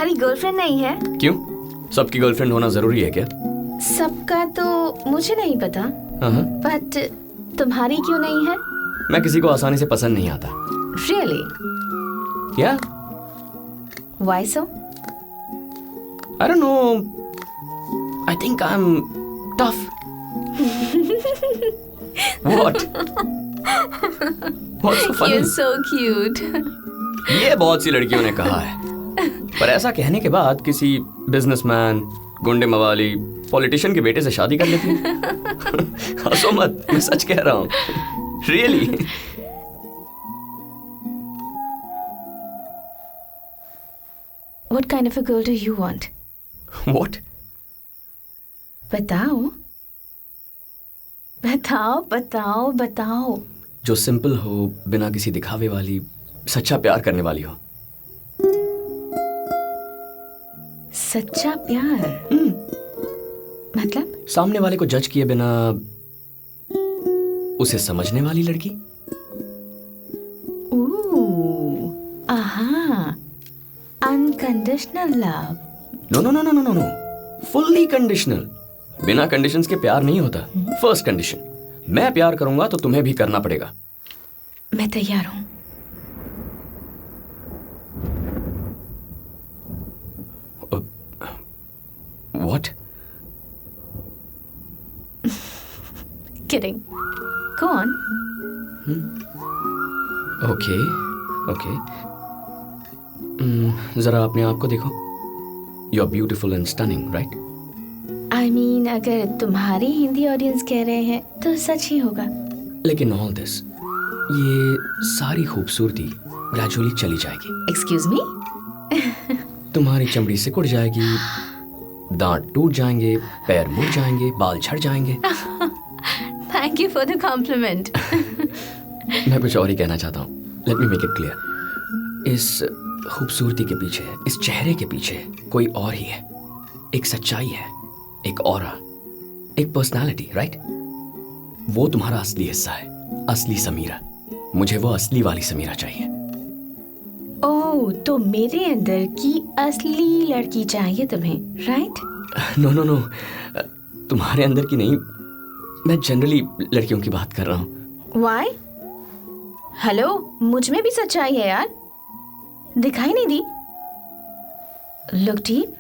तुम्हारी गर्लफ्रेंड नहीं है? क्यों? सबकी गर्लफ्रेंड होना जरूरी है क्या? सबका तो मुझे नहीं पता, बट तुम्हारी क्यों नहीं है? मैं किसी को आसानी से पसंद नहीं आता। Really? क्या? Why so? I don't know. I think I'm tough. What? What's so funny? You're so cute. ये बहुत सी लड़कियों ने कहा है, पर ऐसा कहने के बाद किसी बिजनेसमैन, गुंडे मवाली, पॉलिटिशियन के बेटे से शादी कर लेती है। हंसो मत, मैं सच कह रहा हूँ। Really? What kind of a girl do you want? What? बताओ, बताओ, बताओ, बताओ। जो सिंपल हो, बिना किसी दिखावे वाली, सच्चा प्यार करने वाली हो। सच्चा प्यार? मतलब? सामने वाले को जज किए बिना उसे समझने वाली लड़की। आहा, unconditional love. No no no no no no, fully conditional. बिना कंडीशंस के प्यार नहीं होता। फर्स्ट कंडीशन, मैं प्यार करूंगा तो तुम्हें भी करना पड़ेगा। मैं तैयार हूं। What? Kidding. Go on. Okay, okay. जरा अपने आप को देखो। You are beautiful and stunning, right? I mean, अगर तुम्हारी हिंदी ऑडियंस कह रहे हैं तो सच ही होगा। लेकिन all this, ये सारी खूबसूरती ग्रेजुअली चली जाएगी। Excuse me? तुम्हारी चमड़ी सिकुड़ जाएगी, दांत टूट जाएंगे, पैर मुड़ जाएंगे, बाल झड़ जाएंगे। Thank you for the compliment. मैं कुछ और ही कहना चाहता हूँ। Let me make it clear. इस खूबसूरती के पीछे, इस चेहरे के पीछे कोई और ही है। एक सच्चाई है, एक ऑरा, एक पर्सनालिटी, राइट? वो तुम्हारा असली हिस्सा है, असली समीरा। मुझे वो असली वाली समीरा चाहिए। ओह, तो मेरे अंदर की असली लड़की चाहिए तुम्हें, राइट? नो नो नो, तुम्हारे अंदर की नहीं, मैं जनरली लड़कियों की बात कर रहा हूँ। Why? हेलो, मुझ में भी सच्चाई है यार, दिखाई नहीं दी? Look deep.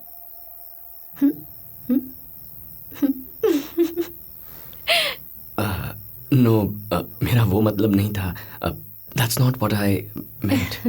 नो, मेरा वो मतलब नहीं था। That's not what I meant.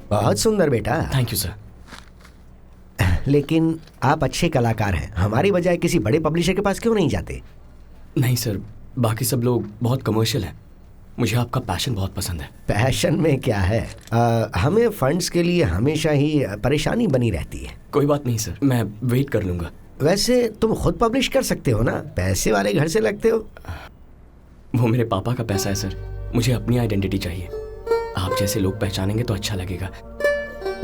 बहुत सुंदर बेटा। Thank you sir. लेकिन आप अच्छे कलाकार हैं, हमारी बजाय किसी बड़े पब्लिशर के पास क्यों नहीं जाते? नहीं सर, बाकी सब लोग बहुत कमर्शियल हैं, मुझे आपका पैशन बहुत पसंद है। पैशन में क्या है, हमें फंड्स के लिए हमेशा ही परेशानी बनी रहती है। कोई बात नहीं सर, मैं वेट कर लूँगा। वैसे तुम खुद पब्लिश कर सकते हो ना, पैसे वाले घर से लगते हो। वो मेरे पापा का पैसा है सर, मुझे अपनी आइडेंटिटी चाहिए। आप जैसे लोग पहचानेंगे तो अच्छा लगेगा।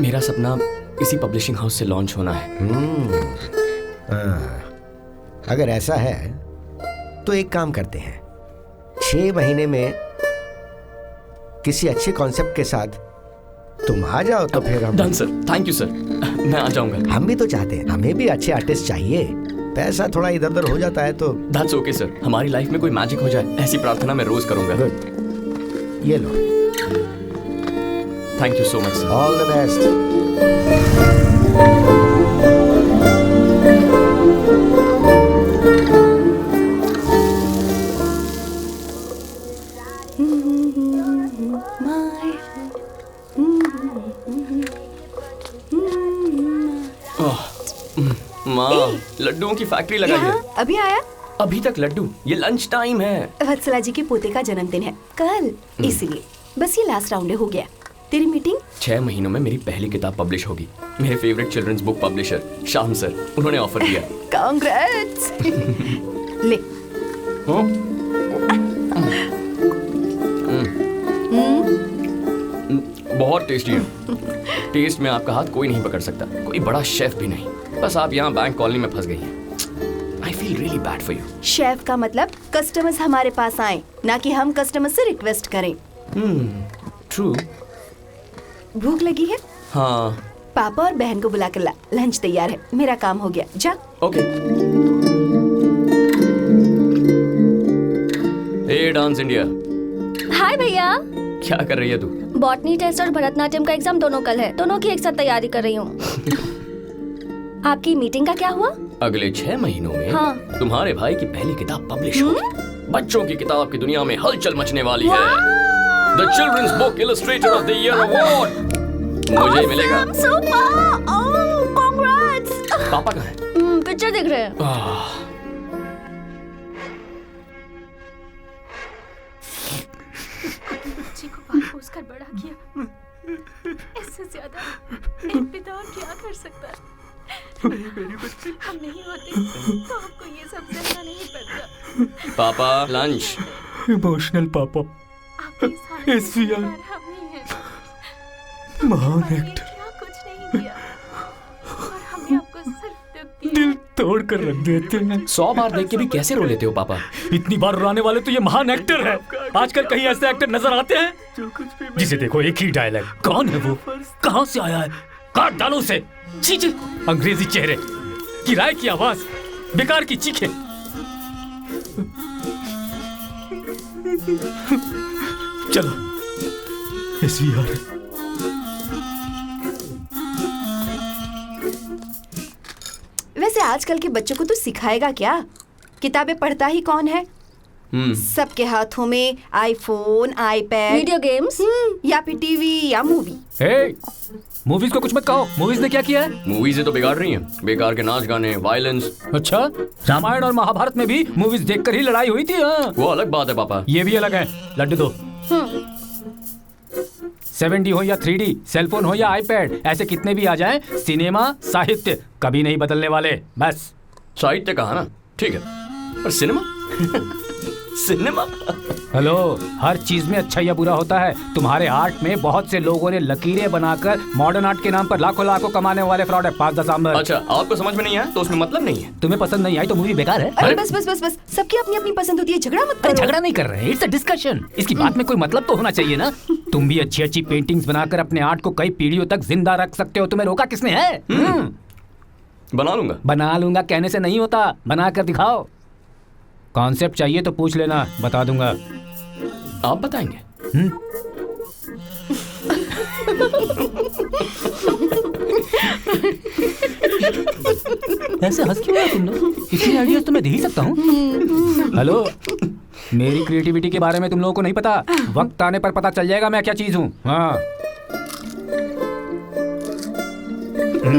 मेरा सपना इसी पब्लिशिंग हाउस से लॉन्च होना है। अगर ऐसा है तो एक काम करते हैं, 6 महीने में किसी अच्छे कॉन्सेप्ट के साथ तुम आ जाओ तो फिर हम। Done sir, thank you sir, मैं आ जाऊंगा। हम भी तो चाहते हैं, हमें भी अच्छे आर्टिस्ट चाहिए। पैसा थोड़ा इधर उधर हो जाता है तो। दैट्स ओके सर, हमारी लाइफ में कोई मैजिक हो जाए ऐसी प्रार्थना मैं रोज करूंगा। गुड, ये लो। Thank you so much sir. All the best. माँ, लड्डुओं की फैक्ट्री लगाई है। अभी आया? अभी तक लड्डू? ये लंच टाइम है। वत्सला जी के पोते का जन्मदिन है कल, इसलिए बस ये लास्ट राउंड हो गया। तेरी मीटिंग? 6 महीनों में मेरी पहली किताब पब्लिश होगी। मेरे favourite children's book publisher Shyam sir, उन्होंने ऑफर दिया। कांग्रेट्स। ले। बहुत टेस्टी है। टेस्ट में आपका हाथ कोई नहीं पकड़ सकता, कोई बड़ा शेफ भी नहीं। बस आप यहाँ बैंक कॉलोनी में फंस गई हैं। I feel really bad for you. Chef का मतलब कस्टमर्स हमारे पास आए, ना कि हम कस्टमर्स से रिक्वेस्ट करें। ट्रू। भूख लगी है? हाँ। पापा और बहन को बुला कर ला, लंच तैयार है। मेरा काम हो गया, जा। ओके। हे डांस इंडिया। हाय भैया। क्या कर रही है तू? बॉटनी टेस्ट और भरतनाट्यम का एग्जाम दोनों कल है, दोनों की एक साथ तैयारी कर रही हूँ। आपकी मीटिंग का क्या हुआ? अगले 6 महीनों में हाँ। तुम्हारे भाई की पहली किताब पब्लिश होगी। बच्चों की किताब की दुनिया में हलचल मचने वाली है। The children's book illustrator of the year award मुझे मिलेगा। पापा कहाँ हैं? पिक्चर देख रहे हैं। बच्ची को पाल पोस कर बड़ा किया, इससे ज्यादा एक पिता और क्या कर सकता है? नहीं मेरी बच्ची, हम नहीं होते तो आपको ये सब सहना नहीं पड़ता। पापा लंच। इमोशनल पापा, आपकी सारी SVR, हम ही हैं। महान हमने एक्टर, क्या कुछ नहीं किया और हमने आपको सिर्फ दुख दिया। दिल तोड़ कर रख देते हैं। 100 बार देख के भी कैसे रो लेते हो पापा? इतनी बार रुलाने वाले तो ये महान एक्टर है। आजकल कहीं ऐसे एक्टर नजर आते हैं जिसे देखो एक ही डायलॉग। कौन है वो, कहां से आया है, काट डालो उसे। चीचे, अंग्रेजी चेहरे, किराए की आवाज, बेकार की चीखें। चलो SVR। वैसे आजकल के बच्चों को तू सिखाएगा क्या? किताबें पढ़ता ही कौन है? सबके हाथों में आईफोन, आईपैड, वीडियो गेम्स या फिर टीवी या मूवी। मूवीज को कुछ मत कहो, मूवीज ने क्या किया है? मूवीज तो बिगाड़ रही हैं, बेकार के नाच गाने, वायलेंस। अच्छा, रामायण और महाभारत में भी मूवीज देखकर ही लड़ाई हुई थी। हाँ, वो अलग बात है पापा। ये भी अलग है। लड्डू दो। 7D हो या 3D, सेलफोन हो या आईपैड, ऐसे कितने भी आ जाएं, सिनेमा साहित्य कभी नहीं बदलने वाले। बस साहित्य कहा ना, ठीक है, पर सिनेमा सिनेमा। हेलो, हर चीज में अच्छा या बुरा होता है। तुम्हारे आर्ट में बहुत से लोगों ने लकीरें बनाकर मॉडर्न आर्ट के नाम पर लाखों लाखों कमाने वाले फ्रॉड है। 5-10 आंबर। अच्छा, आपको समझ में नहीं आया तो उसमें मतलब नहीं है। तुम्हें पसंद नहीं आई तो मूवी बेकार है। अरे बस बस बस बस, सबकी अपनी अपनी पसंद होती है, झगड़ा मत अरे करो। झगड़ा नहीं कर रहे हैं, इट्स अ डिस्कशन। इसकी बात में कोई मतलब तो होना चाहिए ना। तुम भी अच्छी अच्छी पेंटिंग्स बनाकर अपने आर्ट को कई पीढ़ियों तक जिंदा रख सकते हो। तुम्हें रोका किसने है? बना लूंगा। बना लूंगा कहने से नहीं होता, बना कर दिखाओ। कॉन्सेप्ट चाहिए तो पूछ लेना, बता दूंगा। आप बताएंगे? ऐसे हंस क्यों रहे हो तुम लोग? इतनी आइडियाज तो मैं दे ही सकता हूँ। हेलो, मेरी क्रिएटिविटी के बारे में तुम लोगों को नहीं पता। वक्त आने पर पता चल जाएगा मैं क्या चीज हूँ। हाँ, सर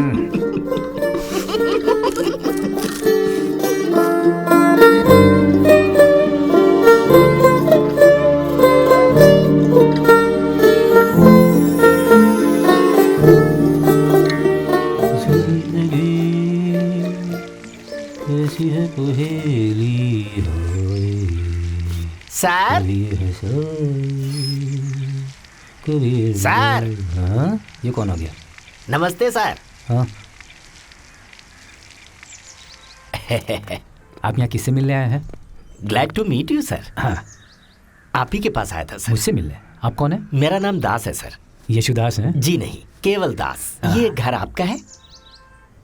सर, हाँ? ये कौन आ गया? नमस्ते सर। हाँ? आप यहाँ किससे मिलने आए हैं? Glad to meet you sir. हाँ, आप ही के पास आया था सर। मुझसे मिलने। आप कौन है? मेरा नाम दास है सर। यशुदास हैं? जी नहीं, केवल दास। ये घर आपका है?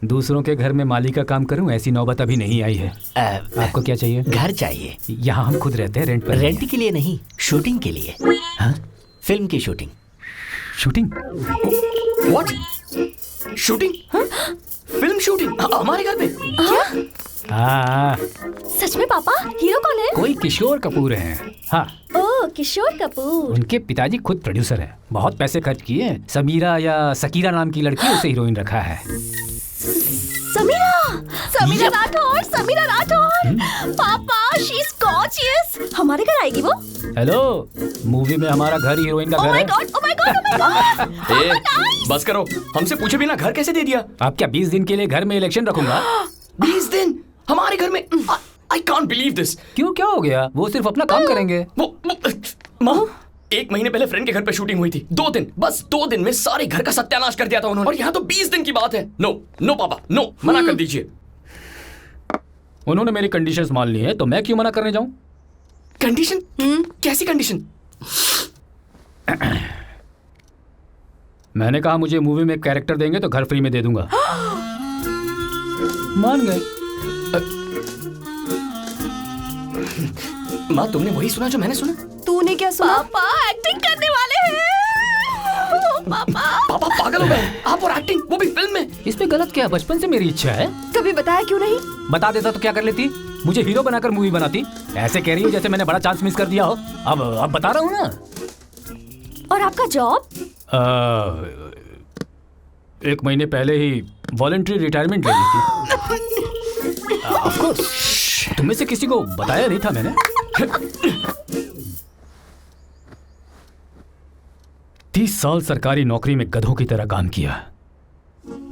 दूसरों के घर में माली का काम करूं, ऐसी नौबत अभी नहीं आई है। आपको क्या चाहिए? घर चाहिए। यहाँ हम खुद रहते हैं, रेंट पर। रेंट के लिए नहीं, शूटिंग के लिए। हाँ? फिल्म की shooting. Shooting? What? Shooting? Film shooting हमारे घर पे? हाँ। सच में पापा? हीरो कौन है? कोई किशोर कपूर हैं। हाँ। ओह, किशोर कपूर। उनके पिताजी खुद प्रोड्यूसर हैं। बहुत पैसे खर्च किए हैं। समीरा या सकीरा नाम की लड़की उसे हीरोइन रखा है। समीरा राठौर, समीरा राठौर। पापा, शी इज गॉर्जियस। हमारे घर आएगी वो? हेलो, मूवी में हमारा घर हीरोइन का घर है। Oh my God. ए, बस करो, हमसे पूछे बिना घर कैसे दे दिया? आप क्या 20 दिन के लिए घर में इलेक्शन रखूंगा? 20 दिन हमारे घर में? I can't believe this. क्यों, क्या हो गया? वो सिर्फ अपना काम करेंगे। वो माँ, 1 महीने पहले फ्रेंड के घर पे शूटिंग हुई थी। 2 दिन, बस 2 दिन में सारे घर का सत्यानाश कर दिया था उन्होंने। और यहाँ तो 20 दिन की बात है। नो पापा, नो, मना कर दीजिए। उन्होंने मेरी कंडीशंस मान ली है, तो मैं क्यों मना करने जाऊं? कंडीशन? कैसी कंडीशन? मैंने कहा मुझे मूवी में कैरेक्टर देंगे तो घर फ्री में दे दूंगा। मान गए। माँ, तुमने वही सुना जो मैंने सुना? तूने क्या सुना? पापा एक्टिंग करने वाले हैं। पापा पापा पागल हो गए आप, और एक्टिंग, वो भी फिल्म में। इसमें गलत क्या है? बचपन से मेरी इच्छा है। कभी बताया क्यों नहीं? बता देता तो क्या कर लेती? मुझे हीरो बनाकर मूवी बनाती। ऐसे कह रही हो जैसे मैंने बड़ा चांस मिस कर दिया हो। अब बता रहा हूँ ना। और आपका जॉब? 1 महीने पहले ही वॉलंटरी रिटायरमेंट ले ली थी। ऑफ कोर्स, तुम में से किसी को बताया नहीं था मैंने। 30 साल सरकारी नौकरी में गधों की तरह काम किया,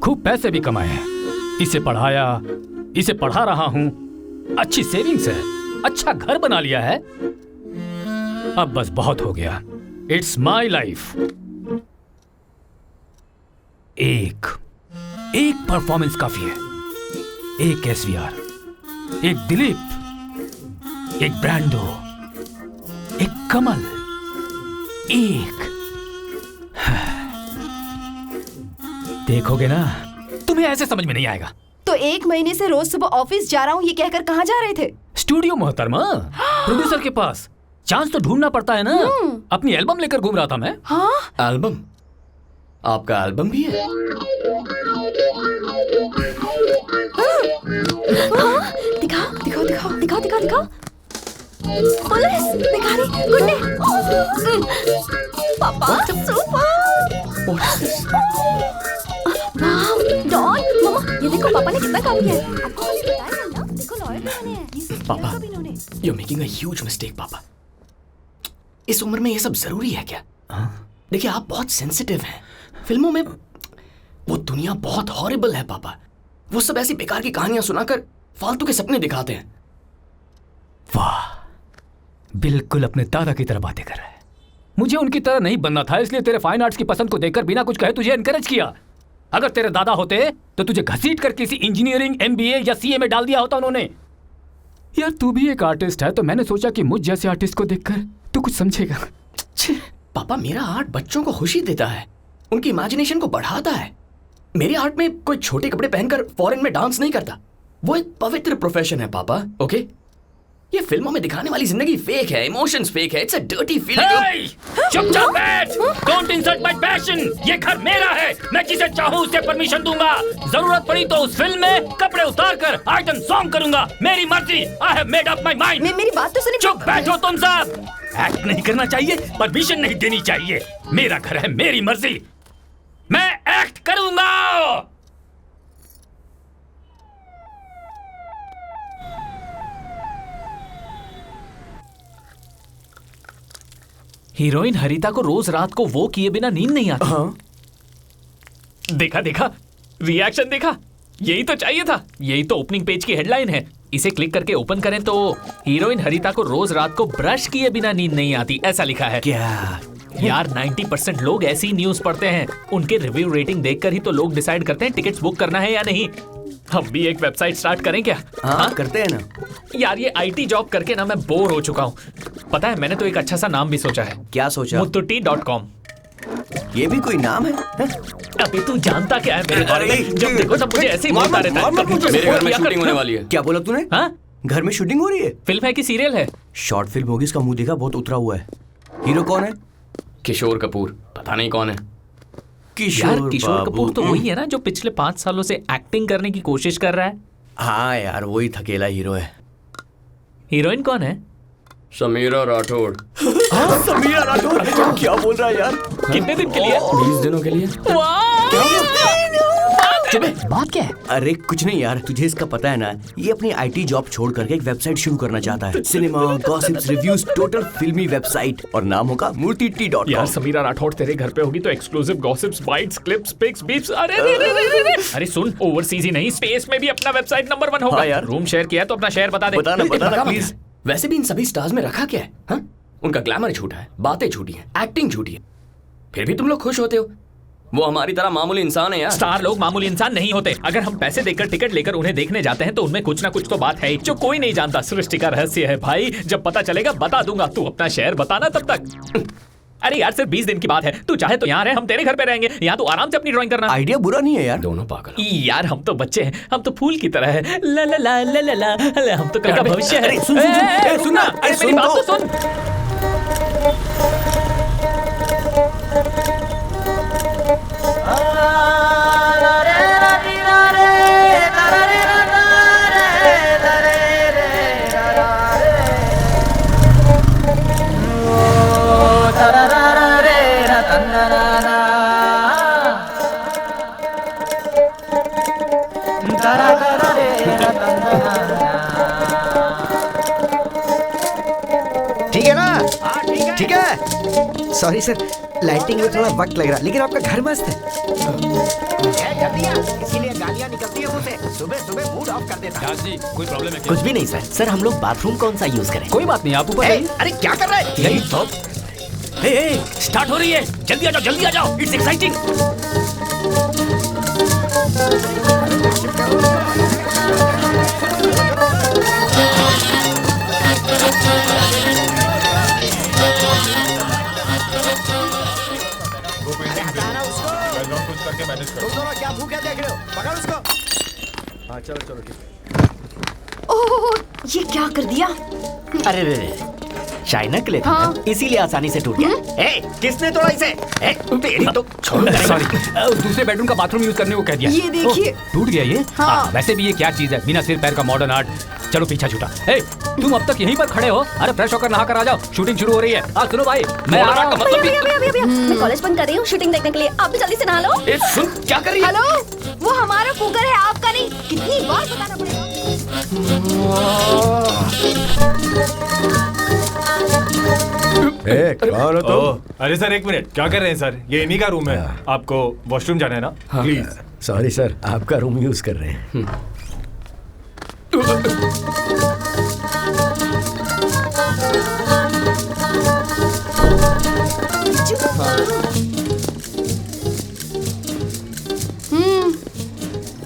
खूब पैसे भी कमाए हैं। इसे पढ़ाया, इसे पढ़ा रहा हूं, अच्छी सेविंग्स है, अच्छा घर बना लिया है। अब बस बहुत हो गया। It's my life. एक परफॉर्मेंस काफी है। एक SVR, एक दिलीप, एक ब्रांडो, एक कमल, एक। देखोगे ना, तुम्हें ऐसे समझ में नहीं आएगा। तो 1 महीने से रोज सुबह ऑफिस जा रहा हूँ ये कहकर कहाँ जा रहे थे? स्टूडियो मोहतरमा, प्रोड्यूसर के पास। चांस तो ढूंढना पड़ता है ना। अपनी एल्बम लेकर घूम रहा था मैं। हाँ? एल्बम? आपका एल्बम भी है? दिखाओ। पुलिस, भिखारी, गुंडे। पापा, सुपर। वाह, डॉन, मम्मा, ये देखो पापा ने कितना काम किया है। आपको मैंने बताया ना, देखो लॉयर भी बने हैं। ये सब पापा, किया कब इन्होंने? You are making a huge mistake पापा। इस उम्र में ये सब जरूरी है क्या? देखिए, आप बहुत सेंसिटिव हैं। फिल्मों में वो दुनिया बहुत हॉरिबल है पापा। वो सब ऐसी बेकार की कहानियां सुनाकर फालतू के सपने दिखाते हैं। वाह, बिल्कुल अपने दादा की तरह बातें कर रहा है। मुझे उनकी तरह नहीं बनना था, इसलिए तेरे फाइन आर्ट्स की पसंद को देखकर बिना कुछ कहे तुझे एनकरेज किया। अगर तेरे दादा होते तो तुझे घसीट कर किसी इंजीनियरिंग, MBA या CA में डाल दिया होता उन्होंने। यार, तू भी एक आर्टिस्ट है, तो मैंने सोचा कि मुझ जैसे आर्टिस्ट को देखकर तू कुछ समझेगा। पापा, मेरा आर्ट बच्चों को खुशी देता है, उनकी इमेजिनेशन को बढ़ाता है। मेरे आर्ट में कोई छोटे कपड़े पहनकर फॉरेन में डांस नहीं करता। वो एक पवित्र प्रोफेशन है पापा। ओके, ये फिल्मों में दिखाने वाली जिंदगी फेक है, इमोशंस फेक है। It's a dirty feeling. चुपचाप बैठ। Don't insult my passion. ये घर मेरा है, मैं जिसे चाहूं उसे परमिशन दूंगा। जरूरत पड़ी तो उस फिल्म में कपड़े उतार कर आइटम सॉन्ग करूंगा। मेरी मर्जी। I have made up my mind. मेरी बात तो सुनिए। चुप बैठो तुम सब। एक्ट नहीं करना चाहिए, परमिशन नहीं देनी चाहिए। मेरा घर है, मेरी मर्जी। मैं एक्ट करूंगा। हीरोइन हरिता को रोज रात को वो किए बिना नींद नहीं आती। हाँ। देखा देखा, रिएक्शन देखा, यही तो चाहिए था। यही तो ओपनिंग पेज की हेडलाइन है। इसे क्लिक करके ओपन करें तो हीरोइन हरिता को रोज रात को ब्रश किए बिना नींद नहीं आती, ऐसा लिखा है। क्या यार 90% लोग ऐसी न्यूज पढ़ते हैं। उनके रिव्यू रेटिंग देखकर ही तो लोग डिसाइड करते हैं टिकट्स बुक करना है या नहीं। हम भी एक वेबसाइट स्टार्ट करें क्या? हाँ करते हैं ना। यार ये आईटी जॉब करके ना मैं बोर हो चुका हूँ। पता है मैंने तो एक अच्छा सा नाम भी सोचा है। क्या सोचा? mututi.com। ये भी कोई नाम है? अभी तू जानता क्या है मेरे बारे में? जब देखो तब मुझे ऐसे ही बोलता रहता है। मेरे घर में शूटिंग होने वाली है। क्या बोला तूने? हाँ? घर में शूटिंग हो रही है? फिल्म है कि सीरियल है? शॉर्ट फिल्म होगी, इसका मुंह देखा, बहुत उतरा हुआ है। हीरो कौन है? किशोर कपूर, पता नहीं कौन है। यार किशोर कपूर तो वही है ना जो पिछले 5 सालों से एक्टिंग करने की कोशिश कर रहा है। हाँ यार वही थकेला हीरो है। हीरोइन कौन है? समीरा राठौड़। समीरा राठौड़? क्या बोल रहा है यार? कितने दिन के लिए? 20 दिनों के लिए। बात क्या है? अरे कुछ नहीं यार, तुझे इसका पता है ना, ये अपनी आईटी जॉब छोड़ करके एक वेबसाइट शुरू करना चाहता है। सिनेमा, गॉसिप्स, रिव्यूज, टोटल फिल्मी वेबसाइट, और नाम होगा mututi.com। यार समीरा राठौड़ तेरे घर पे होगी तो exclusive gossips, bites, clips, pics, beeps. अरे सुन, ओवरसीज ही नहीं स्पेस में भी अपना वेबसाइट नंबर 1 होगा। हाँ यार। रूम शेयर किया है तो अपना शेयर बता दे। बताना प्लीज। वैसे भी इन सभी स्टार्स में रखा क्या है? हाँ? उनका ग्लैमर झूठा है, बातें झूठी हैं, एक्टिंग झूठी है, फिर भी तुम लोग खुश होते हो। वो हमारी तरह मामूली इंसान है यार। स्टार लोग मामूली इंसान नहीं होते। अगर हम पैसे देकर टिकट लेकर उन्हें देखने जाते हैं तो उनमें कुछ ना कुछ तो बात है जो कोई नहीं जानता। सृष्टि का रहस्य है भाई, जब पता चलेगा बता दूंगा। तू अपना शेयर बताना तब तक। अरे यार सिर्फ 20 दिन की बात है, तू चाहे तो यहाँ रहे, हम तेरे घर पे रहेंगे। यहाँ तू आराम से अपनी ड्राइंग करना। आइडिया बुरा नहीं है यार। दोनों पागल। यार हम तो बच्चे हैं, हम तो फूल की तरह है। ला ला ला ला ला ला, हम तो कल का भविष्य है। सुनना, अरे मेरी बात तो सुन। ठीक है ना? ठीक है। सॉरी सर, लाइटिंग में थोड़ा वक्त लग रहा, लेकिन आपका घर मस्त है। इसीलिए गालियाँ निकलती है मुंह से। सुबह सुबह मूड ऑफ कर देता है। जी कोई प्रॉब्लम है? कुछ भी नहीं सर। सर हम लोग बाथरूम कौन सा यूज करें? कोई बात नहीं, आप ऊपर जाइए। अरे क्या कर रहा है? यही तो। स्टार्ट हो रही है, जल्दी आ जाओ, जल्दी आ जाओ, इट्स एक्साइटिंग। तुम दोनों क्या भूखे देख रहे हो? पकड़ उसको। हाँ चलो चलो ठीक। ओह, ये क्या कर दिया? अरे रे, चाइना के लिए था हाँ। ना? इसीलिए आसानी से टूट गया। ए, किसने तोड़ा इसे? ए, तेरी तो छोड़। सॉरी, दूसरे बेडरूम का बाथरूम यूज करने को कह दिया। ये देखिए। ओह, टूट गया ये। हाँ। वैसे भी ये क्या चीज है, बिना सिर पैर का मॉडर्न आर्ट। चलो पीछा छूटा। ए, तुम अब तक यहीं पर खड़े हो? अरे फ्रेश होकर नहा कर आ जाओ, शूटिंग शुरू हो रही है। सुनो भाई, मैं आ रहा हूँ। भैया, मैं कॉलेज बंद कर रही हूँ शूटिंग देखने के लिए। आप भी जल्दी से नहा लो। ए, सुन क्या कर रही है? हेलो, वो हमारा कुकर है, आपका नहीं। कितनी बार बताना पड़ेगा? कौन हो तुम? अरे सर एक मिनट, क्या कर रहे हैं सर? ये इन्हीं का रूम है। आपको वॉशरूम जाना है ना? प्लीज। सॉरी सर, आपका रूम यूज कर रहे हैं।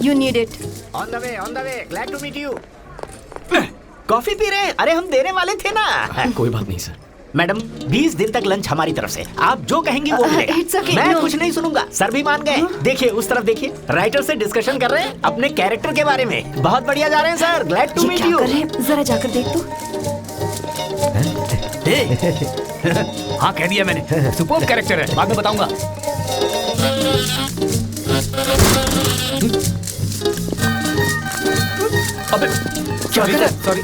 You need it. On the way, glad to meet you. Coffee P रहे हैं? अरे हम देने वाले थे ना। कोई बात नहीं सर। मैडम 20 दिन तक लंच हमारी तरफ से, आप जो कहेंगी वो मिलेगा। It's okay, मैं no. कुछ नहीं सुनूंगा। सर भी मान गए। देखिए उस तरफ देखिए, राइटर से डिस्कशन कर रहे हैं अपने कैरेक्टर के बारे में। बहुत बढ़िया जा रहे हैं सर, ग्लैड टू ये मीट क्या यू। कर रहे हैं? जरा जाकर देख तो। हाँ कह दिया मैंने, सुपर्ब कैरेक्टर है, बाद में बताऊंगा। अबे सॉरी सर, सॉरी,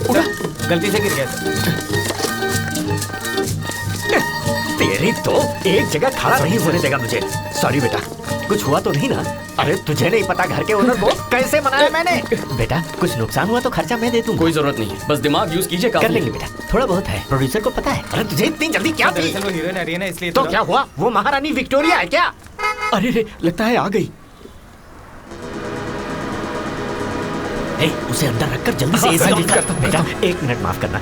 गलती से गिर गया सर। तेरी तो एक जगह खड़ा नहीं होने देगा मुझे। सॉरी बेटा। कुछ हुआ तो नहीं ना? अरे तुझे नहीं पता घर के ओनर को कैसे मनाया मैंने? बेटा कुछ नुकसान हुआ तो खर्चा मैं दे दूंगा। कोई जरूरत नहीं है, बस दिमाग यूज कीजिए, कर लेंगे बेटा, थोड़ा बहुत है, प्रोड्यूसर को पता है। अरे तुझे इतनी जल्दी क्या थी? दरअसल वो हीरोइन आ रही है ना, इसलिए तो क्या हुआ? वो महारानी विक्टोरिया है क्या? अरे रे, लगता है आ गई। ए, उसे अंदर रखकर जल्दी से एसी ऑन कर। बेटा 1 मिनट माफ करना।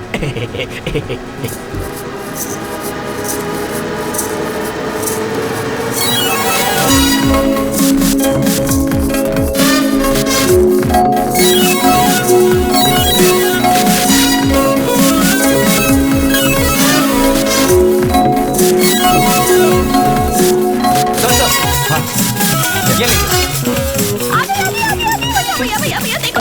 ये लीजिए। भैया देखो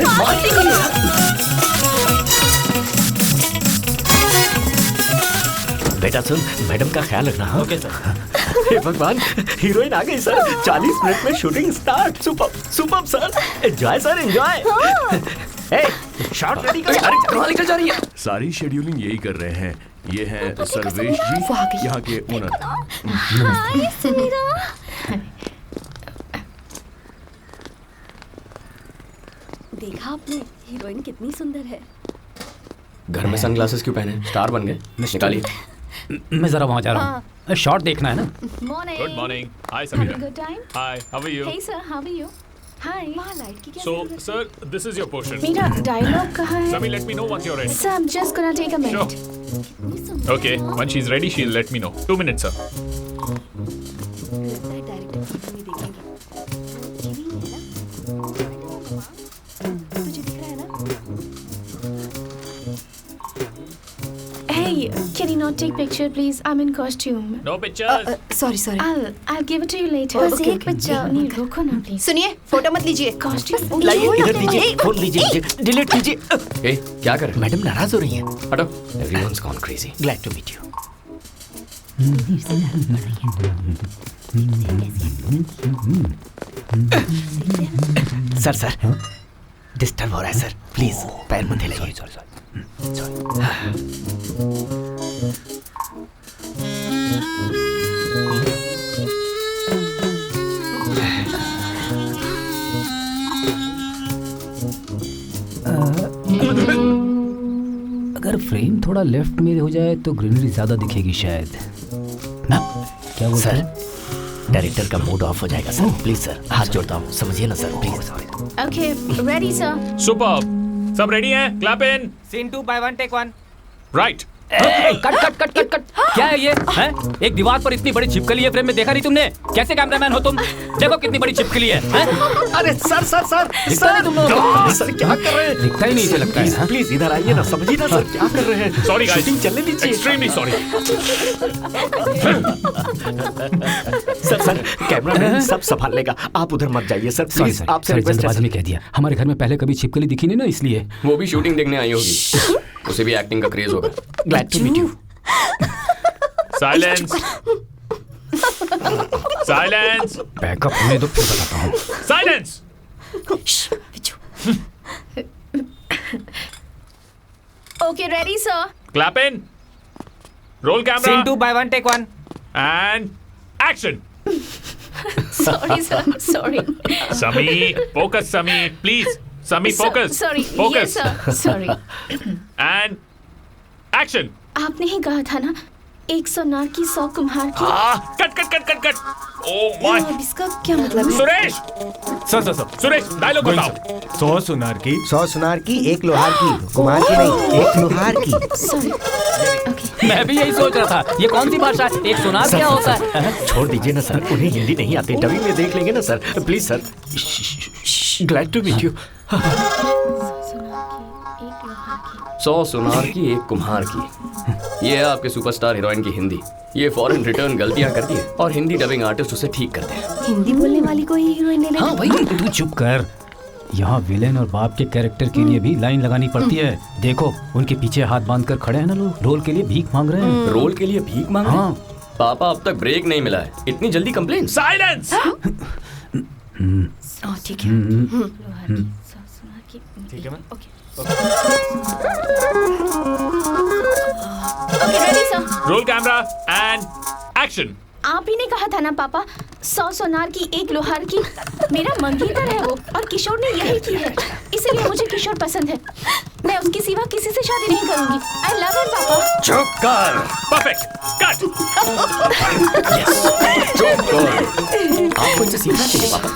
बेटा सुन, मैडम का ख्याल रखना। हाँ? Okay sir. हे भगवान, हीरोइन आ गई सर। 40 मिनट में shooting start. Super super sir, enjoy sir enjoy. Shot ready करो। अरे कहाँ निकल जा रही है? सारी शेड्यूलिंग यही कर रहे हैं। ये हैं सर्वेश जी, यहाँ के ओनर। हाय समीरा। देखा आपने हीरोइन कितनी सुंदर है। घर में सनग्लासेस क्यों पहने? स्टार बन गए। निकालिए। मैं जरा वहाँ जा रहा हूँ, शॉट देखना है ना। Morning. Good morning. Hi Sameera. Good time. Hi, how are you? Hey sir, how are you? Hi. वहाँ लाइट की क्या सो जरूरत है? Sir, this is your portion. मेरा डायलॉग कहाँ है? Sami, let me know once you're ready. Sir, I'm just gonna take a Sure. minute. Okay, when she's ready, she'll let me know. 2 minutes, sir. लगता है director film में देखेंगे। ये नहीं है ना? तुझे दिख रहा है ना? Hey, can you not take picture, please? I'm in costume. No pictures. Sorry sorry. I'll give it to you later. बस एक पिक्चर। नहीं, रुको ना प्लीज। सुनिए, फोटो मत लीजिए। कॉस्ट्यूम। लाइए इधर दीजिए, फोन लीजिए, डिलीट कीजिए। ए, क्या कर रहे हैं? मैडम नाराज हो रही हैं। हटो। Everyone's gone crazy. Glad to meet you. Sir disturb हो रहा है सर, प्लीज पैर मत हिलाइए। अगर फ्रेम थोड़ा लेफ्ट में हो जाए तो ग्रीनरी ज्यादा दिखेगी शायद ना। क्या बोल सर, डायरेक्टर का मूड ऑफ हो जाएगा सर, प्लीज सर, हाथ जोड़ता हूँ, समझिए ना sir, please. Okay, ready, sir. Superb. सब रेडी हैं? Clap in. Scene 2 by 1 take 1. Right. Cut cut cut cut cut. क्या है ये हैं? एक दीवार पर इतनी बड़ी छिपकली है फ्रेम में, देखा नहीं तुमने? कैसे कैमरामैन हो तुम? देखो कितनी बड़ी छिपकली है हैं? अरे सर सर सर दिखता नहीं तुम लोगों को? सर क्या कर रहे हैं? दिखता ही नहीं इसे लगता है हाँ? प्लीज इधर आइए ना, समझिए ना सर क्या कर रहे हैं। Sorry guys. शूटिंग चलने दीजिए। Extremely sorry. सर कैमरामैन सब संभाल लेगा, आप उधर मत जाइए सर, प्लीज आपसे रिक्वेस्ट है जल्दबाजी सर। में कह दिया। हमारे घर में पहले कभी छिपकली दिखी नहीं ना, इसलिए। वो भी शूटिंग देखने आई होगी। उसे भी एक्टिंग का क्रेज होगा। Glad to meet you. Silence. Silence. Backup होने दो फिर बताता हूँ। Silence. Okay, ready, sir. Clap in. Roll camera. Scene 2 by 1 take 1. And action. Sorry, sir. Sorry. Sami, focus, Sami, please. Sami, focus. Sorry. Focus. Yes, sir. Sorry. And action. आपने ही कहा था ना, 100 सोनार की 100 कुम्हार की। Cut cut cut cut cut. Oh my. अब इसका क्या मतलब है? सुरेश, सर सुरेश डायलॉग बताओ। 100 सुनार की 100 सुनार की 1 लोहार की, कुम्हार की नहीं, 1 लोहार की। Sorry. Okay. मैं भी यही सोच रहा था, ये कौन सी भाषा है? एक सोनार क्या होता है? छोड़ दीजिए ना सर, उन्हें हिंदी नहीं आती, डबिंग में देख लेंगे ना sir, please sir. Glad to meet you. 100 सुनार की 1 कुम्हार की। ये है आपके सुपरस्टार हीरोइन की हिंदी। ये फॉरेन रिटर्न गलतियां करती है और हिंदी डबिंग आर्टिस्ट उसे ठीक करते हैं। हिंदी बोलने वाली को ही हीरोइन ले लेना। हाँ भाई, तू चुप कर। यहाँ विलेन और बाप के कैरेक्टर के लिए भी लाइन लगानी पड़ती है। देखो उनके पीछे हाथ बांध कर खड़े हैं ना लोग, रोल के लिए भीख मांग रहे हैं। रोल के लिए भीख मांग रहे हैं? हाँ। पापा अब तक ब्रेक नहीं मिला है, इतनी जल्दी कंप्लेन? साइलेंस। ठीक है। लोहार की 100 सोनार की। ठीक है ma'am. Okay. Okay, ready, sir. Roll camera and action. आप ही ने कहा था ना पापा, 100 सोनार की 1 लोहार की। मेरा मंगेतर है वो, और किशोर ने यही की है, इसलिए मुझे किशोर पसंद है। मैं उसके सिवा किसी से शादी नहीं करूंगी। आई लव हिम पापा। चुप कर। परफेक्ट। कट। चुप कर। आपको इससे सीखना चाहिए पापा।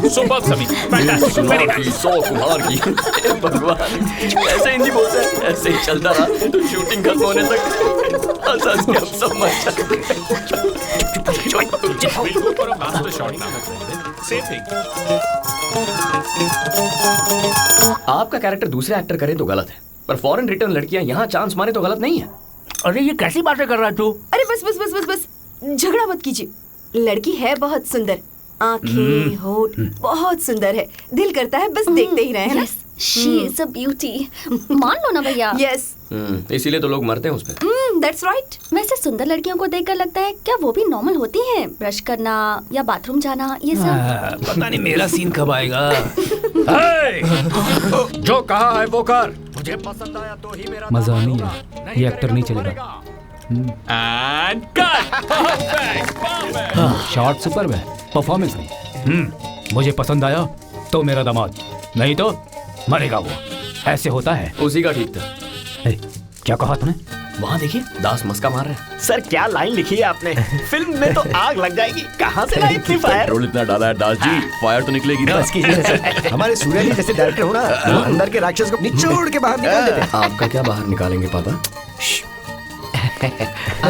सुपर सभी। फैंटास्टिक। Very nice. 100 कुम्हार की। हे भगवान, ऐसे हिंदी बोलते हैं। ऐसे ही चलता रहा तो शूटिंग खत्म होने तक हंस के हम सब मर आपका कैरेक्टर दूसरे एक्टर करे तो गलत है, पर फॉरेन रिटर्न लड़कियां यहाँ चांस मारे तो गलत नहीं है। अरे ये कैसी बातें कर रहा है तू? अरे बस बस बस बस बस, झगड़ा मत कीजिए। लड़की है बहुत सुंदर, आंखें होठ बहुत सुंदर है, दिल करता है बस देखते ही रहे, है ना? She is a beauty. मान लो ना भैया। यस, इसीलिए तो लोग मरते हैं उस पे। That's right. वैसे सुंदर लड़कियों को देखकर लगता है क्या वो भी नॉर्मल होती हैं? ब्रश करना या बाथरूम जाना, ये सब। पता नहीं मेरा सीन कब आएगा। जो कहा है वो कर। मुझे पसंद आया तो ही मेरा मजा नहीं है, ये एक्टर नहीं चलेगा। And cut. शॉट सुपर है, परफॉर्मेंस नहीं। मुझे पसंद आया तो मेरा दामाद, नहीं तो मरेगा वो। ऐसे होता है। उसी का ठीक था। क्या कहा तूने? वहाँ देखिए, दास मस्का मार रहे हैं। सर क्या लाइन लिखी है आपने? फिल्म में तो आग लग जाएगी, कहाँ से लाई इतनी फायर? पेट्रोल इतना डाला है दास जी, फायर तो निकलेगी ना। बस कीजिए सर, हमारे सूर्य जी जैसे डायरेक्टर हो ना, वो अंदर के राक्षस को निचोड़ के बाहर निकाल देते हैं। आपका क्या बाहर निकालेंगे पापा?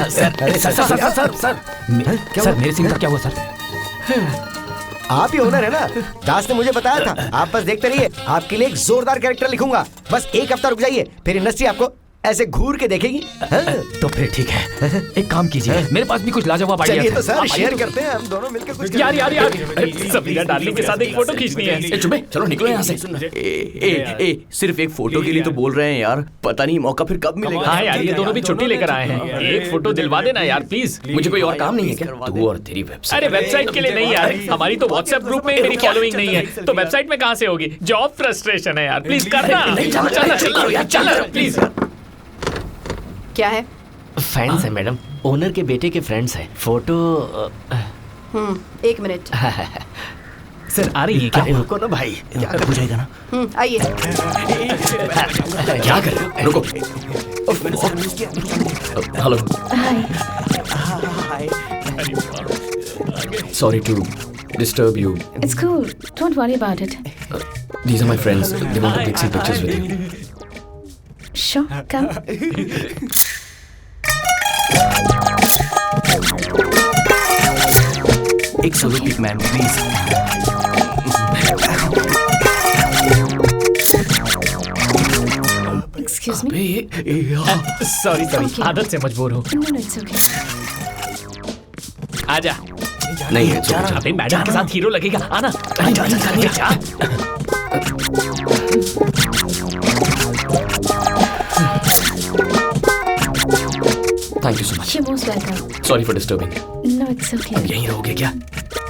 सर मेरे सीन का क्या हुआ सर? आप ही ओनर है ना? दास ने मुझे बताया था। आप बस देखते रहिए, आपके लिए एक जोरदार कैरेक्टर लिखूंगा। बस 1 हफ्ता रुक जाइए, फिर इंडस्ट्री आपको ऐसे घूर के देखेगी। तो फिर ठीक है, एक काम कीजिए, मेरे पास भी कुछ लाजवाब आइडिया चलिए तो सर शेयर करते हैं हम दोनों मिलकर कुछ। यार सबीना डार्लिंग के साथ एक फोटो खींचनी है। चुप, चलो निकलो यहाँ से। सिर्फ एक फोटो के लिए तो बोल रहे हैं यार, पता नहीं मौका फिर कब मिलेगा। हाँ यार, ये दोनों भी छुट्टी लेकर आए हैं, एक फोटो दिलवा देना यार प्लीज। मुझे कोई और काम नहीं है क्या? तू और तेरी वेबसाइट। अरे वेबसाइट के लिए नहीं यार, हमारी तो व्हाट्सएप ग्रुप में मेरी फॉलोइंग नहीं है, तो वेबसाइट में कहाँ से होगी? जॉब फ्रस्ट्रेशन है यार, प्लीज करना। चल प्लीज। क्या है? फ्रेंड्स है मैडम, ओनर के बेटे के फ्रेंड्स है। Photo 1 minute. सर आ रही है क्या? रुको ना भाई, क्या हो जाएगा ना? आइए। क्या कर रहे हो? रुको। Hello. Sorry to disturb you. It's cool. Don't worry about it. These are my friends. They want to take some pictures with you. Sure, come. एक solo pic ma'am please. Excuse me. Sorry आदत से मजबूर हो। No, it's okay. आजा। नहीं है, अबे madam के साथ हीरो लगेगा, आना। Thank you so much. You're most welcome. Sorry for disturbing. No, it's okay. यहीं रहोगे क्या?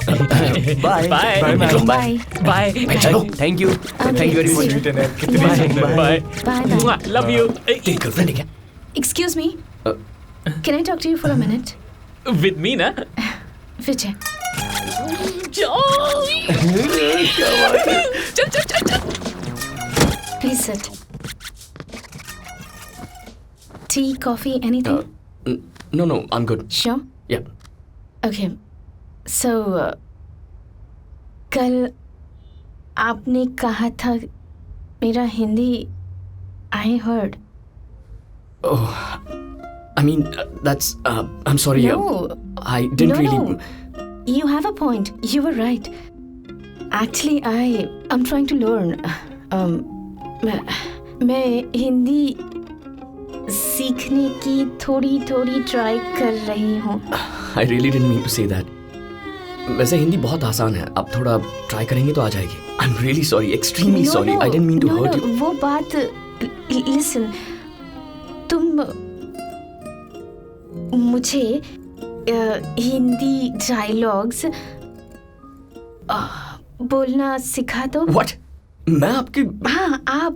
Bye bye Bye. बाय। चलो। Thank you very much. Bye. Bye. Love you. तेरी गर्लफ्रेंड है क्या? Excuse me. Can I talk to you for a minute? With me ना? Vijay. Please sit. Tea, coffee, anything? No, I'm good. Sure. Yeah. Okay. So, कल आपने कहा था मेरा Hindi I heard. Oh, I mean, that's. I'm sorry. No. I didn't really. No. You have a point. You were right. Actually, I'm trying to learn. मैं हिंदी सीखने की थोड़ी try कर रही हूँ। I really didn't mean to say that. वैसे हिंदी बहुत आसान है, आप थोड़ा ट्राई करेंगे तो आ जाएगी। I'm really sorry, extremely sorry. I didn't mean to hurt you. वो बात, listen, तुम मुझे हिंदी डायलॉग्स बोलना सिखा दो। What? मैं आपकी? हाँ, आप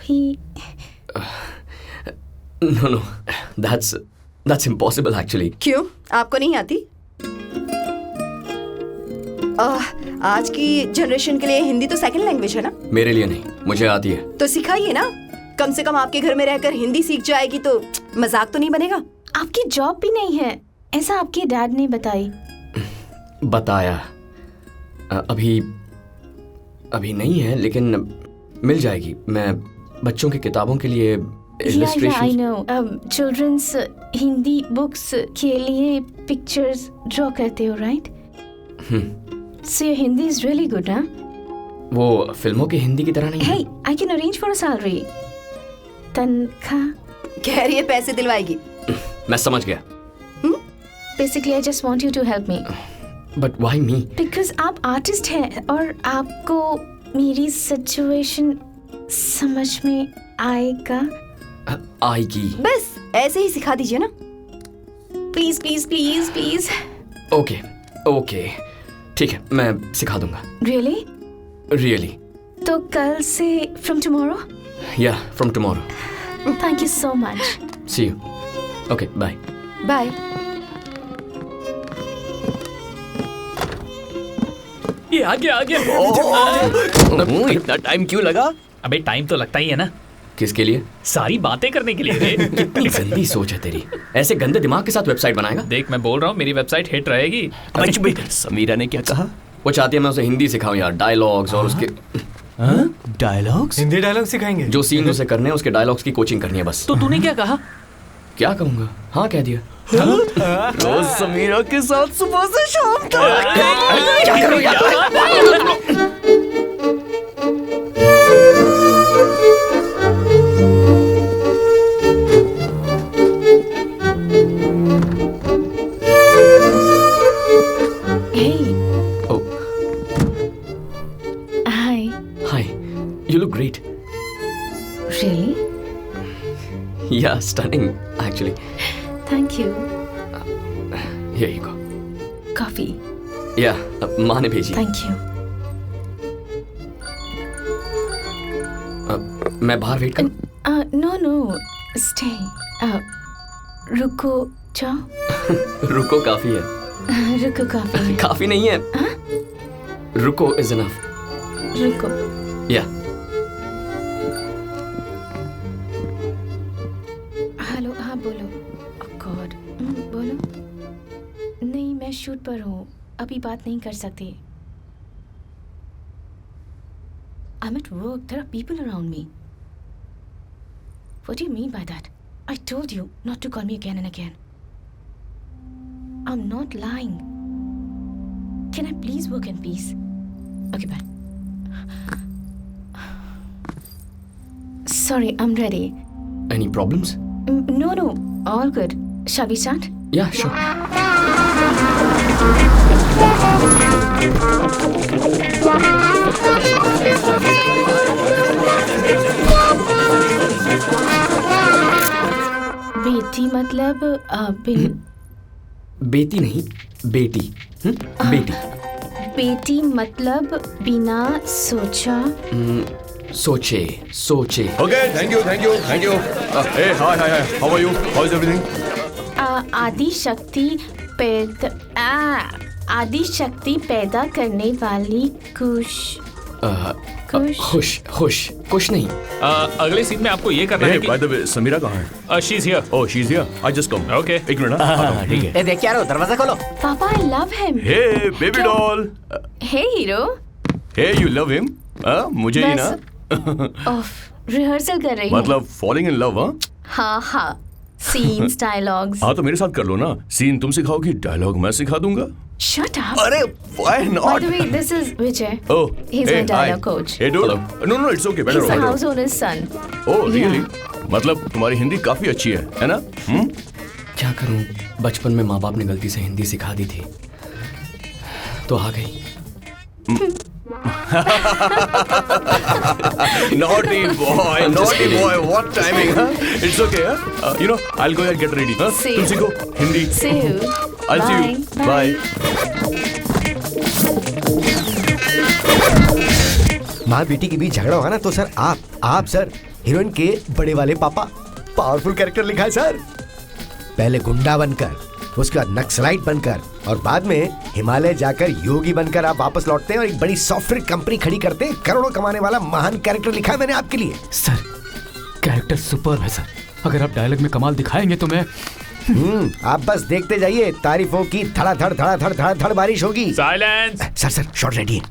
ही। No, that's impossible actually. क्यों? आपको नहीं आती? आज की जनरेशन के लिए हिंदी तो सेकंड लैंग्वेज है ना? मेरे लिए नहीं, मुझे आती है। तो सिखाइए ना, कम से कम आपके घर में रहकर हिंदी सीख जाएगी तो मजाक तो नहीं बनेगा। आपकी जॉब भी नहीं है, ऐसा आपके डैड ने बताई। बताया अभी नहीं है, लेकिन मिल जाएगी। मैं बच्चों की किताबों के लिए I know, children's Hindi books के लिए पिक्चर्स ड्रॉ करते हो, right? So your Hindi is really good, हाँ? वो फिल्मों की हिंदी की तरह नहीं है। Hey, I can arrange for a salary. तनख्वाह? कह रही है पैसे दिलवाएगी। मैं समझ गया। Basically, I just want you to help me. But why me? Because आप आर्टिस्ट हैं और आपको मेरी सिचुएशन समझ में आएगा। आएगी। बस ऐसे ही सिखा दीजिए ना। Please please please please. Okay okay, ठीक है, मैं सिखा दूंगा। Really? Really? तो कल से from tomorrow? Yeah, from tomorrow. Thank you so much. See you. Okay, bye. Bye. ये आ गया इतना टाइम क्यों लगा? अबे टाइम तो लगता ही है ना। किसके लिए? सारी बातें करने के लिए रे। कितनी गंदी सोच है तेरी। ऐसे गंदे दिमाग के साथ वेबसाइट बनाएगा? देख, मैं बोल रहा हूँ मेरी वेबसाइट हिट रहेगी। समीरा ने क्या कहा? वो चाहती है मैं उसे हिंदी सिखाऊं यार, डायलॉग्स और उसके डायलॉग्स? हिंदी डायलॉग सिखाएंगे? जो सीन उसे करने हैं उसके डायलॉग्स की कोचिंग करनी है बस। तो तूने क्या कहा? क्या कहूंगा? हाँ कह दिया। रोज समीरा के साथ सुबह से शाम तक। क्या करूं यार? You look great. Really? Yeah, stunning, actually. Thank you. Here you go. Coffee. Yeah, माँ ने भेजी। Thank you. मैं बाहर वेट करूं? No, stay. रुको जाओ। रुको काफी है। रुको काफी। काफी नहीं है। रुको is enough. रुको। Yeah. हेलो, हाँ बोलो। गॉड, बोलो। नहीं, मैं शूट पर हूँ, अभी बात नहीं कर सकती। I'm at work. There are people around me. What do you mean by that? I told you not to call me again and again. I'm not lying. Can I please work in peace? Okay, bye. Sorry, I'm ready. Any problems? No, all good. Shall we start? Yeah, sure. बेटी मतलब बेटी नहीं, बेटी। बेटी। बेटी मतलब बिना सोचा। सोचे। Okay, thank you. Hey, hi. How are you? How is everything? आदि शक्ति पैदा करने वाली कुश खुश नहीं। अगले सीन में आपको ये करना है कि By the way, समीरा कहाँ है? She's here. Oh, she's here. I just come. Okay. एक मिनट ना। ठीक है। देख क्या रहो, दरवाजा खोलो। पापा, I love him. Hey, baby doll. Hey, hero. Hey, you love him? मुझे ही ना? रिहर्सल कर रही हूँ। मतलब falling in love, हाँ? हाँ, सीन्स, डायलॉग्स। हाँ तो मेरे साथ कर लो ना। सीन तुम सिखाओगी, डायलॉग मैं सिखा दूंगा। Shut up. अरे why not? By the way, this is Vijay. Oh, he's hey, my dialogue hi. coach. Hey, dude. No, it's okay. Better. He's the house owner's son. Oh, really? मतलब तुम्हारी हिंदी काफी अच्छी है ना? क्या करूं, बचपन में माँ बाप ने गलती से हिंदी सिखा दी थी, तो आ गई। Naughty boy, what timing, huh? It's okay, huh? I'll go and get ready, huh? See तुम सीखो Hindi. See you. I'll see you. Bye. माँ बेटी के बीच झगड़ा होगा ना तो सर आप सर हीरोइन के बड़े वाले पापा। पावरफुल कैरेक्टर लिखा है सर। पहले गुंडा बनकर उसके बाद नक्सलाइट बनकर और बाद में हिमालय जाकर योगी बनकर आप वापस लौटते हैं और एक बड़ी सॉफ्टवेयर कंपनी खड़ी करते हैं। करोड़ों कमाने वाला महान कैरेक्टर लिखा है मैंने आपके लिए। सर कैरेक्टर सुपर है सर, अगर आप डायलॉग में कमाल दिखाएंगे तो मैं आप बस देखते जाइए, तारीफों की धड़ाधड़ धड़ाधड़ धड़ाधड़ बारिश होगी। साइलेंस। सर शॉट रेडी है।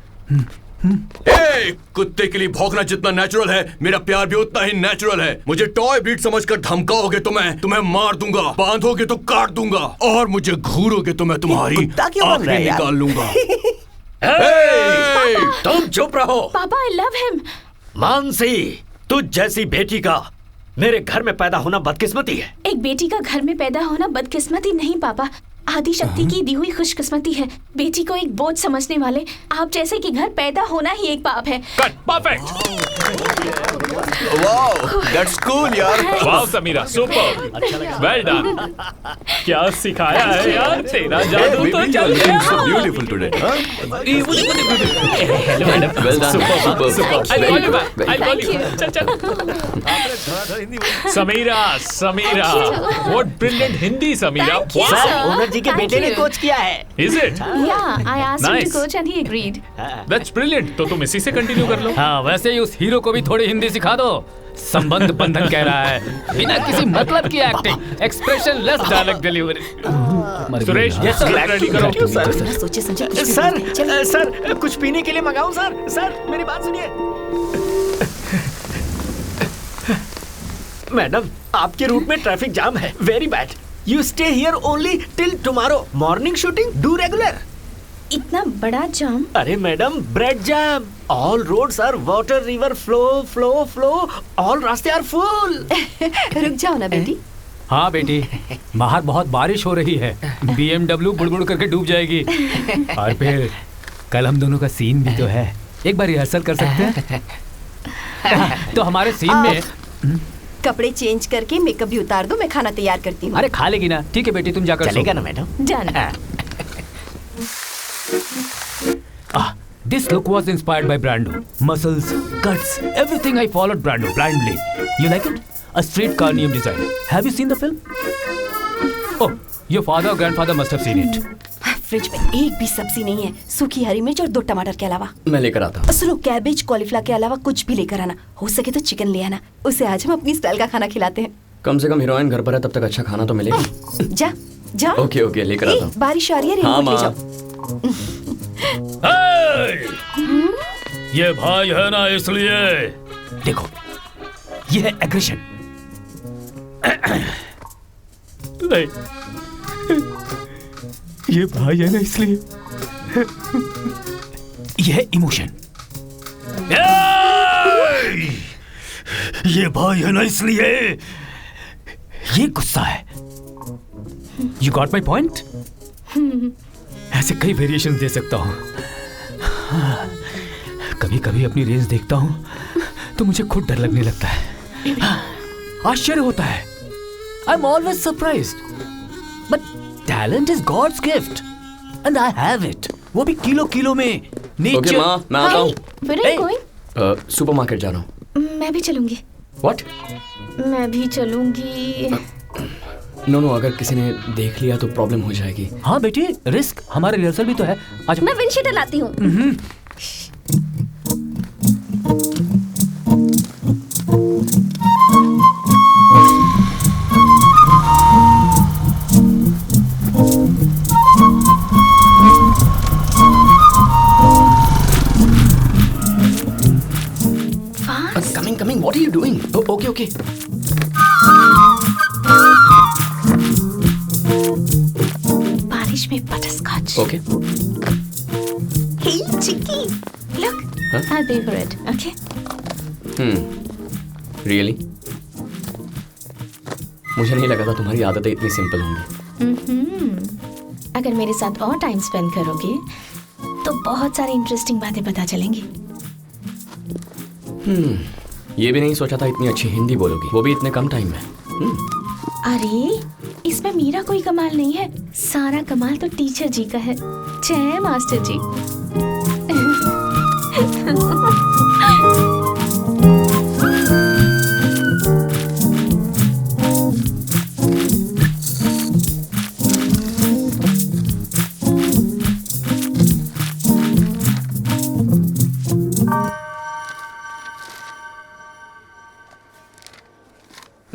कुत्ते के लिए भौंकना जितना नेचुरल है, मेरा प्यार भी उतना ही नेचुरल है। मुझे टॉय ब्रीड समझकर धमकाओगे तो मैं तुम्हें मार दूंगा, बांधोगे तो काट दूंगा, और मुझे घूरोगे तो मैं तुम्हारी आंखें निकाल लूंगा। तुम चुप रहो। पापा आई लव हिम। मानसी, तुझ जैसी बेटी का मेरे घर में पैदा होना बदकिस्मती है। एक बेटी का घर में पैदा होना बदकिस्मती नहीं पापा, आदि शक्ति की दी हुई खुशकिस्मती है। बेटी को एक बोझ समझने वाले आप जैसे कि घर पैदा होना ही एक पाप है। Cut, perfect. Wow, that's cool यार। Wow Sameera, super, well done. क्या सिखाया है यार, तेरा जादू तो चल गया। Beautiful today. Hello madam, well done, super super. I call you back, I call you. चल Sameera, Sameera, what brilliant Hindi Sameera. Owner ji के बेटे ने कोच किया है। Is it? Yeah, I asked him Nice. to coach and he agreed. That's brilliant. तो तुम इसी से कंटिन्यू कर लो। हाँ, वैसे ही उस हीरो को भी थोड़ी हिंदी सिखा दो। संबंध बंधन कह रहा है, बिना किसी मतलब की acting, expressionless dialogue delivery. Suresh, ready करो। सोचे समझे कुछ भी सर बोलते हैं। चलिए। सर कुछ पीने के लिए मंगाऊं सर? सर मेरी बात सुनिए। मैडम, आपके रूट में ट्रैफिक जाम है, very bad. You stay here only till tomorrow. Morning shooting do regular. इतना बड़ा जाम? अरे madam, bread jam. All roads are water, river flow flow flow, all रास्ते आर फुल। रुक जाओ ना बेटी। हाँ बेटी, बाहर बहुत बारिश हो रही है, BMW बुड़बुड़ करके डूब जाएगी। और फिर कल हम दोनों का सीन भी तो है, एक बार रिहर्सल कर सकते हैं? तो हमारे सीन में कपड़े चेंज करके मेकअप भी उतार दो, मैं खाना तैयार करती हूँ। अरे खा लेगी ना? ठीक है बेटी, तुम जाकर चलेगा ना madam? Done. This look was inspired by Brando. Muscles, cuts, everything I followed Brando blindly. You like it? A street carnium design. Have you seen the film? Oh, your father or grandfather must have seen it. Fridge में एक भी सब्जी नहीं है, सूखी हरी मिर्च और 2 टमाटर के अलावा। मैं लेकर आता हूँ। सुनो, कैबेज कॉलीफ्लावर के अलावा कुछ भी लेकर आना, हो सके तो चिकन ले आना, उसे आज हम अपनी स्टाइल का खाना खिलाते हैं। कम से कम हीरोइन घर पर है, तब तक अच्छा खाना तो मिलेगा। जा जा। ओके ओके, लेकर आता हूँ। बारिश आ रही है, हाँ, रेनकोट ले माँ। जाओ। ये भाई है ना, इसलिए देखो, ये है एग्रेशन। नहीं, ये भाई है ना, इसलिए ये है इमोशन। ये भाई है ना, इसलिए ये गुस्सा है। You got my point? ऐसे कई वेरिएशन दे सकता हूं। कभी कभी अपनी रेंज देखता हूं तो मुझे खुद डर लगने लगता है, आश्चर्य होता है। I am always surprised, but talent is God's gift and I have it, वो भी किलो किलो में। ओके माँ, मैं आता हूँ। Where are you going? Supermarket जा रहा हूँ। मैं भी चलूंगी। What? मैं भी चलूंगी। नो, अगर किसी ने देख लिया तो प्रॉब्लम हो जाएगी। हाँ बेटी, रिस्क, हमारे रिहर्सल भी तो है। आज मैं विंडशीटर लाती हूँ। Coming. What are you doing? Oh, okay. बारिश में butterscotch. Okay. Hey, Chicky, look. Huh? I'll pay for it. Okay. Really? मुझे नहीं लगा था तुम्हारी आदतें इतनी सिंपल होंगी। अगर मेरे साथ और टाइम स्पेंड करोगे तो बहुत सारी इंटरेस्टिंग बातें पता चलेंगी। ये भी नहीं सोचा था इतनी अच्छी हिंदी बोलोगी, वो भी इतने कम टाइम में। अरे इसमें मेरा कोई कमाल नहीं है, सारा कमाल तो टीचर जी का है। जय मास्टर जी।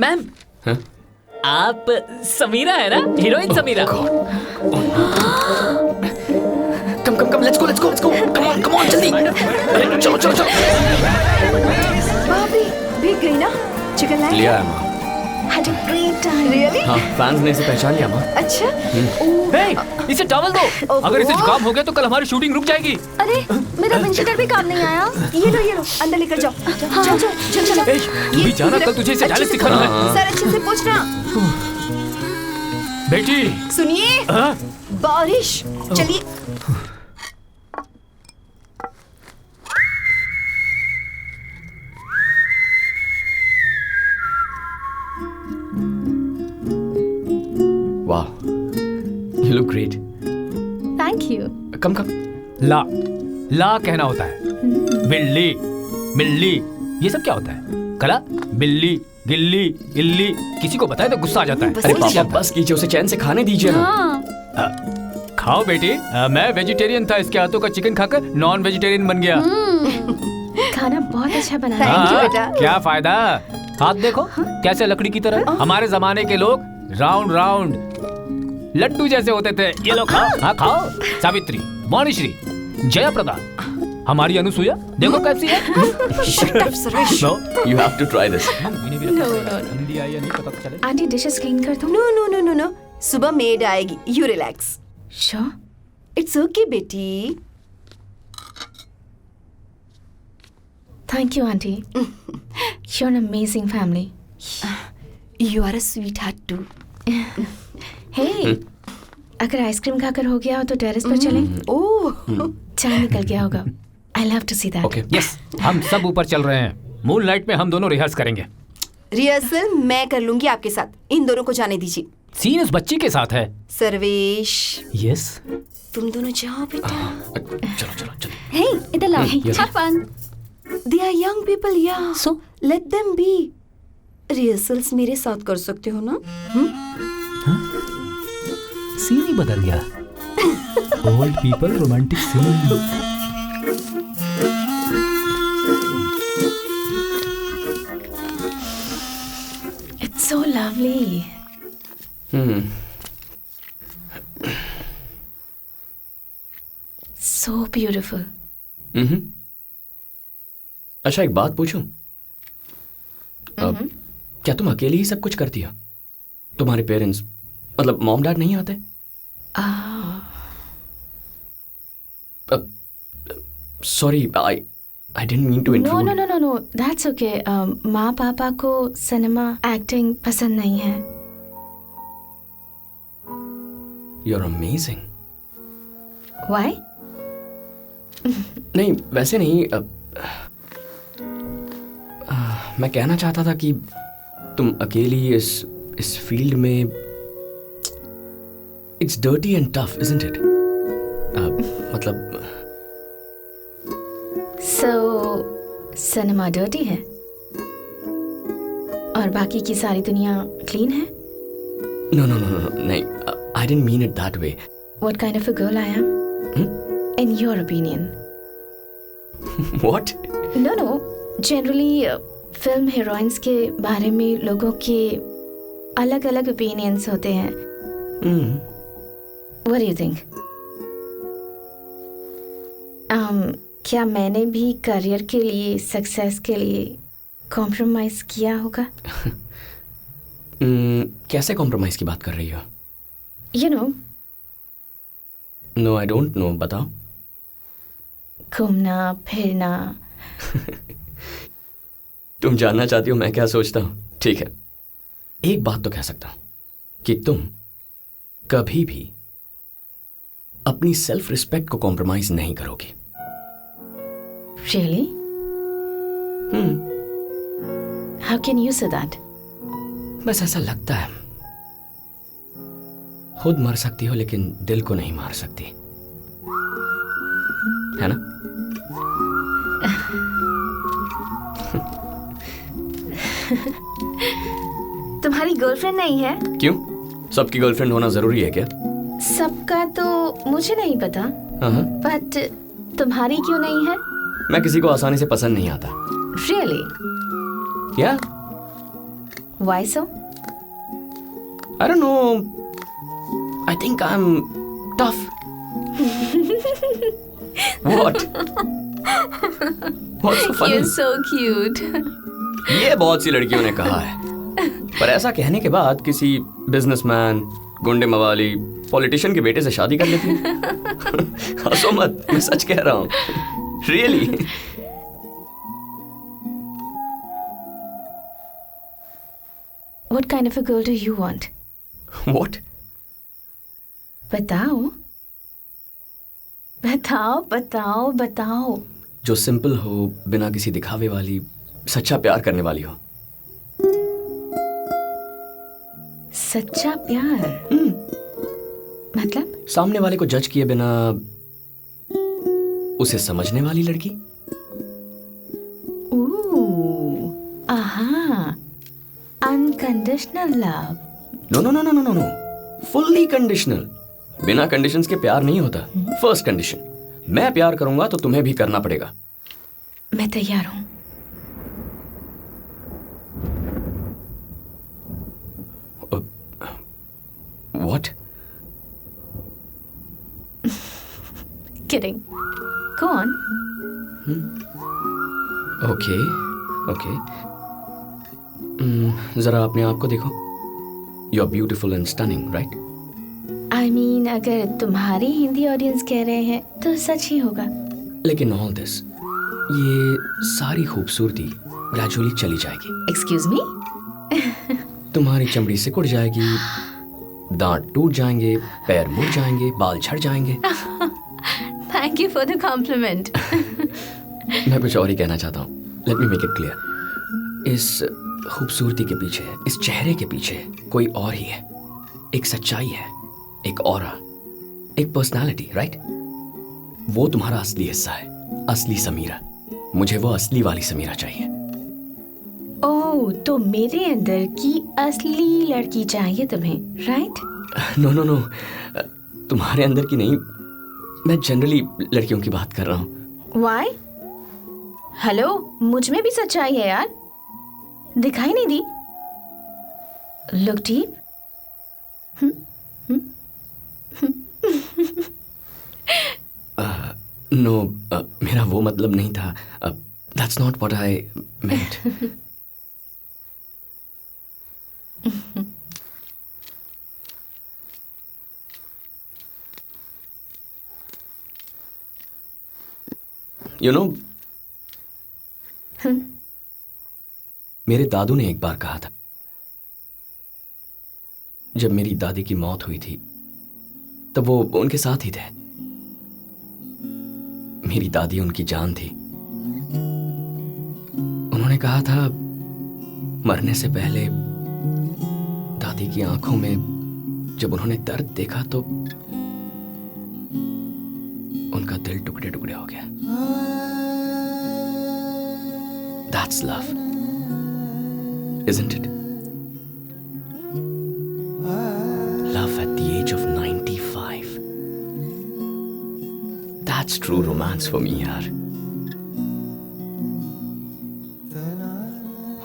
मैम आप समीरा है ना, heroine Sameera. Come let's go come on जल्दी। अरे चलो बाप रे, भीग गई ना। चिकन लाए? लिया है माँ। Had a great time. Really? हाँ, फैंस ने इसे पहचान लिया माँ। अच्छा। हे, इसे टॉवल दो। अगर इसे जुकाम हो गया तो कल हमारी शूटिंग रुक जाएगी। अरे मेरा विंडशीटर भी काम नहीं आया। ये लो अंदर लेकर जाओ। चलो। तू भी जाना, कल तुझे इसे डायलेक्ट सिखाना है। सर अच्छे से पूछना। बेटी सुनिए, बारिश। चलिए। वाह, you look great. Thank you. कम ला कहना होता है। बिल्ली ये सब क्या होता है? कला, बिल्ली, गिल्ली, इल्ली, किसी को बताए तो गुस्सा आ जाता है। अरे पापा बस कीजिए, उसे चैन से खाने दीजिए ना। खाओ बेटी। मैं वेजिटेरियन था, इसके हाथों का चिकन खाकर नॉन वेजिटेरियन बन गया। खाना बहुत अच्छा बना है। Thank you, बेटा। क्या फायदा? हाथ देखो कैसे लकड़ी की तरह। हमारे जमाने के लोग राउंड लड्डू जैसे होते थे। ये लो खाओ। हाँ खाओ। सावित्री, वाणीश्री, जयाप्रदा, हमारी अनुसुईया देखो कैसी है। Shut up, Suresh. No, You have to try this. Hindi आई या नहीं पता तो चले। आंटी डिशेस क्लीन कर दूं? No. सुबह मेड आएगी। You relax. Sure. It's okay, बेटी। Thank you, auntie. You're an amazing family. You are a sweetheart too. Hey, अगर आइसक्रीम खाकर हो गया हो तो टेरेस पर चलें? ओह, चांद निकल गया होगा। I love to see that. Okay. Yes, हम सब ऊपर चल रहे हैं। मून लाइट में हम दोनों रिहर्स करेंगे। रिहर्सल मैं कर लूंगी आपके साथ। इन दोनों को जाने दीजिए। सीन उस बच्ची के साथ है। सर्वेश, यस। तुम दोनों जाओ बेटा। चलो। Hey, इधर लाओ। Have fun. They are young people, yeah. So? Let them be. Rehearsals मेरे साथ कर सकते हो ना? सीन ही बदल गया। Old people romantic scene. It's so lovely. So beautiful. अच्छा एक बात पूछूं? क्या तुम अकेली ही सब कुछ करती हो? तुम्हारे पेरेंट्स मतलब मॉम डैड नहीं आते? Sorry, I didn't mean to intrude. No. That's okay. माँ पापा को सिनेमा एक्टिंग पसंद नहीं है। You're amazing. Why? नहीं वैसे नहीं। मैं कहना चाहता था कि तुम अकेली इस फील्ड में it's dirty and tough, isn't it? मतलब So सिनेमा डर्टी है और बाकी की सारी दुनिया क्लीन है? No, नहीं, I didn't mean it that way. What kind of a girl I am? In your opinion? What? No. Generally, film heroines के बारे में लोगों के अलग अलग ओपिनियंस होते हैं। What do you think? क्या मैंने भी करियर के लिए, सक्सेस के लिए कॉम्प्रोमाइज किया होगा? कैसे कॉम्प्रोमाइज की बात कर रही हो? You know, no I don't know, बताओ। घूमना फिरना। तुम जानना चाहती हो मैं क्या सोचता हूँ? ठीक है, एक बात तो कह सकता हूं कि तुम कभी भी अपनी सेल्फ रिस्पेक्ट को कॉम्प्रोमाइज नहीं करोगी। Really? How can you say that? बस ऐसा लगता है। खुद मर सकती हो लेकिन दिल को नहीं मार सकती, है ना? तुम्हारी गर्लफ्रेंड नहीं है? क्यों? सबकी गर्लफ्रेंड होना जरूरी है क्या? सबका तो मुझे नहीं पता, बट तुम्हारी क्यों नहीं है? मैं किसी को आसानी से पसंद नहीं आता। Really? क्या? Why so? I don't know. I think I'm tough. What? What's so funny? You're so cute. ये बहुत सी लड़कियों ने कहा है, पर ऐसा कहने के बाद किसी बिजनेसमैन, गुंडे मवाली, पॉलिटिशियन के बेटे से शादी कर लेती है। हंसो मत, मैं सच कह रहा हूँ। Really? What kind of a girl do you want? What? बताओ बताओ बताओ बताओ। जो सिंपल हो, बिना किसी दिखावे वाली, सच्चा प्यार करने वाली हो। सच्चा प्यार? मतलब? सामने वाले को जज किए बिना उसे समझने वाली लड़की। आहा, unconditional love. No no no no no no, fully conditional. बिना कंडीशंस के प्यार नहीं होता। फर्स्ट कंडीशन, मैं प्यार करूंगा तो तुम्हें भी करना पड़ेगा। मैं तैयार हूं। What? Kidding. Go on. Okay, okay. जरा अपने आप को देखो। You are beautiful and stunning, right? I mean, अगर तुम्हारी हिंदी ऑडियंस कह रहे हैं तो सच ही होगा। लेकिन all this, ये सारी खूबसूरती ग्रेजुअली चली जाएगी। Excuse me? तुम्हारी चमड़ी सिकुड़ जाएगी, दांत टूट जाएंगे, पैर मुड़ जाएंगे, बाल झड़ जाएंगे। Thank you for the compliment. मैं कुछ और ही कहना चाहता हूँ। Let me make it clear. इस खूबसूरती के पीछे, इस चेहरे के पीछे कोई और ही है। एक सच्चाई है, एक ऑरा, एक पर्सनालिटी, राइट? वो तुम्हारा असली हिस्सा है, असली समीरा। मुझे वो असली वाली समीरा चाहिए। ओह, तो मेरे अंदर की असली लड़की चाहिए तुम्हें, राइट? नो नो नो, तुम्हारे अंदर की नहीं, मैं जनरली लड़कियों की बात कर रहा हूँ। Why? हेलो, मुझ में भी सच्चाई है यार, दिखाई नहीं दी? Look deep. नो, मेरा वो मतलब नहीं था। That's not what I meant. You know, मेरे दादू ने एक बार कहा था, जब मेरी दादी की मौत हुई थी तब वो उनके साथ ही थे। मेरी दादी उनकी जान थी। उन्होंने कहा था, मरने से पहले दादी की आंखों में जब उन्होंने दर्द देखा तो उनका दिल टुकड़े टुकड़े हो गया। That's love, isn't it? Love at the age of 95. That's true romance for me, यार।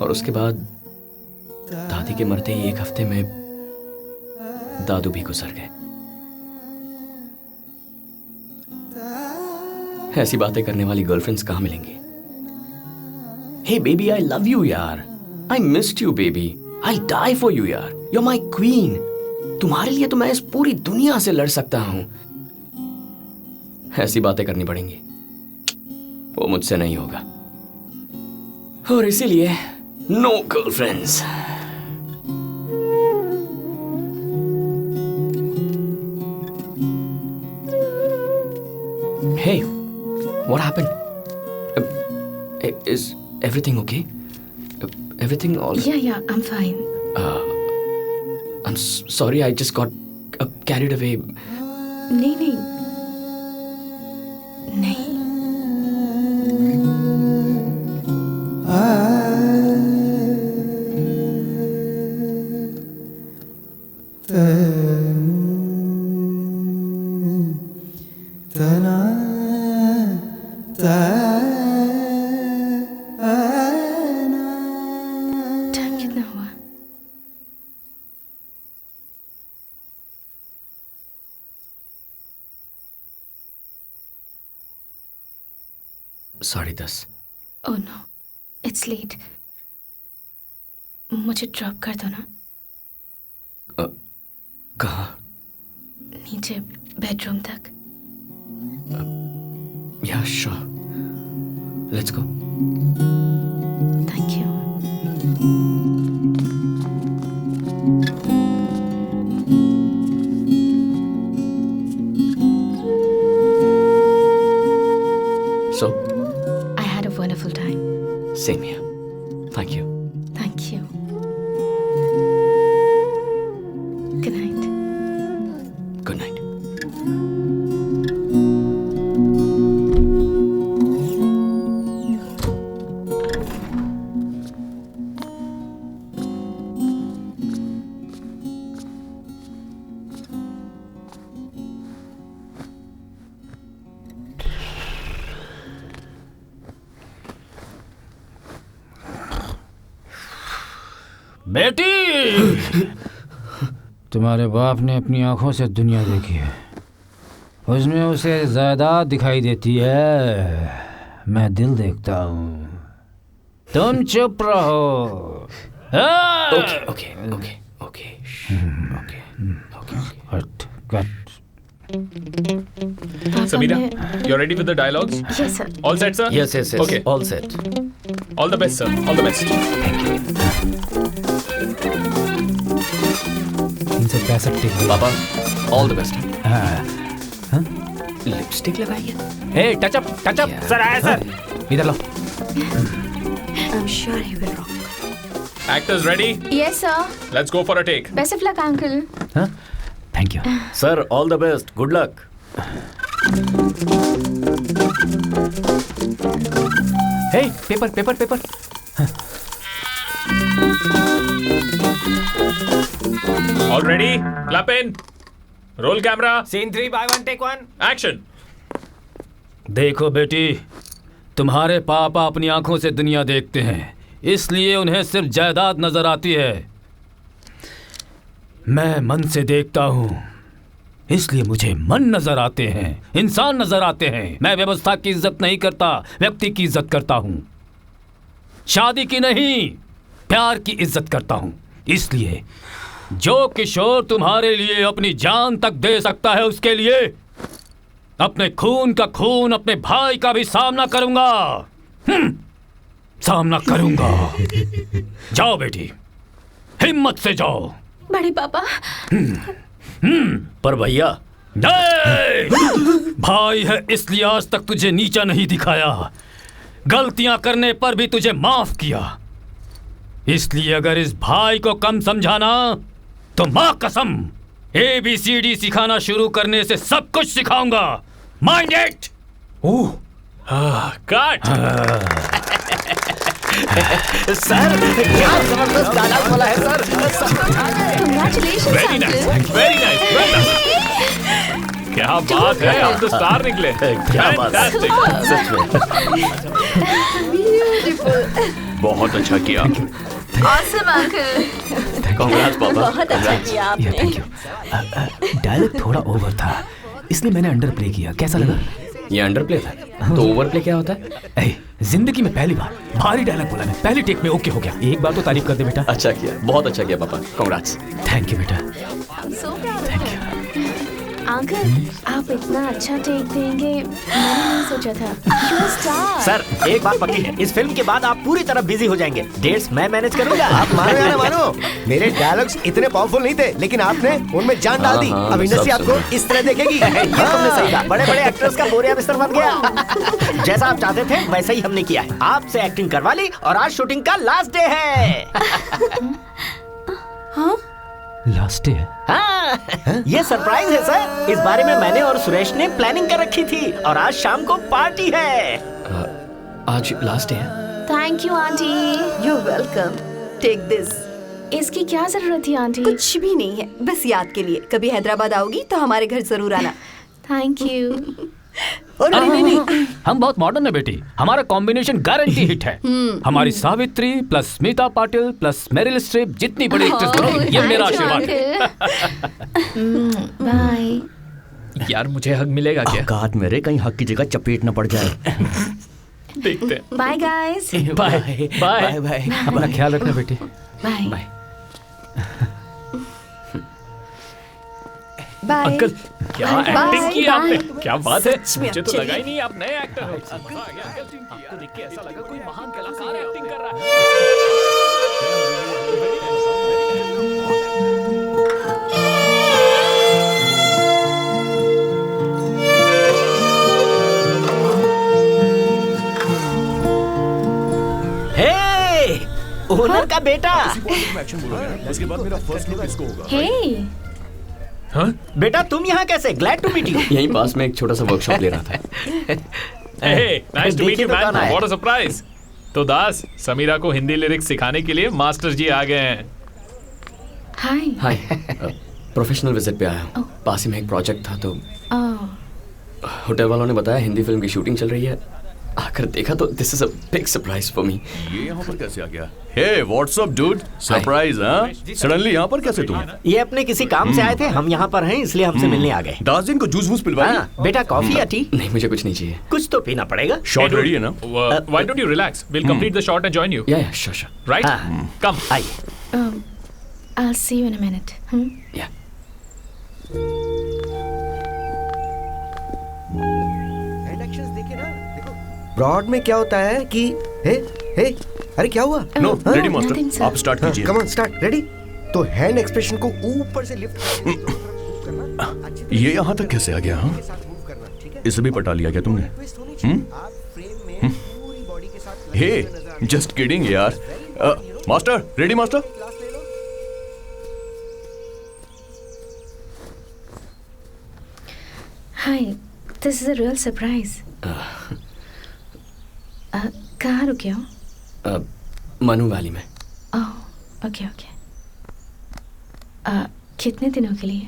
और उसके बाद दादी के मरते ही एक हफ्ते में दादू भी गुजर गए। ऐसी बातें करने वाली गर्लफ्रेंड्स कहाँ मिलेंगी? Hey baby, I love you यार। I missed you baby। I'll die for you यार। You're my queen। तुम्हारे लिए तो मैं इस पूरी दुनिया से लड़ सकता हूं। ऐसी बातें करनी पड़ेंगी, वो मुझसे नहीं होगा। और इसीलिए no girlfriends. Hey, what happened? Is everything okay? Everything all? Yeah, I'm fine. I'm sorry, I just got carried away. नहीं। टाइम कितना हुआ? 10:30। Oh no, it's late. मुझे ड्रॉप कर दो ना। कहाँ? नीचे बेडरूम तक। Yeah sure, let's go. Thank you. So, I had a wonderful time. same here. Thank you. Thank you. Good night. Good night. बेटी, तुम्हारे बाप ने अपनी आंखों से दुनिया देखी है। उसमें उसे जायदाद दिखाई देती है, मैं दिल देखता हूँ। तुम चुप रहो। Okay, okay, okay, okay. Okay, okay. हट, cut. Samira, you're ready with the dialogues? Yes, sir. All set, sir? Yes, yes, yes. Okay. All set. All the best, sir. All the best. Thank you. 365 टिक। पापा, all the best. हाँ। Lipstick लगाई है? ए, touch up, sir आया sir. इधर लो। I'm sure he will rock. Actors ready? Yes, sir. Let's go for a take. Best of luck, uncle. हाँ? Thank you. Sir all the best, good luck. Hey, paper paper paper. All ready? Clap in. Roll camera. Scene 3 by 1 take 1. Action. देखो बेटी, तुम्हारे पापा अपनी आंखों से दुनिया देखते हैं, इसलिए उन्हें सिर्फ जायदाद नजर आती है। मैं मन से देखता हूँ, इसलिए मुझे मन नजर आते हैं, इंसान नजर आते हैं। मैं व्यवस्था की इज्जत नहीं करता, व्यक्ति की इज्जत करता हूँ। शादी की नहीं, प्यार की इज्जत करता हूँ। इसलिए जो किशोर तुम्हारे लिए अपनी जान तक दे सकता है, उसके लिए अपने खून का खून, अपने भाई का भी सामना करूंगा। सामना करूंगा। जाओ बेटी, हिम्मत से जाओ। बड़े पापा। पर भैया, भाई है इसलिए आज तक तुझे नीचा नहीं दिखाया, गलतियां करने पर भी तुझे माफ किया। इसलिए अगर इस भाई को कम समझाना तो मां कसम ABCD सिखाना शुरू करने से सब कुछ सिखाऊंगा। Mind it. Oh, Cut. Sir क्या जबरदस्त डायलॉग बोला है sir. Congratulations, Very nice. uncle. Very nice. Well done. क्या बात है, आप तो स्टार निकले। क्या बात है। Fantastic. बहुत अच्छा किया। Awesome, uncle. कांग्रेस पापा। बहुत अच्छा किया आपने। Thank you. डायलॉग थोड़ा ओवर था, इसलिए मैंने अंडर प्ले किया। कैसा लगा? ये अंडर प्ले था, तो ओवर प्ले क्या होता है? ए, जिंदगी में पहली बार भारी डायलॉग बोला मैं, पहली टेक में ओके हो गया। एक बार तो तारीफ कर दे बेटा। अच्छा किया, बहुत अच्छा किया पापा। कांग्रेट्स। थैंक यू बेटा। So proud. Thank you. Uncle, आप इतना अच्छा टेक देंगे मैंने नहीं सोचा था। You're a star. सर एक बात पक्की है, इस फिल्म के बाद आप पूरी तरह बिजी हो जाएंगे। डेट्स मैं मैनेज करूंगा। आप मानो या ना मानो, मेरे डायलॉग्स इतने पावरफुल नहीं थे, लेकिन आपने उनमें जान डाल दी। हाँ, अब इंडस्ट्री सब आपको इस तरह देखेगी। ये तुमने सही कहा, बड़े बड़े एक्टर्स का बोरिया बिस्तर बन गया। जैसा आप चाहते थे वैसा ही हमने किया है। आपसे एक्टिंग करवा ली और आज शूटिंग का लास्ट डे है। लास्ट डे है? हाँ, ये सरप्राइज है सर। इस बारे में मैंने और सुरेश ने प्लानिंग कर रखी थी और आज शाम को पार्टी है। आज लास्ट डे है। Thank you, aunty. You're welcome. Take this. इसकी क्या जरूरत थी आंटी? कुछ भी नहीं है, बस याद के लिए। कभी हैदराबाद आओगी तो हमारे घर जरूर आना। Thank you. और नहीं, हम बहुत मॉडर्न है बेटी, हमारा कॉम्बिनेशन गारंटी हिट है। हमारी Savitri plus Smita Patil plus Meryl Streep जितनी बड़ी एक्ट्रेस बनो, ये मेरा आशीर्वाद है। बाय। यार मुझे हक मिलेगा क्या? औकात मेरे, कहीं हक की जगह चपेट न पड़ जाए। देखते हैं। Bye guys. Bye bye bye. अपना ख्याल रखना बेटी। Bye bye. बाय। अंकल क्या बाय, एक्टिंग की बाय। आपने, क्या बात है, सच में मुझे तो चलिए। लगा ही नहीं आप नए एक्टर हो। मजा आ गया अंकल, आपको देख के ऐसा लगा कोई महान कलाकार एक्टिंग कर रहा है। हे, ओनर का बेटा। उसके बाद मेरा फर्स्ट लुक इसको होगा। हे बेटा तुम यहाँ कैसे? Glad to meet you. यहीं पास में एक छोटा सा वर्कशॉप ले रहा था। Hey, nice to meet you, देखिए तो man. कौन आया। What a surprise. तो दास, समीरा को हिंदी लिरिक्स सिखाने के लिए मास्टर जी आ गए हैं। हाय। हाय, प्रोफेशनल विजिट पे आया हूँ। पास ही में एक प्रोजेक्ट था तो होटल वालों ने बताया हिंदी फिल्म की शूटिंग चल रही है। आकर देखा तो this is a big surprise for me. ये यहाँ पर कैसे आ गया? Hey what's up dude, surprise हाँ? सडनली यहाँ पर कैसे तुम? ये अपने किसी काम से आए थे, हम यहाँ पर हैं इसलिए हमसे मिलने आ गए। दास दिन को जूस वूस पिलवाइए। हाँ, बेटा कॉफी या टी? नहीं, मुझे कुछ नहीं चाहिए। कुछ तो पीना पड़ेगा। शॉट रेडी है ना? Why don't you relax? We'll complete the shot and join you. या श्योर Right? हाँ। Come. आइए। I'll see you in a minute. या। ब्रॉड में क्या होता है कि हे हे अरे क्या हुआ? नो हाँ, रेडी nothing, मास्टर, sir. आप स्टार्ट कीजिए। Come on start. रेडी? तो हैंड एक्सप्रेशन को ऊपर से लिफ्ट ये यहाँ तक कैसे आ गया? हाँ, इसे भी पटा लिया क्या तुमने? हे जस्ट किडिंग यार। Master ready master? Hi, this is a real surprise. कहाँ रुके हो? मनु वैली में। ओह, ओके ओके। कितने दिनों के लिए?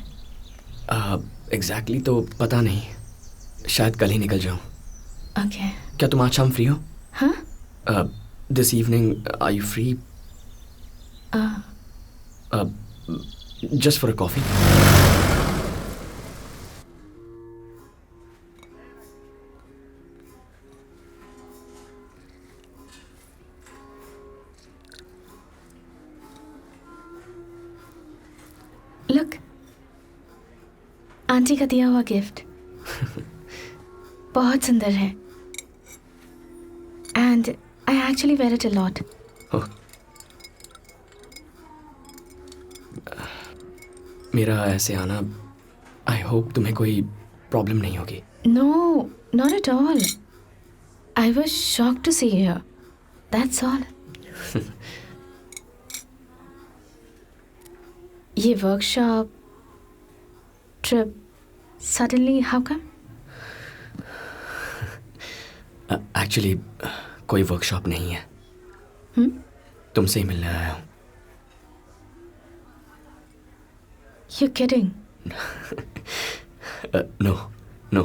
एग्जैक्टली तो पता नहीं, शायद कल ही निकल जाऊँ। ओके। क्या तुम आज शाम फ्री हो? हाँ? This evening are you free? Just for a coffee. Look, aunty का दिया हुआ गिफ्ट बहुत सुंदर है and I actually wear it a lot. मेरा ऐसे आना, आई होप तुम्हें कोई प्रॉब्लम नहीं होगी। No, not at all. I was shocked to see you here, that's all. ये workshop trip suddenly how come? Actually कोई वर्कशॉप नहीं है। तुमसे ही मिलने आया हूँ। You kidding? नो नो,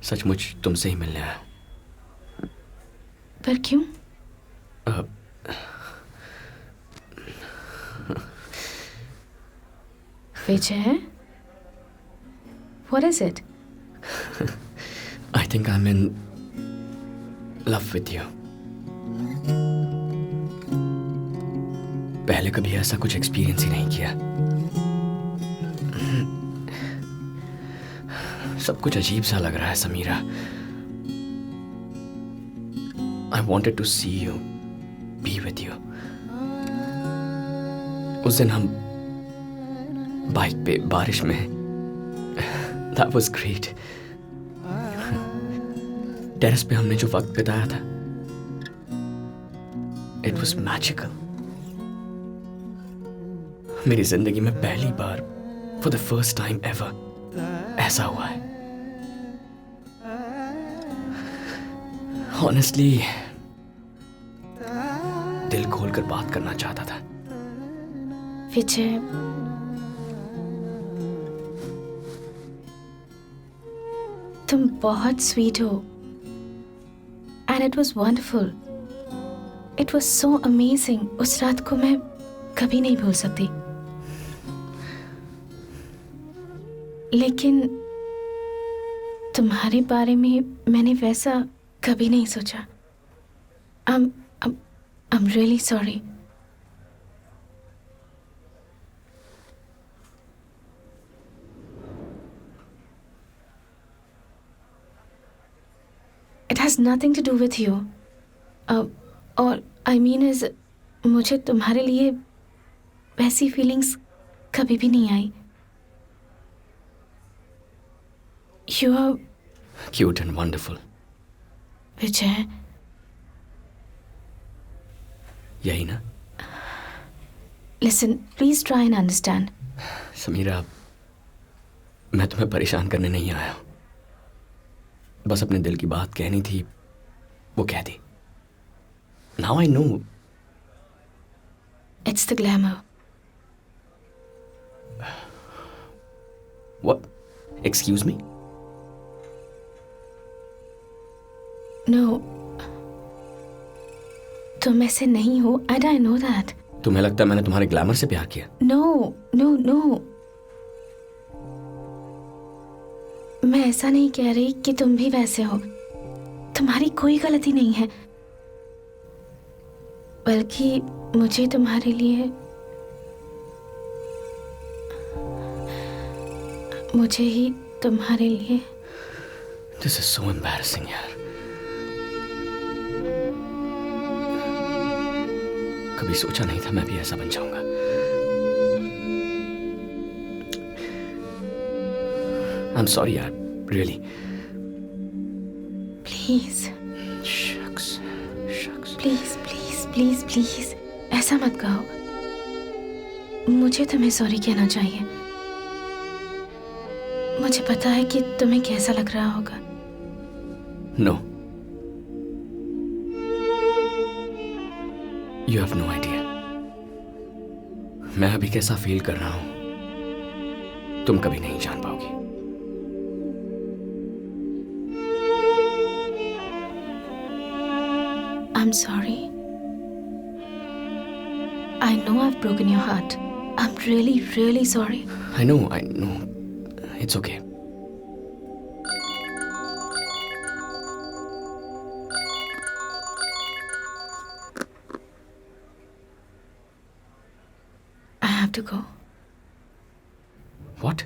सचमुच तुमसे ही मिलने आया हूँ। पर क्यों? Vijay? What is it? I think I'm in love with you. पहले कभी ऐसा कुछ एक्सपीरियंस ही नहीं किया। सब कुछ अजीब सा लग रहा है Samira. I wanted to see you, be with you. उस दिन हम बाइक पे बारिश में, that was great. टेरेस पे हमने जो वक्त बिताया था, it was magical. मेरी जिंदगी में पहली बार, for the first time ever, ऐसा हुआ है। Honestly, दिल खोलकर बात करना चाहता था। विजय, तुम बहुत स्वीट हो and it was wonderful. It was so amazing. उस रात को मैं कभी नहीं भूल सकती। लेकिन तुम्हारे बारे में मैंने वैसा कभी नहीं सोचा। I'm really sorry. It has nothing to do with you. All I mean is, मुझे तुम्हारे लिए वैसी फीलिंग्स कभी भी नहीं आई। You are Cute and wonderful. विजय। यही ना? Listen, please try and understand. Samira, मैं तुम्हें परेशान करने नहीं आया हूं। बस अपने दिल की बात कहनी थी, वो कह दी। Now I know. It's the glamour. What? Excuse me? No. तुम ऐसे नहीं हो, and I know that. तुम्हें लगता है मैंने तुम्हारे ग्लैमर से प्यार किया? No, no, no. मैं ऐसा नहीं कह रही कि तुम भी वैसे हो। तुम्हारी कोई गलती नहीं है। बल्कि मुझे तुम्हारे लिए This is so embarrassing, यार। कभी सोचा नहीं था मैं भी ऐसा बन जाऊंगा। I'm sorry, यार, really. Please. Shucks. Please, please, please, please. ऐसा मत कहो। मुझे तुम्हें सॉरी कहना चाहिए। मुझे पता है कि तुम्हें कैसा लग रहा होगा। No. You have no idea. मैं अभी कैसा फील कर रहा हूं, तुम कभी नहीं जान पाओगी। I'm sorry. I know I've broken your heart. I'm really, really sorry. I know. It's okay. I have to go. What?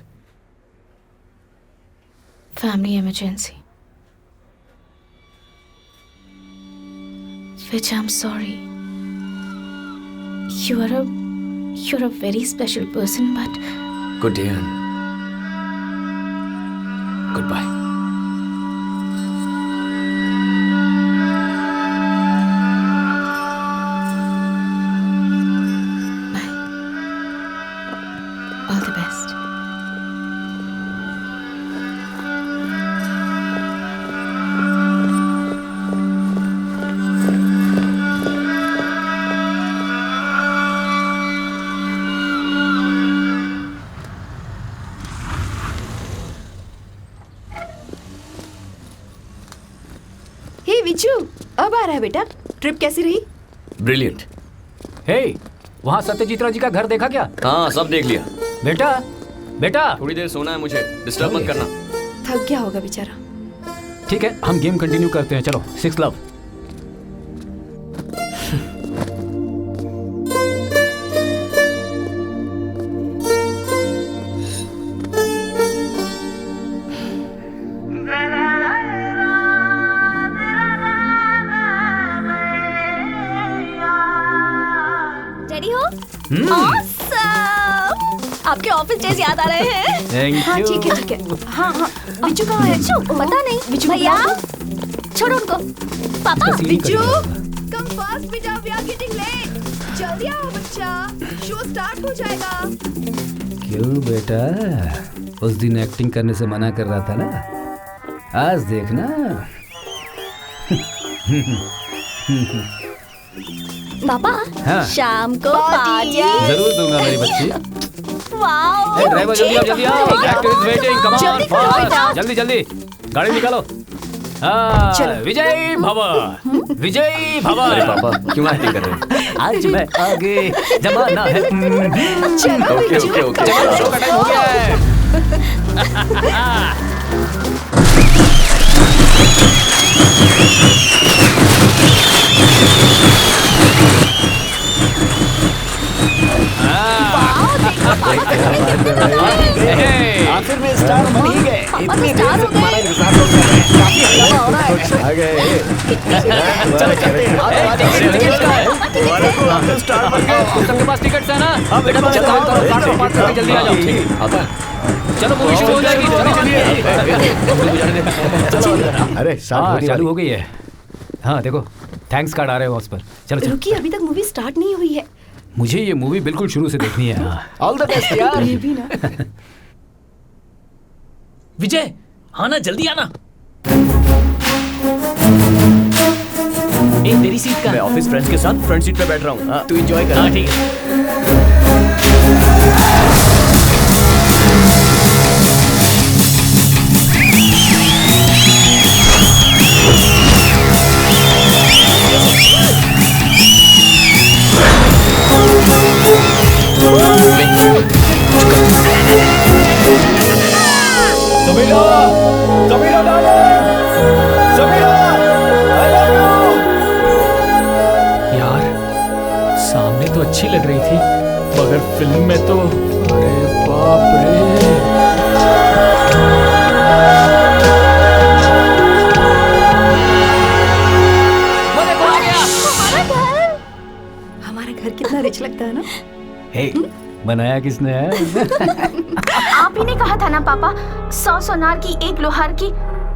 Family emergency. Which I'm sorry. You're a very special person, but Good day and goodbye. Bye. All the best. हे विजू, अब आ रहा है बेटा। Trip कैसी रही? Brilliant. हे, वहाँ सत्यजीत राव जी का घर देखा क्या? हाँ, सब देख लिया। बेटा थोड़ी देर सोना है मुझे, डिस्टर्ब मत करना। थक गया होगा बेचारा। ठीक है, हम गेम कंटिन्यू करते हैं। चलो, 6 लव। रेडी हो? Awesome! आपके ऑफिस डेज याद आ रहे हैं? Thank हाँ you. ठीक है। हाँ विजू कहाँ है? पता नहीं। विजू भैया, छोड़ो उनको। पापा, विजू, कम फास्ट बेटा, we are getting late. जल्दी आओ बच्चा, शो स्टार्ट हो जाएगा। क्यों बेटा, उस दिन एक्टिंग करने से मना कर रहा था ना, आज देखना। पापा, हाँ। शाम को पार्टी। जरूर दूंगा मेरी बच्ची। वाओ! ए, ड्राइवर जल्दी आओ। Actor is waiting, come on fast. जल्दी गाड़ी निकालो। हाँ, विजय भव। अरे पापा, क्यों एक्टिंग कर रहे हैं? आज मैं आगे, जमाना है। ओके। चलो, शो का टाइम हो गया है। आखिर में स्टार बन ही गए। इतनी देर से तुम्हारा इंतजार कर रहे हैं। काफी हंगामा हो रहा है। आ गए। चलो चलते हैं। स्टार बन गए। सबके पास टिकट्स है ना? हाँ बेटा, चलो जल्दी आ जाओ। चलो मूवी शुरू हो जाएगी। अरे हाँ चालू हो गई है। हाँ देखो थैंक्स कार्ड आ रहे हो उस पर। चलो रुकिए, अभी तक मूवी स्टार्ट नहीं हुई है। मुझे ये मूवी बिल्कुल शुरू से देखनी है। ऑल द बेस्ट यार। ये भी ना। विजय आना, जल्दी आना। ए तेरी सीट का। मैं ऑफिस फ्रेंड्स के साथ फ्रंट सीट पे बैठ रहा हूँ। तू एंजॉय कर। हाँ ठीक है। यार सामने तो अच्छी लग रही थी, मगर फिल्म में तो अरे बाप रे। हमारा घर कितना रिच लगता है ना। हे बनाया किसने है? आप ही ने कहा था ना पापा, 100 सोनार की 1 लोहार की।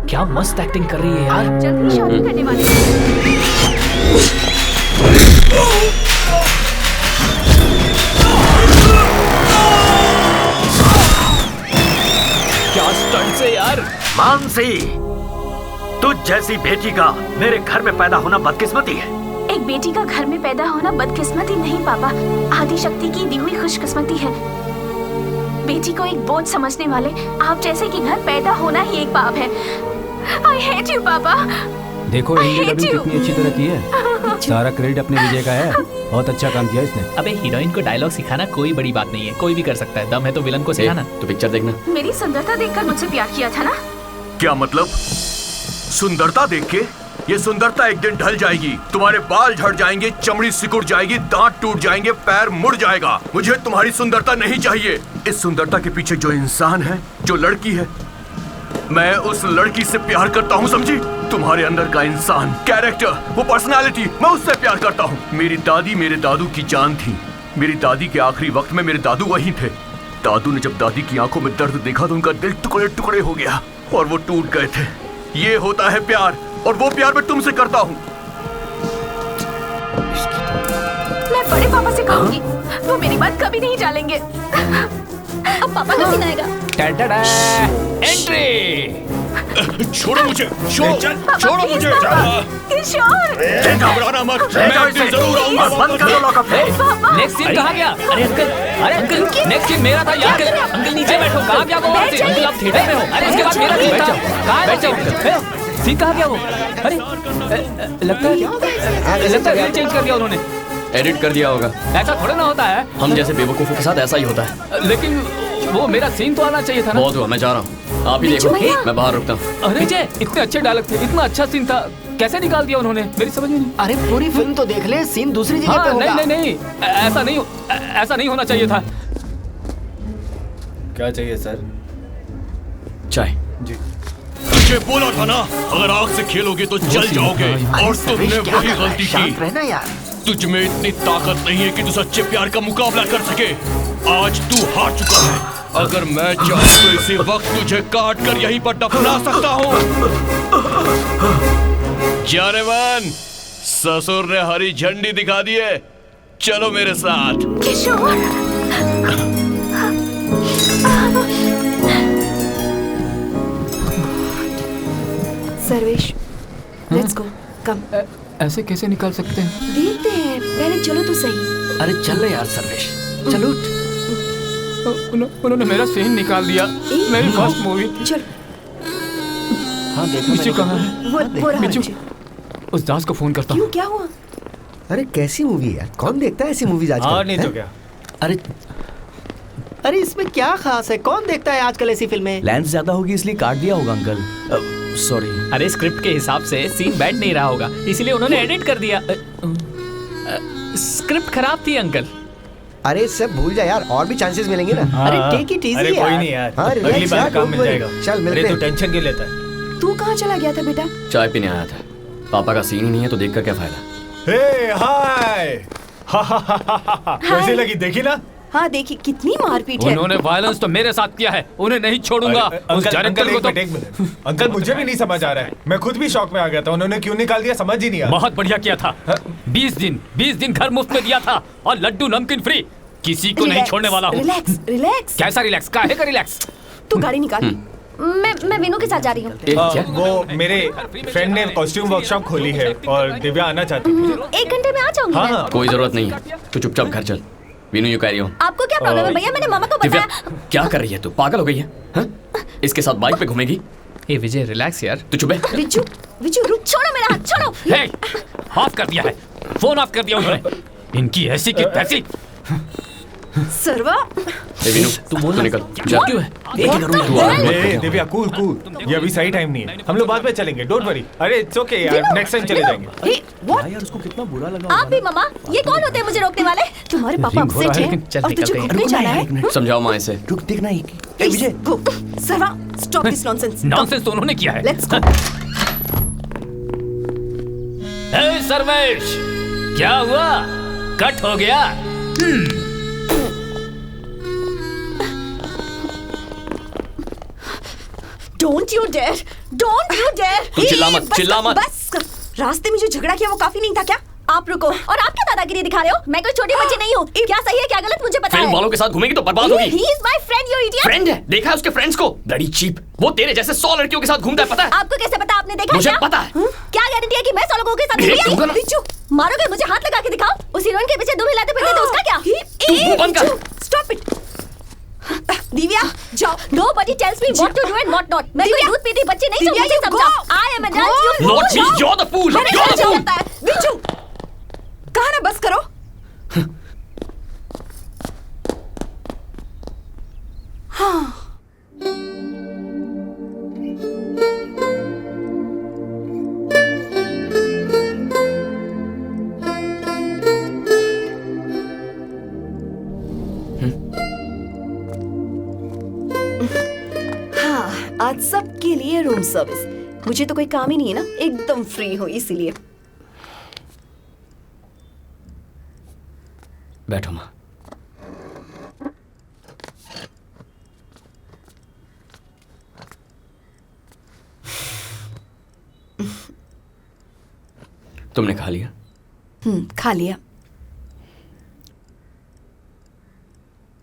क्या मस्त एक्टिंग कर रही है यार। जल्दी शादी करने वाले हैं। क्या स्टंट से यार। मानसी, तुझ जैसी बेटी का मेरे घर में पैदा होना बदकिस्मती है। एक बेटी का घर में पैदा होना बदकिस्मती नहीं पापा, आदि शक्ति की दी हुई खुशकिस्मती है। बेटी को एक बोझ समझने वाले आप जैसे कि घर पैदा होना ही एक पाप है। I hate you, पापा। देखो इंडियन डबिंग कितनी अच्छी तरह की है। सारा क्रेडिट अपने विजय का है। बहुत अच्छा काम किया इसने। अबे हीरोइन को डायलॉग सिखाना कोई बड़ी बात नहीं है, कोई भी कर सकता है। दम है तो विलन को सिखाना। तो पिक्चर देखना। मेरी सुंदरता देखकर मुझसे प्यार किया था ना। क्या मतलब? सुंदरता देख के? ये सुंदरता एक दिन ढल जाएगी, तुम्हारे बाल झड़ जाएंगे, चमड़ी सिकुड़ जाएगी, दांत टूट जाएंगे, पैर मुड़ जाएगा। मुझे तुम्हारी सुंदरता नहीं चाहिए। इस सुंदरता के पीछे जो इंसान है, जो लड़की है, मैं उस लड़की से प्यार करता हूँ, समझी? तुम्हारे अंदर का इंसान, कैरेक्टर, वो पर्सनालिटी, मैं उससे प्यार करता हूँ। मेरी दादी मेरे दादू की जान थी। मेरी दादी के आखिरी वक्त में मेरे दादू वहीं थे। दादू ने जब दादी की आंखों में दर्द देखा तो उनका दिल टुकड़े टुकड़े हो गया और वो टूट गए थे। ये होता है प्यार, और वो प्यार मैं तुमसे करता हूँ। मैं बड़े पापा से कहूंगी, वो मेरी बात कभी नहीं टालेंगे। अब पापा का सीन आएगा। एंट्री। छोड़ो मुझे, छोड़ो मुझे। किशोर, घबराना मत, मैं एक दिन जरूर आऊंगा। बंद कर दो लॉकअप। नेक्स्ट सीन कहाँ गया? अरे अंकल नेक्स्ट सीन मेरा था यार। अंकल नीचे बैठो। कहाँ गया वो? अंकल आप थिएटर में हो। अरे इसके बाद मेरा सीन था। कहाँ बैठो? सीन कहाँ गया वो? अरे लगता है चेंज कर दिया उन्होंने। एडिट कर दिया होगा। ऐसा थोड़ा ना होता है। हम जैसे बेवकूफों के साथ ऐसा ही होता है। लेकिन वो मेरा सीन तो आना चाहिए था ना। बहुत हुआ, मैं जा रहा हूँ। आप ही देखो, मैं बाहर रुकता हूँ। अरे विजय, इतने अच्छे डायलॉग थे, इतना अच्छा सीन था, कैसे निकाल दिया उन्होंने? मेरी समझ में नहीं। अरे पूरी फिल्म तो देख ले, सीन दूसरी जगह पे होगा। नहीं, ऐसा नहीं होना चाहिए था। क्या चाहिए सर? चाय। जी। तुझे बोला था ना, अगर आग से खेलोगे तो जल जाओगे, और तुमने वही गलती की। रहना यार। तुझ में इतनी ताकत नहीं है कि तू सच्चे प्यार का मुकाबला कर सके। आज तू हार चुका है। अगर मैं चाहूं तो इसी वक्त तुझे काट कर यहीं पर दफना सकता हूँ। जाने मन, ससुर ने हरी झंडी दिखा दी है। चलो मेरे साथ। किशोर, सर्वेश, लेट्स गो, कम। ऐसे कैसे निकाल सकते हैं? देखते हैं, पहले चलो तो सही। अरे चल रहे यार सर्वेश, चलो। उन्होंने मेरा सीन निकाल दिया। मेरी फर्स्ट मूवी। चल। हाँ देखो। मिचू कहाँ है? वो रहा मिचू, उस दास को फोन करता हूँ। क्यों, क्या हुआ? अरे कैसी मूवी है यार, कौन देखता है ऐसी मूवीज आजकल? हाँ नहीं तो क्या। अरे इसमें क्या खास है? कौन देखता है आजकल ऐसी फिल्में? लेंस ज्यादा होगी इसलिए काट दिया होगा अंकल। सॉरी। अरे स्क्रिप्ट के हिसाब से सीन बैठ नहीं रहा होगा, इसलिए उन्होंने एडिट कर दिया। स्क्रिप्ट खराब थी अंकल। अरे सब भूल जा यार, और भी चांसेस मिलेंगे ना। अरे टेक इट इजी यार। अरे कोई नहीं यार, हाँ, अगली relax बार यार, काम don't मिल worry। जाएगा। चल मिलते अरे तू हैं। टेंशन क्यों लेता है? तू कहाँ चला गया था बेटा? चाय पीने आया था। पापा का सीन ही नहीं है तो देखकर क्या फायदा। हे हाय, कैसी लगी, देखी ना? हाँ देखी, कितनी मारपीट है। उन्होंने वायलेंस तो मेरे साथ किया है, उन्हें नहीं छोड़ूंगा। उस डायरेक्टर को तो एक मिनट अंकल, मुझे भी नहीं समझ आ रहा है। मैं खुद भी शॉक में आ गया था, उन्होंने क्यों निकाल दिया समझ ही नहीं आया। बहुत बढ़िया किया था। 20 दिन घर मुफ्त में दिया था और लड्डू नमकीन फ्री। किसी को नहीं छोड़ने वाला हूँ। Relax relax. कैसा रिलैक्स? काहे का रिलैक्स? तू गाड़ी निकाल। मैं विनू के साथ जा रही हूँ। वो मेरे फ्रेंड ने कॉस्ट्यूम वर्कशॉप खोली है और दिव्या आना चाहती है। 1 घंटे में आ जाऊंगी मैं। कोई जरूरत नहीं है, तू चुपचाप घर चल। Vinu you carry on. आपको क्या प्रॉब्लम है भैया? मैंने मामा को दिव्या बताया। क्या कर रही है तू? पागल हो गई है हाँ? इसके साथ बाइक पे घूमेगी? ए विजय रिलैक्स यार। तू चुप है। विजू विजू रुक। छोड़ो मेरा हाथ, छोड़ो। हे, ऑफ कर दिया है, फोन ऑफ कर दिया उन्होंने। इनकी ऐसी की तैसी। सर्वा। विनू तू बोल निकल जा। क्यों है? एक ही करूँ मैं। ए दिव्या कूल कूल, ये अभी सही टाइम नहीं है, हम लोग बाद में चलेंगे, डोंट वरी। अरे इट्स ओके यार, नेक्स्ट टाइम चले जाएंगे। यार उसको कितना बुरा लगा। आप भी मामा, ये कौन होते हैं मुझे रोकने वाले? तुम्हारे पापा अपसेट हैं और तुझे घूमने जाना है। समझाओ माँ इसे। रुक देखना एक विजय। सर्वा स्टॉप दिस नॉनसेंस। नॉनसेंस तो उन्होंने किया है। Let's go. हे सर्वेश, क्या हुआ? कट हो गया? Don't you dare, don't you dare. तू चिल्ला मत, चिल्ला मत। बस रास्ते में जो झगड़ा किया वो काफी नहीं था क्या? आप रुको। और आप क्या दादागिरी दिखा रहे हो? मैं कोई छोटी बच्ची नहीं हूँ। क्या सही है क्या गलत मुझे पता फिल्म है। वालों के साथ घूमेगी तो बर्बाद होगी। He is my friend, you idiot। Friend है, देखा है उसके फ्रेंड्स को? Bloody cheap. वो तेरे जैसे 100 लड़कियों के साथ घूमता है, पता है? आपको कैसे पता? आपने देखा मुझे क्या? पता है। क्या गारंटी है कि मैं 100 लोगों के साथ एक घूमी? दूंगा ना। बिच्छू, मारोगे? मुझे हाथ लगा के दिखाओ। उस हीरोइन के पीछे दुम हिलाते फिरते थे, उसका क्या? तू मुंह बंद कर। Stop it. दिव्या जाओ। Nobody tells me what to do and what not। मैं कोई दूध पीती बच्ची नहीं, जो दिव्या, मुझे you समझा। go। I am an adult, you Not she, know। you're the fool, मैंने you're क्या the fool। जाता है? बिच्छू कहा ना बस करो। हाँ आज सबके लिए रूम सर्विस। मुझे तो कोई काम ही नहीं है ना, एकदम फ्री हूँ इसीलिए। बैठो माँ। तुमने खा लिया? खा लिया।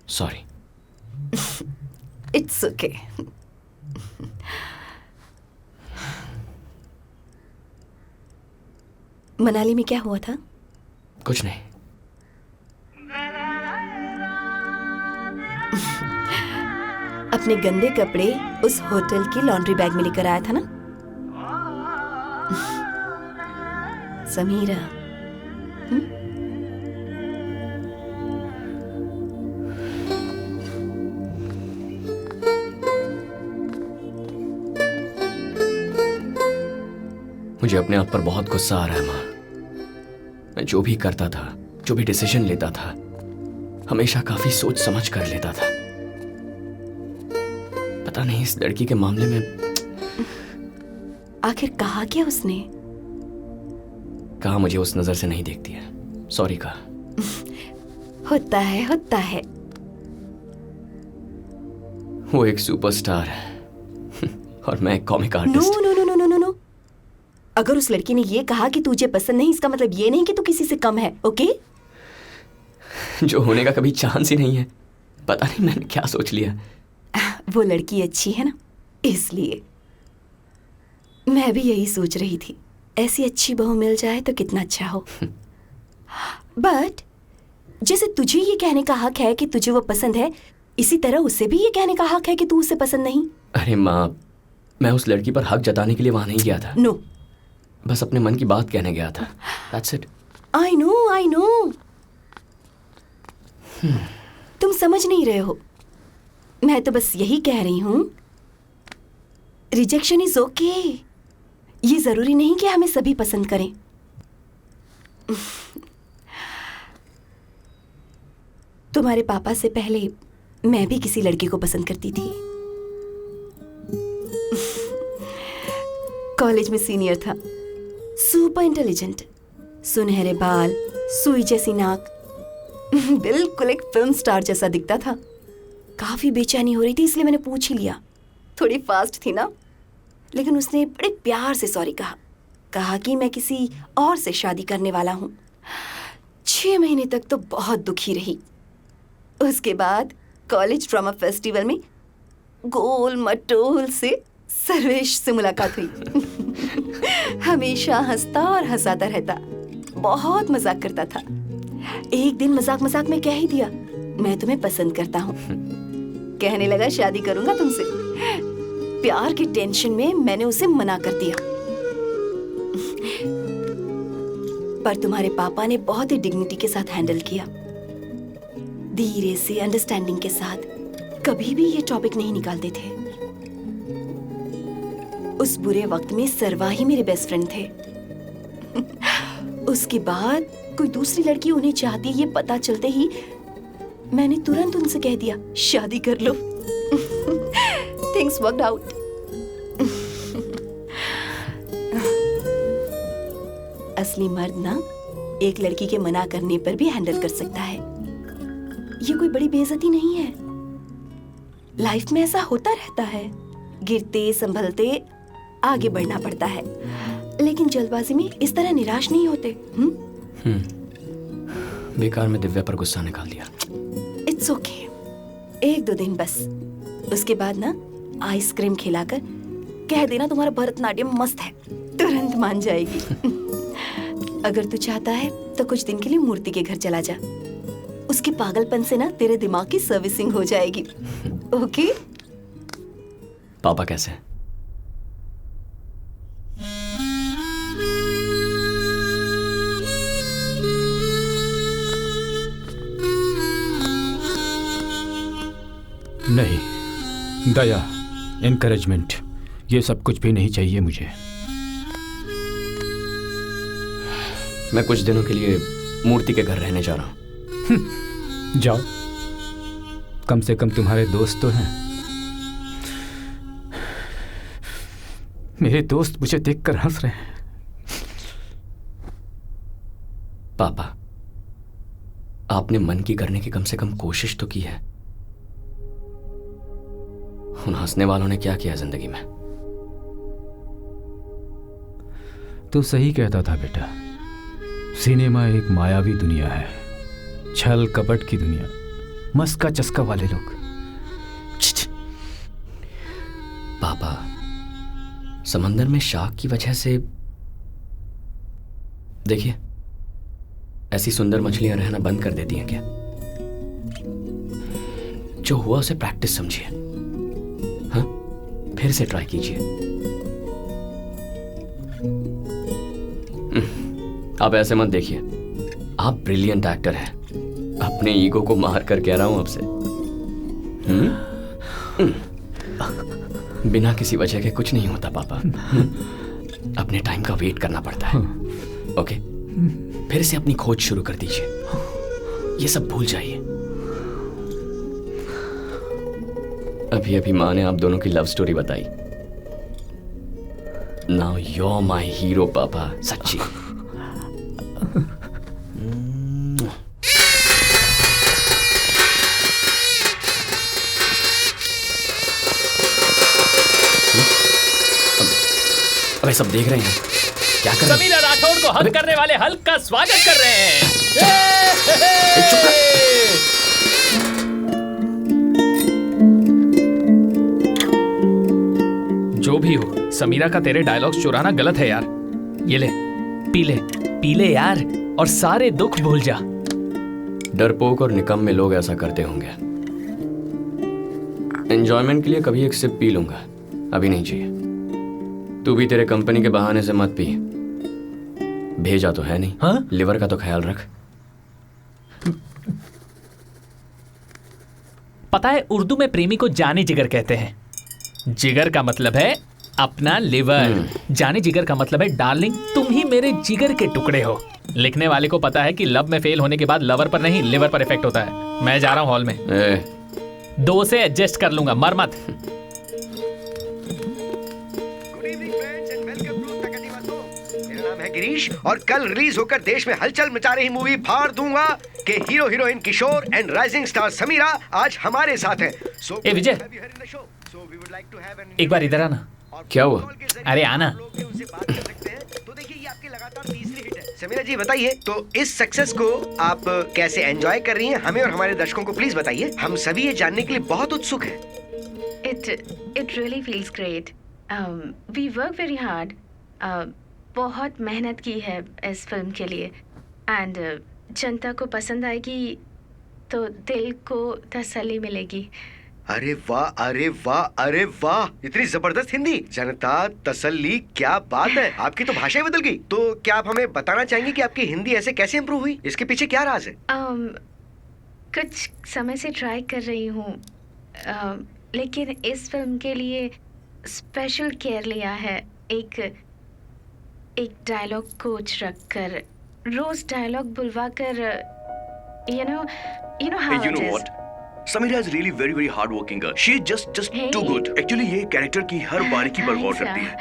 सॉरी। It's okay. मनाली में क्या हुआ था? कुछ नहीं। अपने गंदे कपड़े उस होटल की लॉन्ड्री बैग में लेकर आया था ना? समीरा। मुझे अपने आप पर बहुत गुस्सा आ रहा है माँ। मैं जो भी करता था, जो भी डिसीजन लेता था, हमेशा काफी सोच समझ कर लेता था। पता नहीं इस लड़की के मामले में। आखिर कहा क्या उसने? कहा मुझे उस नजर से नहीं देखती है। सॉरी कहा। होता है, होता है। वो एक सुपरस्टार है और मैं एक comic no artist. No no no no no no. अगर उस लड़की ने ये कहा कि तुझे पसंद नहीं, इसका मतलब ये नहीं कि तू किसी से कम है, ओके? जो होने का कभी चांस ही नहीं है। पता नहीं मैंने क्या सोच लिया। वो लड़की अच्छी है ना, इसलिए। मैं भी यही सोच रही थी, ऐसी अच्छी बहू मिल जाए तो कितना अच्छा हो। बट जैसे तुझे ये कहने का हक है कि तुझे वो पसंद है, इसी तरह उसे भी ये कहने का हक है कि तू उसे पसंद नहीं। अरे माँ, मैं उस लड़की पर हक जताने के लिए वहां नहीं गया था। नो। बस अपने मन की बात कहने गया था। That's it। I know, I know. तुम समझ नहीं रहे हो। मैं तो बस यही कह रही हूं रिजेक्शन इज ओके। ये जरूरी नहीं कि हमें सभी पसंद करें। तुम्हारे पापा से पहले मैं भी किसी लड़के को पसंद करती थी। कॉलेज में सीनियर था, सुपर इंटेलिजेंट, सुनहरे बाल, सुई जैसी नाक, बिल्कुल एक फिल्म स्टार जैसा दिखता था। काफी बेचैनी हो रही थी इसलिए मैंने पूछ ही लिया। थोड़ी फास्ट थी ना, लेकिन उसने बड़े प्यार से सॉरी कहा कि मैं किसी और से शादी करने वाला हूँ। 6 महीने तक तो बहुत दुखी रही। उसके बाद कॉलेज ड्रामा फेस्टिवल में गोल मटोल से सर्वेश से मुलाकात हुई। हमेशा हंसता और हंसाता रहता, बहुत मजाक करता था। एक दिन मजाक में कह ही दिया, मैं तुम्हें पसंद करता हूँ। कहने लगा शादी करूंगा तुमसे। प्यार की टेंशन में मैंने उसे मना कर दिया, पर तुम्हारे पापा ने बहुत ही डिग्निटी के साथ हैंडल किया, धीरे से, अंडरस्टैंडिंग के साथ। कभी भी ये टॉपिक नहीं निकालते थे। उस बुरे वक्त में सरवा ही मेरे बेस्ट फ्रेंड थे। उसके बाद कोई दूसरी लड़की उन्हें चाहती ये पता चलते ही मैंने तुरंत उनसे कह दिया शादी कर लो। Things worked out. असली मर्द ना एक लड़की के मना करने पर भी हैंडल कर सकता है। ये कोई बड़ी बेइज्जती नहीं है। लाइफ में ऐसा होता रहता है, गिरते संभलते आगे बढ़ना पड़ता है, लेकिन जल्दबाजी में इस तरह निराश नहीं होते। बेकार में दिव्या पर गुस्सा निकाल दिया। इट्स ओके, 1-2 दिन बस। उसके बाद ना आइसक्रीम खिलाकर कह देना तुम्हारा भरतनाट्यम मस्त है, तुरंत मान जाएगी। अगर तू चाहता है तो कुछ दिन के लिए मूर्ति के घर चला जा। उसके पागलपन से ना तेरे दिमाग की सर्विसिंग हो जाएगी। ओके? पापा कैसे हैं? नहीं, दया, एनकरेजमेंट, ये सब कुछ भी नहीं चाहिए मुझे। मैं कुछ दिनों के लिए मूर्ति के घर रहने जा रहा हूं। जाओ, कम से कम तुम्हारे दोस्त तो हैं। मेरे दोस्त मुझे देखकर हंस रहे हैं। पापा, आपने मन की करने की कम से कम कोशिश तो की है। उन हंसने वालों ने क्या किया जिंदगी में? तो सही कहता था बेटा, सिनेमा एक मायावी दुनिया है, छल कपट की दुनिया, मस्का चस्का वाले लोग। पापा, समंदर में शार्क की वजह से देखिए, ऐसी सुंदर मछलियां रहना बंद कर देती हैं क्या? जो हुआ उसे प्रैक्टिस समझिए, हाँ? फिर से ट्राई कीजिए। आप ऐसे मत देखिए, आप ब्रिलियंट एक्टर हैं। अपने ईगो को मार कर कह रहा हूं आपसे। बिना किसी वजह के कुछ नहीं होता पापा। अपने टाइम का वेट करना पड़ता है। ओके, फिर से अपनी खोज शुरू कर दीजिए। ये सब भूल जाइए। अभी अभी माँ ने आप दोनों की लव स्टोरी बताई। Now you are my hero पापा, सच्ची। अबे सब देख रहे हैं, क्या कर रहे हैं? समीरा राठौड़ को हक करने वाले हल्क का स्वागत कर रहे हैं। जो भी हो, समीरा का तेरे डायलॉग्स चुराना गलत है यार। ये ले, पी ले यार, और सारे दुख भूल जा। डरपोक और निकम्मे लोग ऐसा करते होंगे। एंजॉयमेंट के लिए कभी एक सिप पी लूंगा, अभी नहीं चाहिए। तू भी तेरे कंपनी के बहाने से मत पी। भेजा तो है नहीं। हाँ? लिवर का तो ख्याल रख। पता है, उर्दू में प्रेमी को जाने जिगर कहते हैं। जिगर का मतलब है अपना लिवर। जाने जिगर का मतलब है डार्लिंग, तुम ही मेरे जिगर के टुकड़े हो। लिखने वाले को पता है कि लव में फेल होने के बाद लवर पर नहीं लिवर पर इफेक्ट होता है। मैं जा रहा हूँ हॉल में। 2 से एडजस्ट कर लूंगा, मर मत। गिरीश और कल रिलीज होकर देश में हलचल मचा रही मूवी फाड़ दूंगा के hero heroine Kishore and rising star Sameera आज हमारे साथ हैं। ए विजय, एक बार इधर आना। क्या हुआ? अरे आना। तो देखिए ये आपकी लगातार तीसरी हिट है। समीरा जी बताइए, तो इस सक्सेस को आप कैसे एंजॉय कर रही हैं? हमें और हमारे दर्शकों को प्लीज बताइए, हम सभी ये जानने के लिए बहुत उत्सुक हैं। It really feels great. We work very hard. बहुत मेहनत की है इस फिल्म के लिए एंड जनता को पसंद आएगी तो दिल को तसल्ली मिलेगी। अरे वाह, अरे वाह, अरे वाह, इतनी जबरदस्त हिंदी। जनता तसल्ली, क्या बात है, आपकी तो भाषा ही बदल गई। तो क्या आप हमें बताना चाहेंगे कि आपकी हिंदी ऐसे कैसे इम्प्रूव हुई? इसके पीछे क्या राज है? कुछ समय से ट्राई कर रही हूँ, लेकिन इस फिल्म के लिए स्पेशल केयर लिया है। एक डायलॉग कोच रखकर, रोज dialogue बुलवाकर, you know how it is. Samira is really very very hard working girl. She is just too good. Actually ये कैरेक्टर की हर बारीकी पर गौर करती है।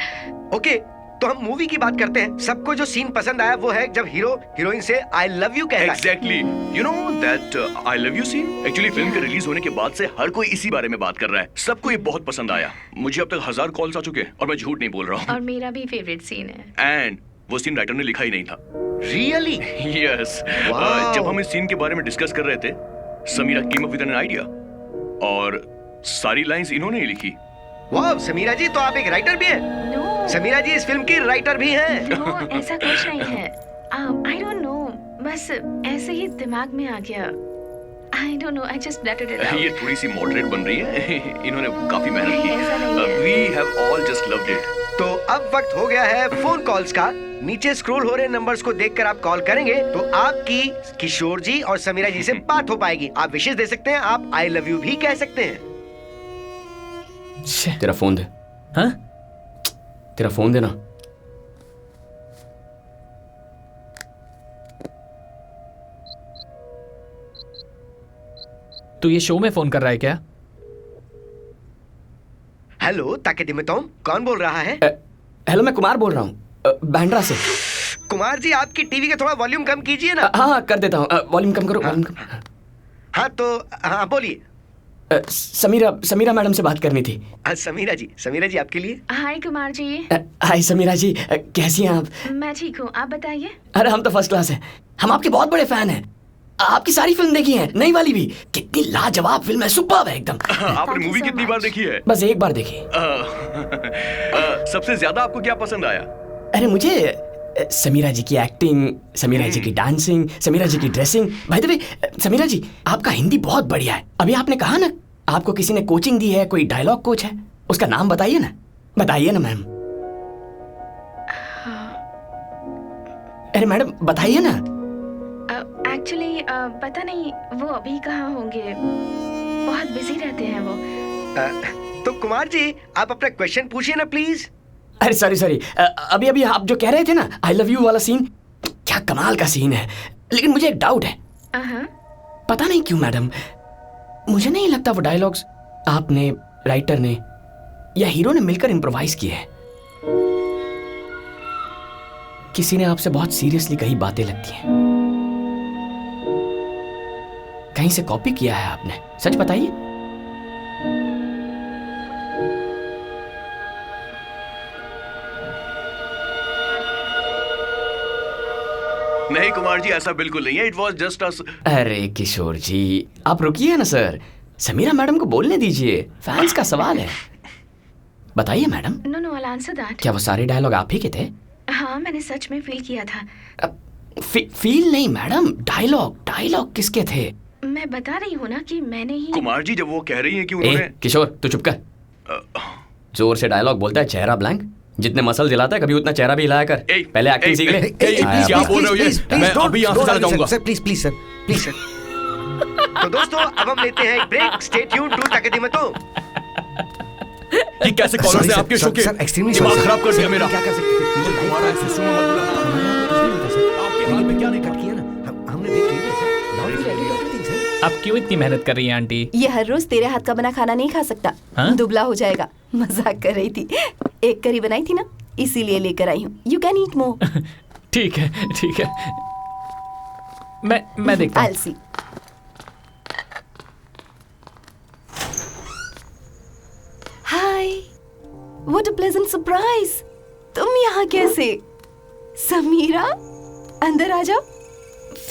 ओके, तो हम मूवी की बात करते हैं। सबको जो सीन पसंद आया वो है जब हीरो हीरोइन से आई लव यू कहता है। Exactly. You know that I love you scene? Actually film के रिलीज होने के बाद से हर कोई इसी बारे में बात कर रहा है। सबको ये बहुत पसंद आया। मुझे अब तक 1000 कॉल्स आ चुके हैं और मैं झूठ नहीं बोल रहा हूँ। और मेरा भी फेवरेट सीन है। एंड वो सीन राइटर ने लिखा ही नहीं था। Really? Yes. जब हम इस सीन के बारे में डिस्कस कर रहे थे, Samira came up with an idea और सारी लाइंस इन्होंने ही लिखी। वाह, समीरा जी तो आप एक राइटर भी हैं। No. समीरा जी इस फिल्म की राइटर भी हैं। No, ऐसा कुछ नहीं है। I don't know, बस ऐसे ही दिमाग में आ गया। I don't know, I just blurted it out. ये थोड़ी सी मॉडरेट बन रही है। इन्होंने काफी मेहनत की। We have all just loved it. तो अब वक्त हो गया है फोन कॉल्स का। नीचे स्क्रॉल हो रहे नंबर्स को देखकर आप कॉल करेंगे तो आपकी किशोर जी और समीरा जी से बात हो पाएगी। आप विशेष दे सकते हैं, आप आई लव यू भी कह सकते हैं। तेरा फोन दे। हाँ? तेरा फोन देना। तू ये शो में फोन कर रहा है क्या? हेलो ताके में कौन बोल रहा है? हेलो, मैं कुमार बोल रहा हूँ बैंड्रा से। कुमार जी आपकी टीवी का थोड़ा वॉल्यूम कम कीजिए ना। हाँ कर देता हूँ, वॉल्यूम कम करो। वॉल्यूम कम। हाँ तो हाँ बोलिए। समीरा मैडम से बात करनी थी। समीरा जी आपके लिए। हाय कुमार जी। हाय समीरा जी, कैसी हैं आप? मैं ठीक हूँ, आप बताइए। अरे हम तो फर्स्ट क्लास हैं, हम आपके बहुत बड़े फैन हैं। आपकी सारी फिल्म देखी है, नई वाली भी। कितनी लाजवाब फिल्म है, सुपर्ब है एकदम। आपने मूवी कितनी बार देखी है? बस एक बार देखी। सबसे ज्यादा आपको क्या पसंद आया? अरे मुझे समीरा जी की एक्टिंग, समीरा जी की डांसिंग, समीरा जी की ड्रेसिंग। भाई वे समीरा जी, आपका हिंदी बहुत बढ़िया है। अभी आपने कहा ना आपको किसी ने कोचिंग दी है, कोई डायलॉग कोच है, उसका नाम बताइए ना मैम। अरे मैडम बताइए ना। एक्चुअली पता नहीं वो अभी कहाँ होंगे, बहुत बिजी रहते हैं वो। तो कुमार जी आप अपना क्वेश्चन पूछिए ना प्लीज। अरे सॉरी, अभी आप जो कह रहे थे ना आई लव यू वाला सीन, क्या कमाल का सीन है। लेकिन मुझे एक डाउट है। पता नहीं क्यों मैडम, मुझे नहीं लगता वो डायलॉग्स आपने, राइटर ने या हीरो ने मिलकर इम्प्रोवाइज किए हैं। किसी ने आपसे बहुत सीरियसली कही बातें लगती हैं। कहीं से कॉपी किया है आपने, सच बताइए। नहीं कुमार जी, ऐसा बिल्कुल नहीं है। It was just us. अरे किशोर जी आप रुकिए ना सर, समीरा मैडम को बोलने दीजिए, फैंस का सवाल है। बताइए madam. No I'll answer that। क्या वो सारे डायलॉग आप ही के थे? हाँ, मैंने सच में फील किया था। फील नहीं मैडम, डायलॉग किसके थे? मैं बता रही हूँ ना कि मैंने ही। कुमार जी जब वो कह रही हैं कि उन्होंने। किशोर तू चुप कर। जोर से डायलॉग बोलता है, चेहरा ब्लैंक। जितने मसल दिलाता है कभी उतना चेहरा भी हिलाया कर। पहले एक्टिंग सीख ले। क्या बोल रहे हो ये? मैं अभी यहाँ से चला जाऊंगा। Sir please sir. तो दोस्तों अब हम लेते हैं एक ब्रेक। स्टे ट्यून्ड टू ताकत में तो। कि कैसे कॉलर ने आपके शो के दिमाग खराब कर दिया मेरा। क्या कर सकते थे? मुझे दोबारा ऐसे सुनो मत बुलाना। आपके हाथ में क्या नहीं कट किया ना, हमने देख लिया सर। आप क्यों इतनी मेहनत कर रही हैं आंटी? ये हर रोज तेरे हाथ का बना खाना नहीं खा सकता, दुबला हो जाएगा। मजाक कर रही थी। एक करी बनाई थी ना, इसीलिए लेकर आई हूँ। यू कैन ईट मोर। ठीक है ठीक है, मैं देखता हूँ। आलसी। हाय, व्हाट अ प्लेजेंट सरप्राइज। तुम यहाँ कैसे? समीरा, अंदर आ जाओ।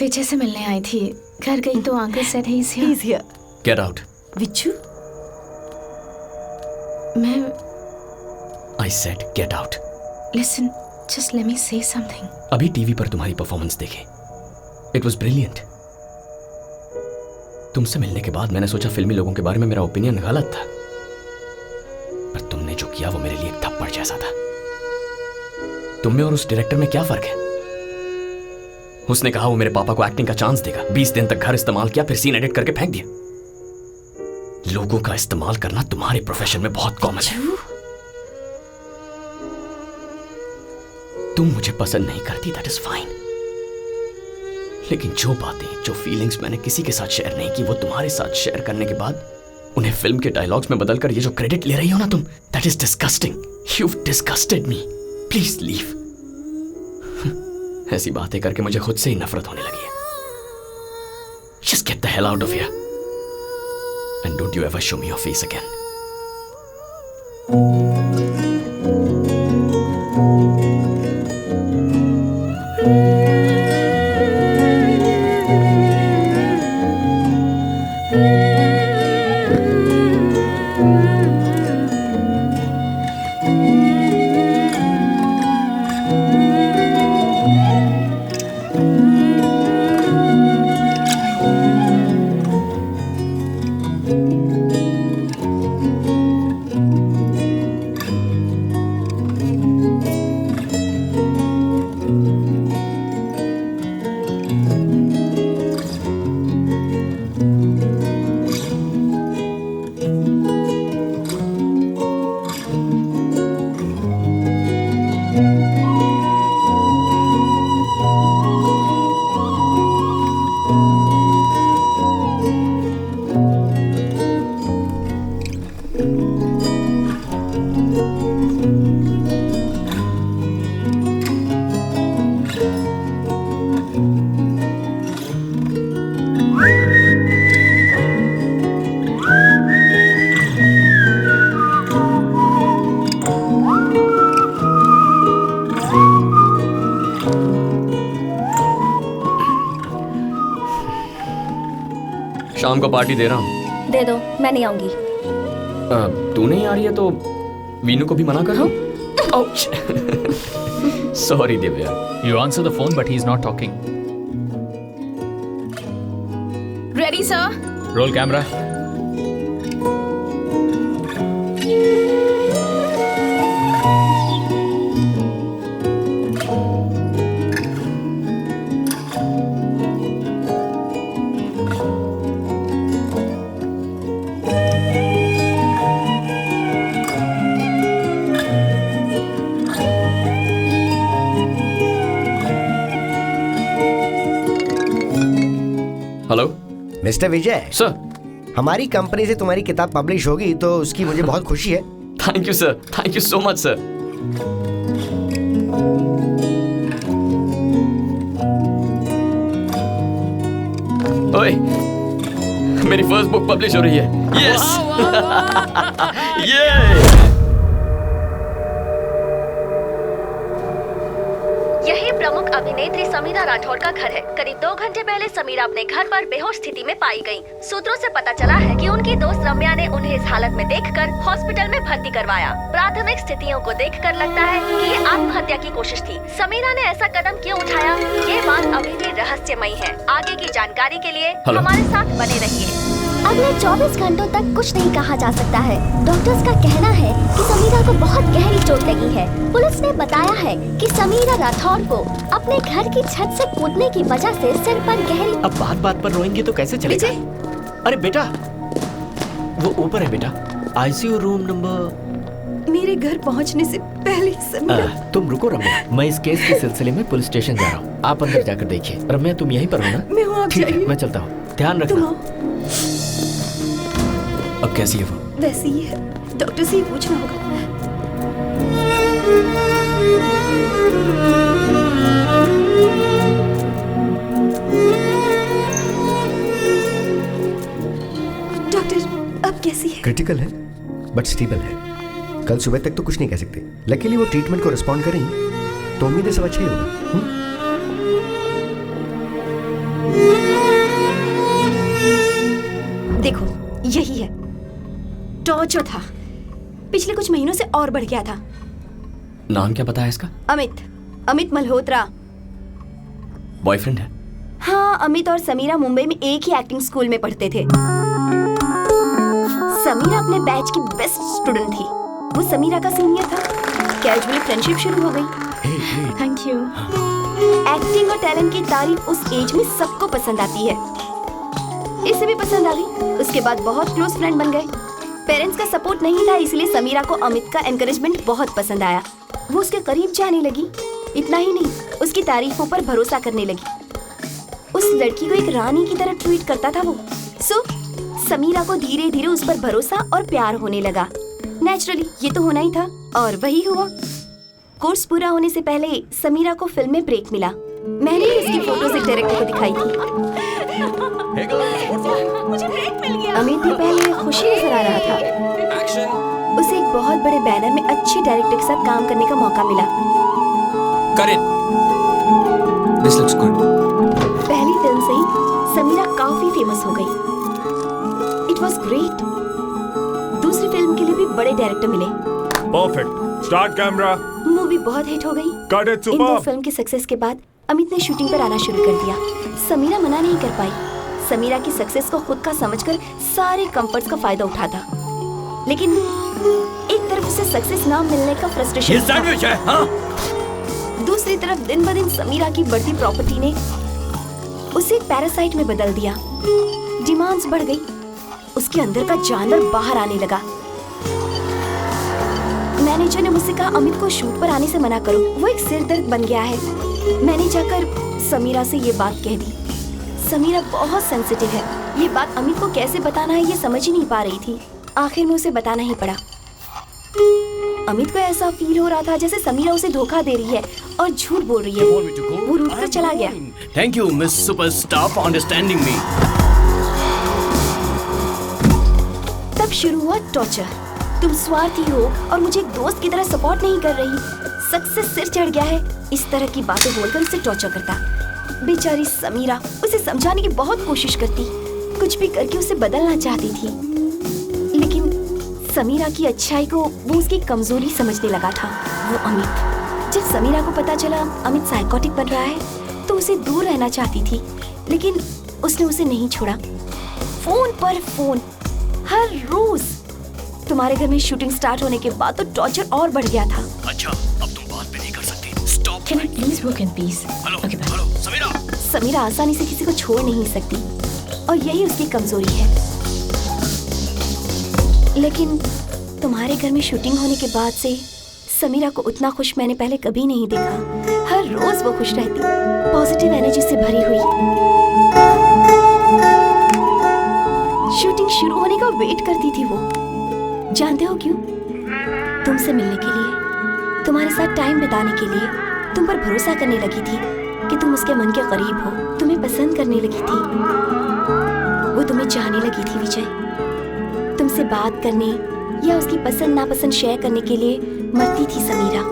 विजय से मिलने आई थी, घर गई तो uncle said he is here. Get out. विचू, मैं I said get out. Listen, just let me say something. अभी टीवी पर तुम्हारी परफॉर्मेंस देखी, इट वॉज ब्रिलियंट। तुमसे मिलने के बाद मैंने सोचा फिल्मी लोगों के बारे में मेरा ओपिनियन गलत था, पर तुमने जो किया वो मेरे लिए एक थप्पड़ जैसा था। तुम में और उस डायरेक्टर में क्या फर्क है? उसने कहा वो मेरे पापा को एक्टिंग का चांस देगा, 20 दिन तक घर इस्तेमाल किया, फिर सीन एडिट करके फेंक दिया। लोगों का इस्तेमाल करना तुम्हारे प्रोफेशन में बहुत कॉमन है। तुम मुझे पसंद नहीं करती, दैट इज फाइन, लेकिन जो बातें, जो फीलिंग्स मैंने किसी के साथ शेयर नहीं की, वो तुम्हारे साथ शेयर करने के बाद उन्हें फिल्म के डायलॉग्स में बदलकर ये जो क्रेडिट ले रही हो ना तुम, that is disgusting. You've disgusted me. Please leave. ऐसी बातें करके मुझे खुद से ही नफरत होने लगी है। Just get the hell out of here. And don't you ever show me your face again. शाम को पार्टी दे रहा हूँ। दे दो, मैं नहीं आऊंगी। तू नहीं आ रही है तो वीनू को भी मना कर दो। Sorry Divya. You answer the phone, but he's not talking. Ready, sir? Roll camera. Hello mister Vijay. Sir, हमारी कंपनी से तुम्हारी किताब पब्लिश होगी तो उसकी मुझे बहुत खुशी है। Thank you sir, thank you so much sir. ओए, मेरी फर्स्ट बुक पब्लिश हो रही है। यस, ये यही प्रमुख अभिनेत्री समीरा राठौर का घर है। करीब 2 घंटे पहले समीरा अपने घर पर बेहोश स्थिति में पाई गयी। सूत्रों से पता चला है कि उनकी दोस्त रम्या ने उन्हें इस हालत में देखकर हॉस्पिटल में भर्ती करवाया। प्राथमिक स्थितियों को देखकर लगता है कि ये आत्महत्या की कोशिश थी। समीरा ने ऐसा कदम क्यों उठाया, ये बात अभी भी रहस्यमयी है। आगे की जानकारी के लिए हमारे साथ बने रहिए। अगले 24 घंटों तक कुछ नहीं कहा जा सकता है। डॉक्टर्स का कहना है कि समीरा को बहुत गहरी चोट लगी है। पुलिस ने बताया है कि समीरा राठौर को अपने घर की छत से कूदने की वजह से सिर पर गहरी। अब बात बात पर रोएंगे तो कैसे चलेगा? अरे बेटा, वो ऊपर है बेटा, आईसीयू रूम नंबर मेरे घर पहुंचने से पहले समीरा। तुम रुको रम्या, मैं इस केस के सिलसिले में पुलिस स्टेशन जा रहा हूँ। आप अंदर जाकर देखिए। रम्या तुम यहीं पर हो ना? मैं हूँ, आप ठीक है, जाइए। मैं चलता हूँ। ध्यान रखना। अब कैसी है वो? वैसे ही है, डॉक्टर से ही पूछना होगा। डॉक्टर अब कैसी है? क्रिटिकल है बट स्टेबल है। कल सुबह तक तो कुछ नहीं कह सकते। लकीली वो ट्रीटमेंट को रिस्पॉन्ड करें तो उम्मीद सब अच्छा ही होगा। देखो यही है, टॉर्चर था। पिछले कुछ महीनों से और बढ़ गया था। नाम क्या पता है इसका? अमित मल्होत्रा। बॉयफ्रेंड है? हाँ, अमित और समीरा मुंबई में एक ही एक्टिंग स्कूल में पढ़ते थे। समीरा अपने बैच की बेस्ट स्टूडेंट थी। वो समीरा का सीनियर था। कैजुअली फ्रेंडशिप शुरू हो गई। Thank you. एक्टिंग और टैलेंट की तारीफ उस एज में सबको पसंद आती है। इसे भी पसंद आ गई। उसके बाद बहुत क्लोज फ्रेंड बन गए। पेरेंट्स का सपोर्ट नहीं था, इसलिए समीरा को अमित का एनकरेजमेंट बहुत पसंद आया। वो उसके करीब जाने लगी। इतना ही नहीं, उसकी तारीफों पर भरोसा करने लगी। उस लड़की को एक रानी की तरह ट्रीट करता था वो। समीरा को धीरे धीरे उस पर भरोसा और प्यार होने लगा। नेचुरली ये तो होना ही था, और वही हुआ। कोर्स पूरा होने से पहले समीरा को फिल्म में ब्रेक मिला। मैंने ही उसकी फोटोज एक डायरेक्टर को दिखाई थी। मुझे ब्रेक मिल गया। अमित भी पहले खुशी नजर आ रहा था। उसे एक बहुत बड़े बैनर में अच्छे डायरेक्टर के साथ काम करने का मौका मिला। This looks good. पहली फिल्म से ही समीरा काफी फेमस हो गई। It was great. दूसरी फिल्म के लिए भी बड़े डायरेक्टर मिले। परफेक्ट। Start camera. मूवी बहुत हिट हो गई। Cut it, इन दो superb. फिल्म के सक्सेस के बाद अमित ने शूटिंग पर आना शुरू कर दिया। समीरा मना नहीं कर पाई। समीरा की सक्सेस को खुद का समझकर सारे कंफर्ट्स का फायदा उठाता। लेकिन एक तरफ उसे सक्सेस ना मिलने का फ्रस्ट्रेशन था। दूसरी तरफ दिन ब दिन समीरा की बढ़ती प्रॉपर्टी ने उसे एक पैरासाइट में बदल दिया। डिमांड्स बढ़ गई। उसके अंदर का जानवर बाहर आने लगा। मैनेजर ने मुझसे कहा अमित को शूट पर आने से मना करो, वो एक सिरदर्द बन गया है। मैंने जाकर समीरा से ये बात कह दी। समीरा बहुत सेंसिटिव है। ये बात अमित को कैसे बताना है ये समझ ही नहीं पा रही थी। आखिर में उसे बताना ही पड़ा। अमित को ऐसा फील हो रहा था जैसे समीरा उसे धोखा दे रही है और झूठ बोल रही है। वो रूठकर चला गया। Thank you miss superstar for understanding me. तब शुरू हुआ टॉर्चर। तुम स्वार्थी हो और मुझे एक दोस्त की तरह सपोर्ट नहीं कर रही। सक्सेस सिर चढ़ गया है। इस तरह की बातें बोलकर उसे टॉर्चर करता। बेचारी समीरा उसे समझाने की बहुत कोशिश करती। कुछ भी करके उसे बदलना चाहती थी, लेकिन समीरा की अच्छाई को वो उसकी कमजोरी समझने लगा था। वो अमित। जब समीरा को पता चला अमित साइकोटिक बन रहा है तो उसे दूर रहना चाहती थी, लेकिन उसने उसे नहीं छोड़ा। फोन पर फोन हर रोज। तुम्हारे घर में शूटिंग स्टार्ट होने के बाद तो टॉर्चर और बढ़ गया था। अच्छा, अब तुम बात भी नहीं कर सकती। Stop. Can I please work in peace? Okay, bye. Hello Sameera. Sameera आसानी से किसी को छोड़ नहीं सकती और यही उसकी कमजोरी है। लेकिन तुम्हारे घर में शूटिंग होने के बाद से समीरा को उतना खुश मैंने पहले कभी नहीं देखा। हर रोज वो खुश रहती, पॉजिटिव एनर्जी से भरी हुई। शूटिंग शुरू होने का वेट करती थी वो। जानते हो क्यों? तुमसे मिलने के लिए, तुम्हारे साथ टाइम बिताने के लिए। तुम पर भरोसा करने लगी थी कि तुम उसके मन के करीब हो। तुम्हें पसंद करने लगी थी। वो तुम्हें चाहने लगी थी विजय। तुमसे बात करने या उसकी पसंद नापसंद शेयर करने के लिए मरती थी समीरा।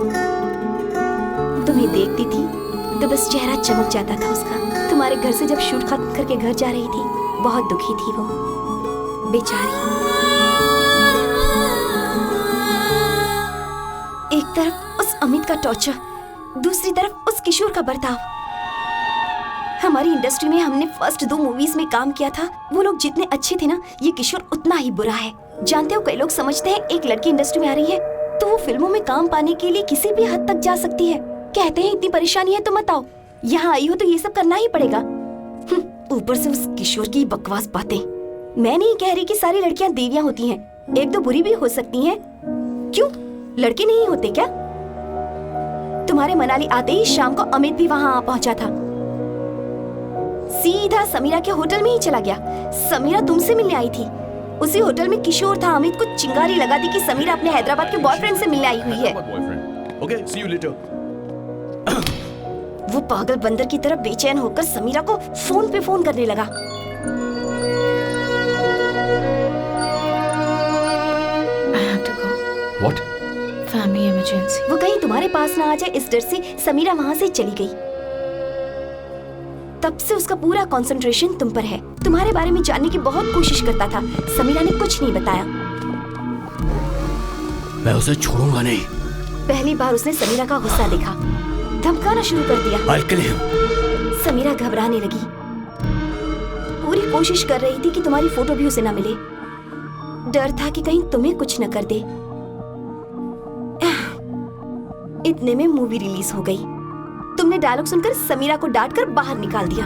तुम्हें देखती थी तो बस चेहरा चमक जाता था उसका। तुम्हारे घर से जब शूट खत्म करके घर जा रही थी, बहुत दुखी थी वो बेचारी। एक तरफ उस अमित का टॉर्चर, दूसरी तरफ उस किशोर का बर्ताव। हमारी इंडस्ट्री में हमने फर्स्ट 2 मूवीज में काम किया था। वो लोग जितने अच्छे थे ना, ये किशोर उतना ही बुरा है। जानते हो, कई लोग समझते हैं एक लड़की इंडस्ट्री में आ रही है तो वो फिल्मों में काम पाने के लिए किसी भी हद तक जा सकती है। कहते हैं इतनी परेशानी है तो मत आओ, यहाँ आई हो तो ये सब करना ही पड़ेगा। ऊपर से उस किशोर की बकवास बातें। मैं नहीं कह रही कि सारी लड़कियां देवियां होती हैं, एक दो बुरी भी हो सकती हैं। क्यों? लड़के नहीं होते क्या? तुम्हारे मनाली आते ही शाम को अमित भी वहाँ आ पहुंचा था। सीधा समीरा के होटल में ही चला गया। समीरा तुमसे मिलने आई थी। उसी होटल में किशोर था। अमित को चिंगारी लगा दी कि समीरा अपने हैदराबाद के बॉयफ्रेंड से मिलने आई हुई है। Okay, see you later. वो पागल बंदर की तरह बेचैन होकर समीरा को फोन पे फोन करने लगा। I have to go. What? Family emergency. वो कहीं तुम्हारे पास ना आ जाए इस डर से समीरा वहाँ से चली गई। तब से उसका पूरा कंसंट्रेशन तुम पर है। तुम्हारे बारे में जानने की बहुत कोशिश करता था। समीरा ने कुछ नहीं बताया। मैं उसे छोड़ूंगा नहीं। पहली बार उसने समीरा का गुस्सा देखा, धमकाना शुरू कर दिया। I'll kill him. समीरा घबराने लगी। पूरी कोशिश कर रही थी कि तुम्हारी फोटो भी उसे ना मिले। डर था कि कहीं तुम्हें कुछ न कर दे। इतने में मूवी रिलीज हो गई। तुमने डायलॉग सुनकर समीरा को डांट कर बाहर निकाल दिया।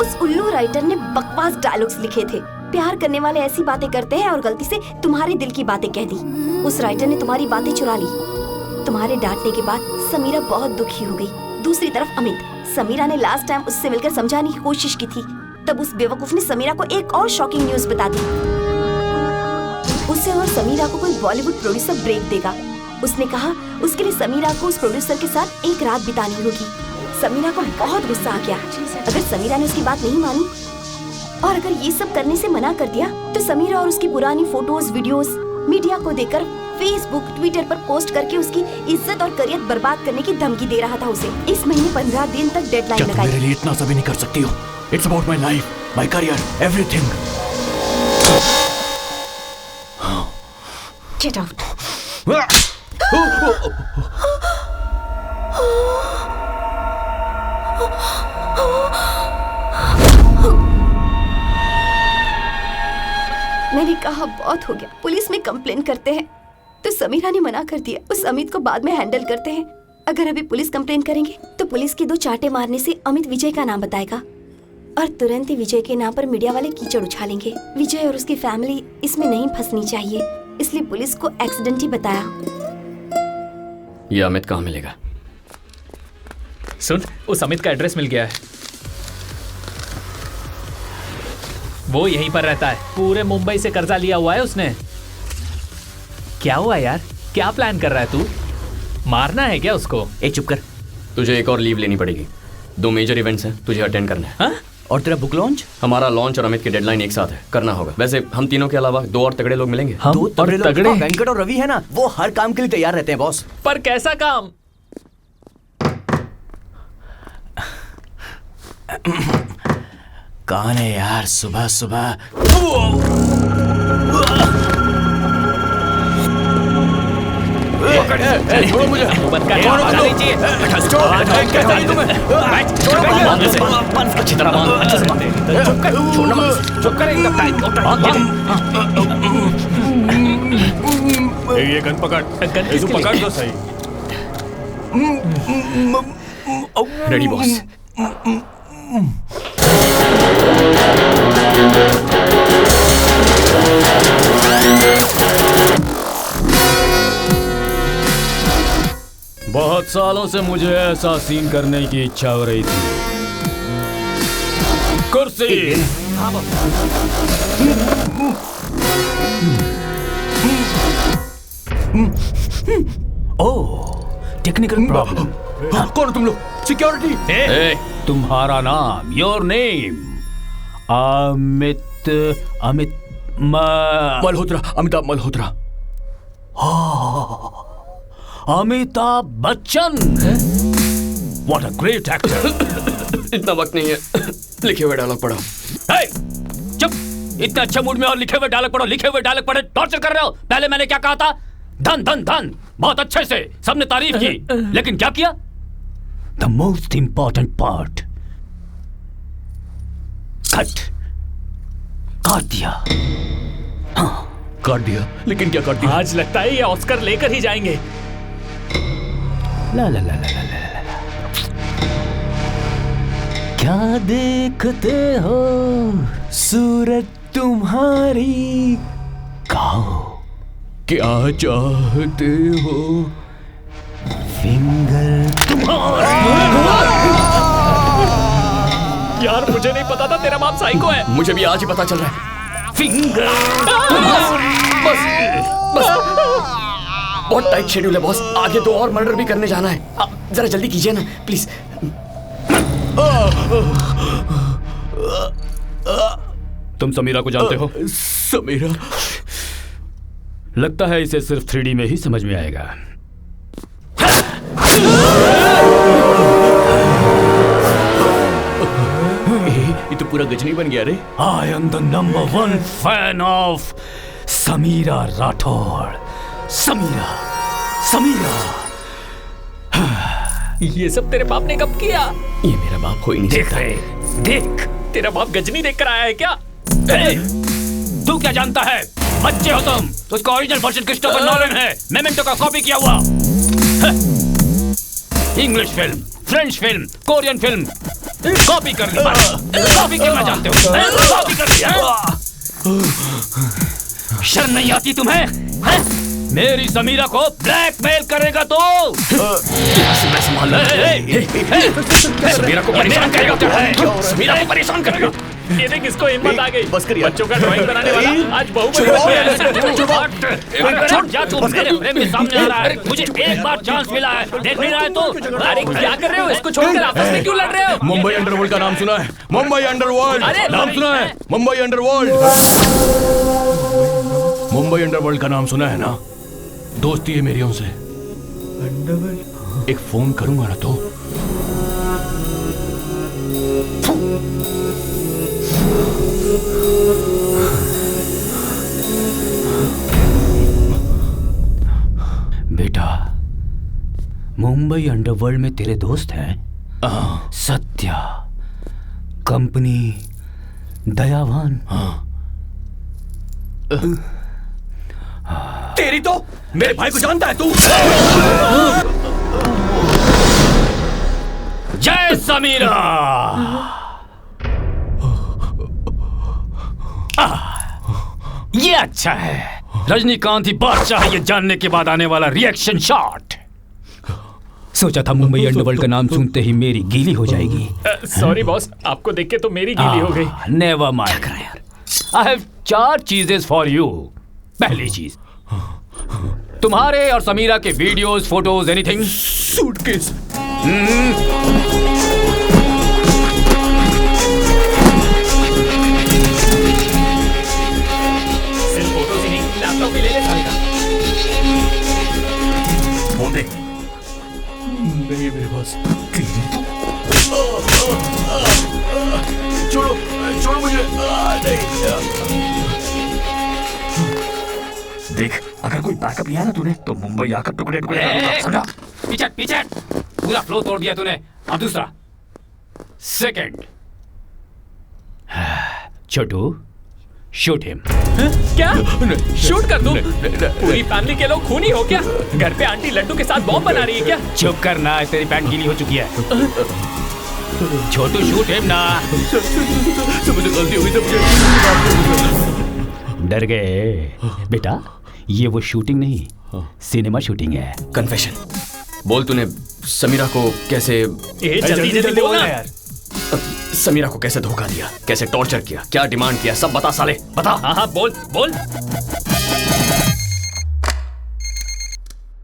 उस उल्लू राइटर ने बकवास डायलॉग्स लिखे थे। प्यार करने वाले ऐसी बातें करते हैं और गलती से तुम्हारे दिल की बातें कह दी। उस राइटर ने तुम्हारी बातें चुरा ली। तुम्हारे डांटने के बाद समीरा बहुत दुखी हो गई। दूसरी तरफ अमित, समीरा ने लास्ट टाइम उससे मिलकर समझाने की कोशिश की थी। तब उस बेवकूफ ने समीरा को एक और शॉकिंग न्यूज बता दी। उसे और समीरा को कोई बॉलीवुड प्रोड्यूसर ब्रेक देगा। उसने कहा उसके लिए समीरा को उस प्रोड्यूसर के साथ एक रात बितानी होगी। समीरा को बहुत गुस्सा आ गया। अगर समीरा ने उसकी बात नहीं मानी और अगर ये सब करने से मना कर दिया तो समीरा और उसकी पुरानी फोटोज वीडियोस मीडिया को देकर फेसबुक ट्विटर पर पोस्ट करके उसकी इज्जत और करियर बर्बाद करने की धमकी दे रहा था उसे। इस महीने 15 दिन तक डेडलाइन लगाई। मेरे लिए इतना सब नहीं कर सकती हो। It's about my life, my career, everything. Get out. मैंने कहा बहुत हो गया, पुलिस में कंप्लेन करते हैं। तो समीरा ने मना कर दिया। उस अमित को बाद में हैंडल करते हैं। अगर अभी पुलिस कंप्लेन करेंगे तो पुलिस के 2 चांटे मारने से अमित विजय का नाम बताएगा और तुरंत ही विजय के नाम पर मीडिया वाले कीचड़ उछालेंगे। विजय और उसकी फैमिली इसमें नहीं फंसनी चाहिए, इसलिए पुलिस को एक्सीडेंट ही बताया। ये अमित कहाँ मिलेगा? सुन, उस अमित का एड्रेस मिल गया है। वो यहीं पर रहता है। पूरे मुंबई से कर्जा लिया हुआ है उसने। क्या हुआ यार? क्या प्लान कर रहा है तू? मारना है क्या उसको? एक चुप कर। तुझे एक और लीव लेनी पड़ेगी। 2 मेजर इवेंट्स हैं, तुझे अटेंड करना है। हाँ? और तेरा बुक लॉन्च? हमारा लॉन्च और अमित की डेडलाइन एक साथ है, करना होगा। वैसे हम तीनों के अलावा 2 और तगड़े लोग मिलेंगे। 2 तगड़े लोग? वेंकट और रवि है ना, वो हर काम के लिए तैयार रहते हैं बॉस। पर कैसा काम? कौन है यार सुबह सुबह? छोड़ो मुझे। अच्छी तरह अच्छे से चुप कर, छोड़ना मत। चुप कर एकदम टाइट। ये गन पकड़। इसको पकड़ दो सही। Ready boss. बहुत सालों से मुझे ऐसा सीन करने की इच्छा हो रही थी। कुर्सी। ओह, टेक्निकल प्रॉब्लम। कौन हो तुम लोग? सिक्योरिटी। तुम्हारा नाम, your name? Amit Malhotra, Amitabh Malhotra. Amitabh Bachchan. What a great actor. इतना वक्त नहीं है, लिखे हुए डायलॉग पढ़ो। चुप, इतना अच्छा मूड में और लिखे हुए डायलॉग पढ़ो। लिखे हुए डायलॉग पढ़े टॉर्चर कर रहे हो। पहले मैंने क्या कहा था? धन धन धन, बहुत अच्छे से सबने तारीफ की, लेकिन क्या किया? The most important part. Cut, काट दिया। काट दिया, लेकिन क्या काट दिया? आज लगता है ये ऑस्कर लेकर ही जाएंगे। ला ला ला ला ला ला। क्या देखते हो? सूरज तुम्हारी गाओ क्या चाहते हो फिंगर यार मुझे नहीं पता था तेरा बाप साइको है। मुझे भी आज ही पता चल रहा है। फिंगर बस बहुत टाइट शेड्यूल है बॉस, आगे 2 और मर्डर भी करने जाना है। जरा जल्दी कीजिए ना प्लीज। तुम समीरा को जानते हो? समीरा? लगता है इसे सिर्फ 3D में ही समझ में आएगा। ये तो पूरा गजनी बन गया रे। I am the number 1 fan of Samira Rathore. Samira. ये सब तेरे बाप ने कब किया? ये मेरा बाप हो ही नहीं देख सकता। रहे, देख तेरा बाप गजनी देख कर आया है क्या? तू क्या जानता है? बच्चे हो तुम। उसका ओरिजिनल वर्जन क्रिस्टोफर नोलन है, मेमेंटो का कॉपी किया हुआ। English film, French film, Korean film copy कर ली। कॉपी करना जानते हो? कॉपी कर लिया। शर्म नहीं आती तुम्हें? मेरी समीरा को ब्लैकमेल करेगा तो समीरा को परेशान करेगा। समीरा को परेशान करेगा। ये देख इसको हिम्मत आ गई। बस कर यार। बच्चों का ड्राइंग बनाने वाला आज बहू बन गया। जा तू मेरे फ्रेम के सामने आ रहा है। मुझे एक बार चांस मिला है, देख नहीं रहा है तो? अरे क्या कर रहे हो? इसको छोड़कर आपस में क्यों लड़ रहे हो? मुंबई अंडरवर्ल्ड का नाम सुना है? मुंबई अंडरवर्ल्ड अरे नाम सुना है? मुंबई अंडरवर्ल्ड। मुंबई अंडरवर्ल्ड का नाम सुना है ना? दोस्ती है मेरी उनसे। एक फोन करूंगा ना तो बेटा, मुंबई अंडरवर्ल्ड में तेरे दोस्त हैं? सत्या, कंपनी, दयावान। तेरी तो मेरे भाई को जानता है तू? जय समीरा। ये अच्छा है। रजनीकांत ही बादशाह है ये जानने के बाद आने वाला रिएक्शन शॉट। सोचा था मुंबई अंडरवर्ल्ड का नाम सुनते ही मेरी गीली हो जाएगी। सॉरी बॉस, आपको देख के तो मेरी गीली हो गई। Never mind. आई हैव 4 चीजेस फॉर यू। पहली चीज, तुम्हारे और समीरा के वीडियोस, फोटोज, एनीथिंग। सूटकेस। सिर्फ फोटोज ही नहीं, लैपटॉप भी ले ले सारे का। फोन दे। नहीं मेरे पास। छोड़ो मुझे। देख, अगर कोई बैकअप लिया ना तूने तो मुंबई आकर टुकड़े टुकड़े समझा? पीछे पूरा फ्लो तोड़ दिया तूने। अब दूसरा, सेकंड, छोटू, शूट हिम। क्या? शूट कर दूं? पूरी फैमिली के लोग खूनी हो क्या? घर पे आंटी लड्डू के साथ बॉम्ब बना रही है क्या? चुप करना, तेरी पैंट गीली हो चुकी है। छोटू, शूट हिम ना। मुझे गलती हुई डर गए बेटा? ये वो शूटिंग नहीं, सिनेमा शूटिंग है। कन्फेशन। बोल, तूने समीरा को कैसे जल्दी बोल ना यार। समीरा को कैसे धोखा दिया, कैसे टॉर्चर किया, क्या डिमांड किया, सब बता साले, बता। हाँ बोल।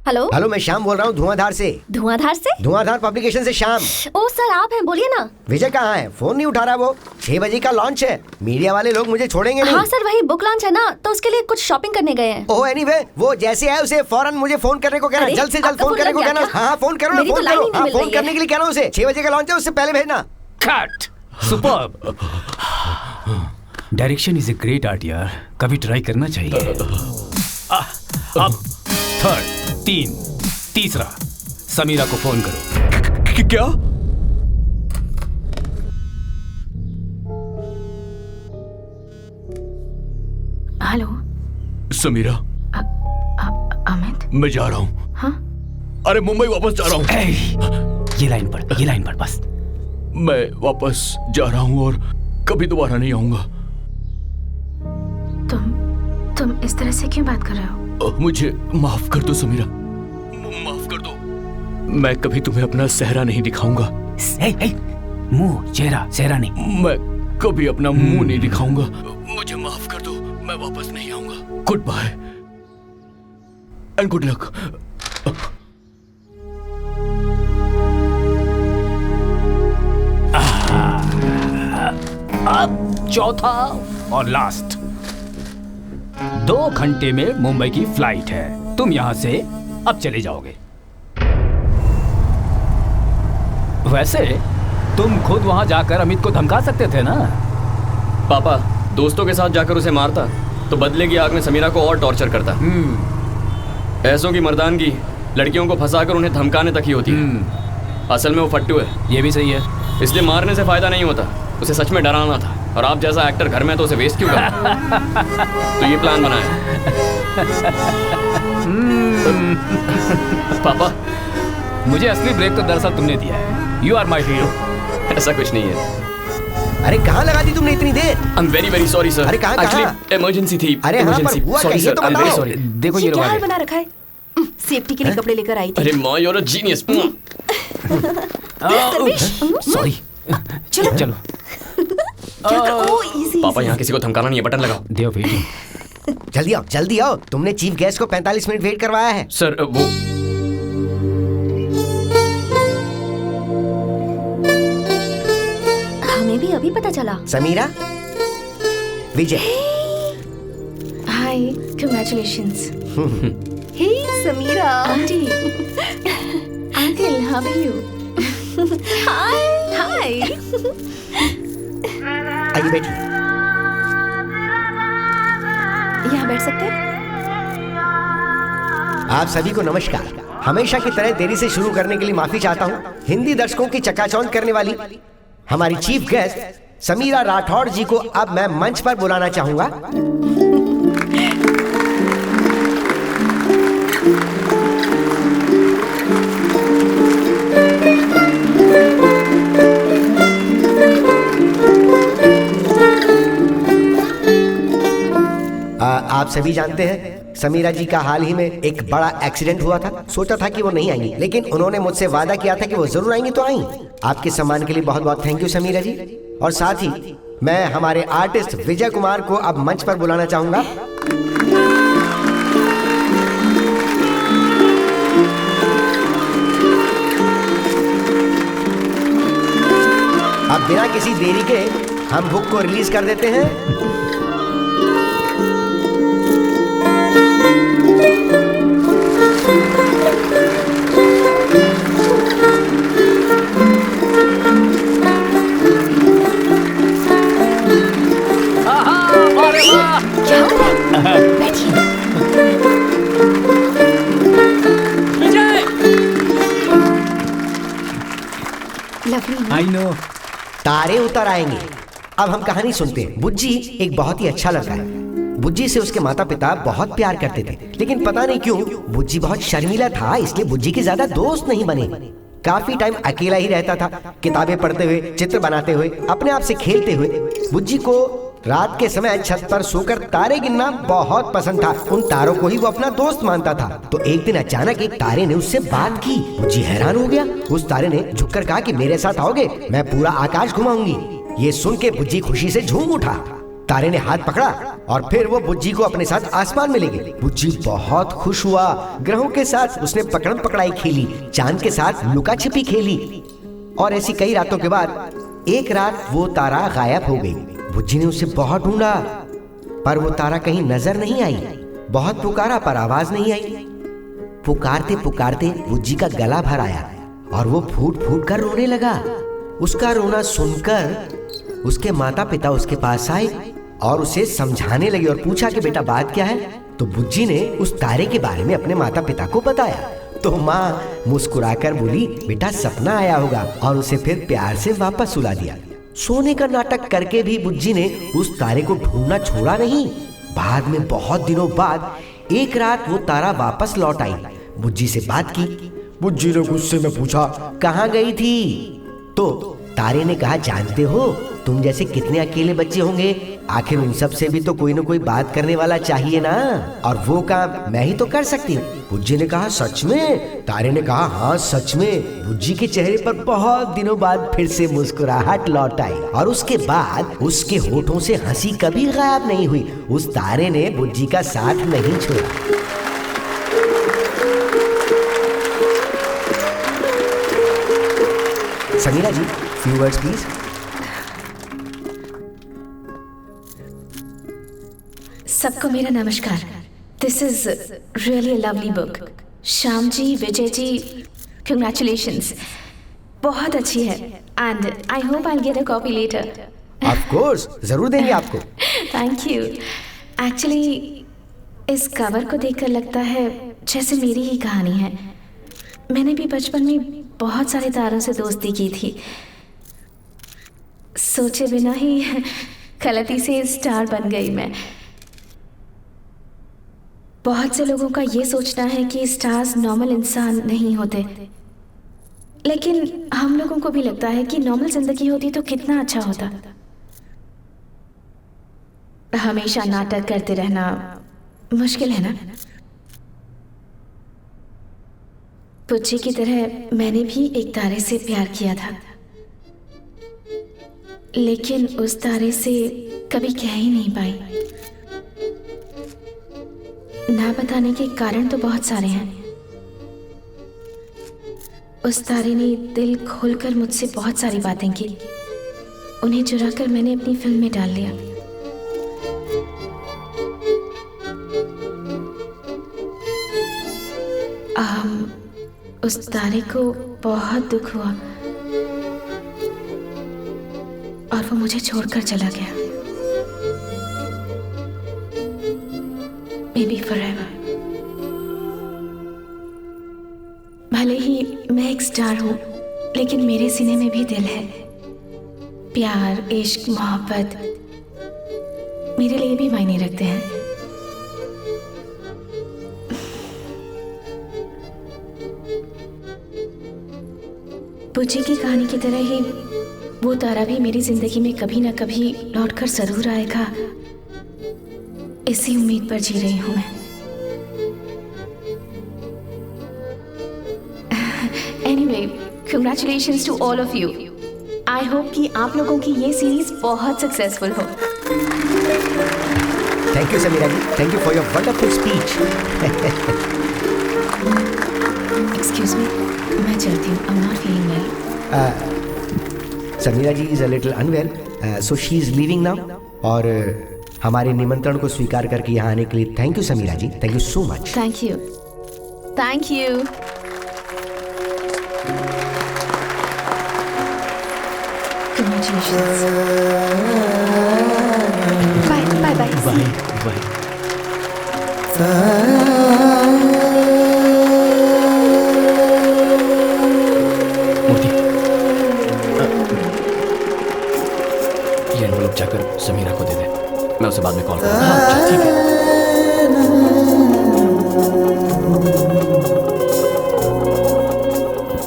हेलो हेलो, मैं श्याम बोल रहा हूँ धुआंधार से। धुआंधार से? धुआंधार पब्लिकेशन से श्याम। ओ सर, आप हैं, बोलिए ना। विजय कहाँ है? फोन नहीं उठा रहा वो। 6 बजे का लॉन्च है, मीडिया वाले लोग मुझे छोड़ेंगे नहीं। हाँ सर, वही बुक लॉन्च है ना, तो उसके लिए कुछ शॉपिंग करने गए हैं। ओह एनीवे, वो जैसे है उसे फौरन मुझे फोन करने को कहना। जल्द से जल्द फोन करने को कहना। हाँ फोन करो ना, फोन करो। हाँ फोन करने के लिए कहना उसे। 6 बजे का लॉन्च है, उससे पहले भेजना। Cut. Superb. Direction is a great art यार, कभी ट्राई करना चाहिए। अब तीसरा, समीरा को फोन करो। क्या? हेलो समीरा। अमित, मैं जा रहा हूँ। हाँ? अरे मुंबई वापस जा रहा हूँ। ये लाइन पढ़ बस। मैं वापस जा रहा हूँ और कभी दोबारा नहीं आऊंगा। तुम इस तरह से क्यों बात कर रहे हो? मुझे माफ कर दो समीरा, माफ कर दो। मैं कभी तुम्हें अपना चेहरा नहीं दिखाऊंगा। मुंह, चेहरा नहीं। मैं कभी अपना मुंह नहीं दिखाऊंगा। मुझे माफ कर दो, मैं वापस नहीं आऊंगा। Good bye and good luck. अब चौथा और लास्ट। 2 घंटे में मुंबई की फ्लाइट है। तुम यहां से अब चले जाओगे। वैसे तुम खुद वहां जाकर अमित को धमका सकते थे ना। पापा दोस्तों के साथ जाकर उसे मारता तो बदले की आग में समीरा को और टॉर्चर करता। ऐसों की मर्दानगी लड़कियों को फंसाकर उन्हें धमकाने तक ही होती है। असल में वो फट्टू है। ये भी सही है। इसलिए मारने से फायदा नहीं होता, उसे सच में डराना था। और आप जैसा एक्टर घर में तो उसे वेस्ट क्यों कर? तो ये प्लान बनाया। पापा मुझे असली ब्रेक तो दरअसल तुमने दिया है। You are my hero. ऐसा कुछ नहीं है। अरे कहाँ लगा दी तुमने इतनी देर? I am very very sorry sir. अरे कहाँ एक्चुअली इमरजेंसी थी। अरे हाँ, पर हुआ क्या ये तो बताओ। सॉरी। देखो ये क्या हाल बना रखा है? सेफ्टी के लिए कपड़े लेकर आई थी। अरे माँ you are a genius. Sorry. चलो चलो। पापा यहाँ किसी को धमकाना नहीं है, बटन लगाओ। देव वेटिंग। जल्दी आओ। तुमने चीफ गेस्ट को 45 मिनट वेट करवाया है। सर वो हमें भी अभी पता चला। Sameera, Vijay. Hi, congratulations. Hey Sameera. Aunty. Uncle, how are you? Hi. आइए बैठिए। यहाँ बैठ सकते हैं? आप सभी को नमस्कार। हमेशा की तरह देरी से शुरू करने के लिए माफी चाहता हूँ। हिंदी दर्शकों की चकाचौंध करने वाली हमारी चीफ गेस्ट समीरा राठौड़ जी को अब मैं मंच पर बुलाना चाहूंगा। आप सभी जानते हैं समीरा जी का हाल ही में एक बड़ा एक्सीडेंट हुआ था। सोचा था कि वो नहीं आएंगी, लेकिन उन्होंने मुझसे वादा किया था कि वो जरूर आएंगी, तो आई। आपके सम्मान के लिए बहुत बहुत थैंक यू समीरा जी। और साथ ही मैं हमारे आर्टिस्ट विजय कुमार को अब मंच पर बुलाना चाहूंगा। अब बिना किसी देरी के हम बुक को रिलीज कर देते हैं। I know. तारे उतर आएंगे। अब हम कहानी सुनते हैं। बुज्जी एक बहुत ही अच्छा लड़का है। बुज्जी से उसके माता पिता बहुत प्यार करते थे, लेकिन पता नहीं क्यों बुज्जी बहुत शर्मीला था, इसलिए बुज्जी के ज्यादा दोस्त नहीं बने। काफी टाइम अकेला ही रहता था, किताबें पढ़ते हुए, चित्र बनाते हुए, अपने आप से खेलते हुए। बुज्जी को रात के समय छत पर सोकर तारे गिनना बहुत पसंद था। उन तारों को ही वो अपना दोस्त मानता था। तो एक दिन अचानक एक तारे ने उससे बात की। बुज्जी हैरान हो गया। उस तारे ने झुककर कहा कि मेरे साथ आओगे, मैं पूरा आकाश घुमाऊंगी। ये सुन के बुज्जी खुशी से झूम उठा। तारे ने हाथ पकड़ा और फिर वो बुज्जी को अपने साथ आसमान में ले गए। बुज्जी बहुत खुश हुआ। ग्रहों के साथ उसने पकड़म पकड़ाई खेली, चांद के साथ लुका छिपी खेली। और ऐसी कई रातों के बाद एक रात वो तारा गायब हो गई। बुज्जी ने उसे बहुत ढूंढा, पर वो तारा कहीं नजर नहीं आई। बहुत पुकारा पर आवाज नहीं आई। पुकारते पुकारते बुज्जी का गला भर आया और वो फूट फूट कर रोने लगा। उसका रोना सुनकर उसके माता पिता उसके पास आए और उसे समझाने लगे और पूछा कि बेटा बात क्या है। तो बुज्जी ने उस तारे के बारे में अपने माता पिता को बताया। तो माँ मुस्कुराकर बोली, बेटा सपना आया होगा, और उसे फिर प्यार से वापस सुला दिया। सोने का नाटक करके भी बुज्जी ने उस तारे को ढूंढना छोड़ा नहीं। बाद में बहुत दिनों बाद एक रात वो तारा वापस लौट आई। बुज्जी से बात की। बुज्जी ने गुस्से में पूछा, कहाँ गई थी? तो तारे ने कहा, जानते हो तुम जैसे कितने अकेले बच्चे होंगे, आखिर उन सब से भी तो कोई न कोई बात करने वाला चाहिए ना, और वो काम मैं ही तो कर सकती हूँ। बुज्जी ने कहा सच में? तारे ने कहा हाँ सच में। बुज्जी के चेहरे पर बहुत दिनों बाद फिर से मुस्कुराहट लौट आई और उसके बाद उसके होठों से हंसी कभी गायब नहीं हुई। उस तारे ने बुज्जी का साथ नहीं छोड़ा। समीरा जी, few words please. सबको मेरा नमस्कार। This is really a lovely book. Shyam ji, Vijay ji, congratulations, बहुत अच्छी है and I hope I get a copy later. Of course, जरूर देंगे आपको। Thank you. एक्चुअली इस कवर को देखकर लगता है जैसे मेरी ही कहानी है। मैंने भी बचपन में बहुत सारे तारों से दोस्ती की थी। सोचे बिना ही गलती से स्टार बन गई मैं। बहुत से लोगों का ये सोचना है कि स्टार्स नॉर्मल इंसान नहीं होते, लेकिन हम लोगों को भी लगता है कि नॉर्मल जिंदगी होती तो कितना अच्छा होता। हमेशा नाटक करते रहना मुश्किल है ना। पुच्ची की तरह मैंने भी एक तारे से प्यार किया था, लेकिन उस तारे से कभी कह ही नहीं पाई। ना बताने के कारण तो बहुत सारे हैं। उस तारे ने दिल खोलकर मुझसे बहुत सारी बातें की। उन्हें चुराकर मैंने अपनी फिल्म में डाल लिया। उस तारे को बहुत दुख हुआ और वो मुझे छोड़कर चला गया। Maybe forever। भले ही मैं एक स्टार हूँ, लेकिन मेरे सीने में भी दिल है। प्यार, इश्क, मोहब्बत मेरे लिए भी मायने रखते हैं। पुच्ची की कहानी की तरह ही वो तारा भी मेरी जिंदगी में कभी ना कभी लौटकर जरूर आएगा, इसी उम्मीद पर जी रही हूं मैं। Anyway, congratulations to all of you. I hope कि आप लोगों की ये सीरीज बहुत सक्सेसफुल हो। Thank you Sameera ji, thank you for your wonderful speech. Excuse me, मैं चलती हूँ। I am not feeling well. Sameera ji is a little unwell, so she is leaving now. और हमारे निमंत्रण को स्वीकार करके यहाँ आने के लिए thank you Sameera ji, thank you so much. Thank you, thank you. Congratulations। Bye bye bye bye bye. ये एनवलप जाकर समीरा को दे दे, मैं उसे बाद में कॉल करूँगा। हाँ ठीक है।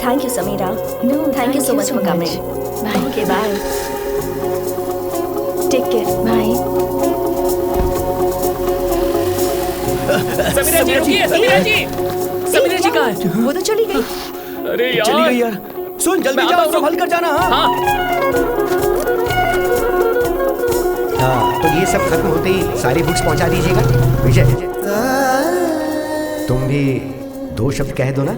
Thank you Sameera. Thank you so much for coming. Okay, bye. Take care. Bye. Sameera ji रुकिए, समीरा जी, समीरा जी कहाँ है? वो तो चली गई। अरे यार, चली गई यार। सुन जल्दी जाओ, संभल कर जाना। हाँ हाँ, तो ये सब खत्म होते ही सारी बुक्स पहुंचा दीजिएगा। विजय, तुम भी 2 शब्द कह दो ना।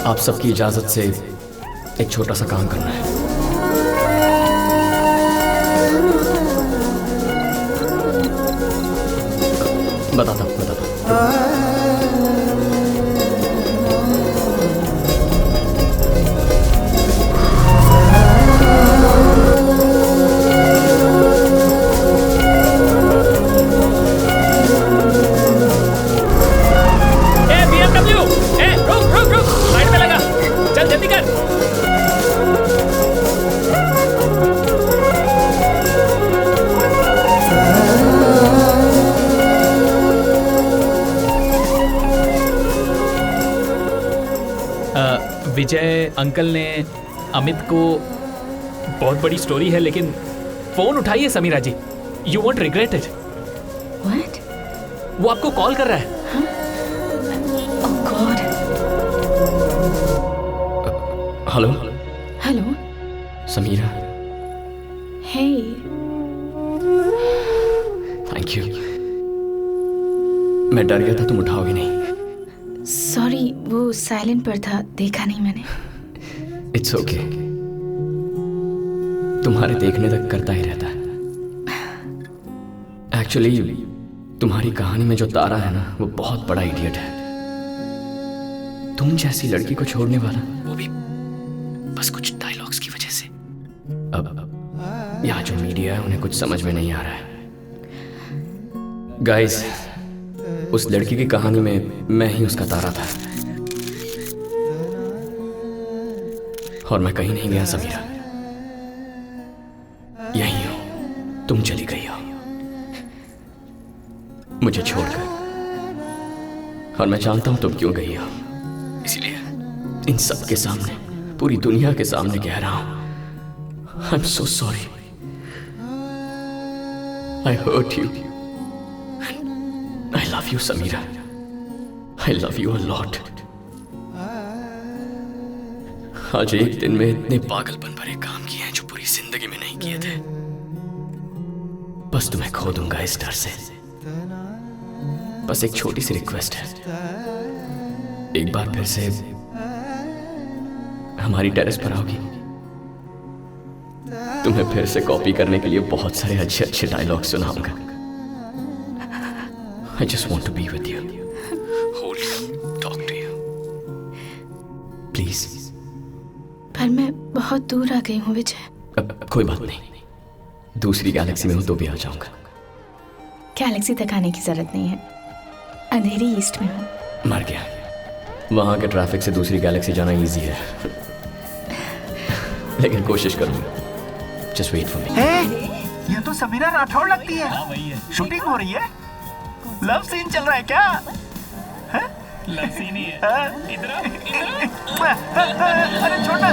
आप सबकी इजाजत से एक छोटा सा काम करना है। बताता हूँ। विजय अंकल ने अमित को, बहुत बड़ी स्टोरी है लेकिन फोन उठाइए Sameera ji, you won't regret it. What? वो आपको कॉल कर रहा है। Oh God. Hello hello. Sameera, Hey. Thank you. मैं डर गया था तुम उठाओगे नहीं। Sorry, वो साइलेंट पर था, देखा नहीं मैंने। इट्स ओके, तुम्हारे देखने तक करता ही रहता है। एक्चुअली तुम्हारी कहानी में जो तारा है ना, वो बहुत बड़ा इडियट है। तुम जैसी लड़की को छोड़ने वाला, वो भी बस कुछ डायलॉग्स की वजह से। अब यहाँ जो मीडिया है उन्हें कुछ समझ में नहीं आ रहा है। गाइस, उस लड़की की कहानी में मैं ही उसका तारा था, और मैं कहीं नहीं गया समीरा, यहीं हूं। तुम चली गई हो मुझे छोड़कर, और मैं जानता हूं तुम क्यों गई हो। इसलिए इन सब के सामने, पूरी दुनिया के सामने कह रहा हूं, I am so sorry, I hurt you, I love you Sameera, I love you a lot. आज एक दिन में इतने पागलपन भरे काम किए हैं जो पूरी जिंदगी में नहीं किए थे। बस तुम्हें खो दूंगा इस डर से। बस एक छोटी सी रिक्वेस्ट है, एक बार फिर से हमारी टेरेस पर आओगी? तुम्हें फिर से कॉपी करने के लिए बहुत सारे अच्छे अच्छे डायलॉग सुनाऊंगा। I just want to be with you, hold you, talk to you, please. पर मैं बहुत दूर आ गई हूँ विजय। अब कोई बात नहीं, दूसरी गैलेक्सी में हूँ तो भी आ जाऊंगा। गैलेक्सी तक आने की जरूरत नहीं है, अंधेरी ईस्ट में हूँ। मर गया, वहां के ट्रैफिक से दूसरी गैलेक्सी जाना इजी है, लेकिन कोशिश करूंगा। Just wait for me. ये तो समीरा राठौड़ लगती है। शूटिंग हो रही है, लव सीन चल रहा है क्या? लव सीन ही है। इधर अरे छोड़ना।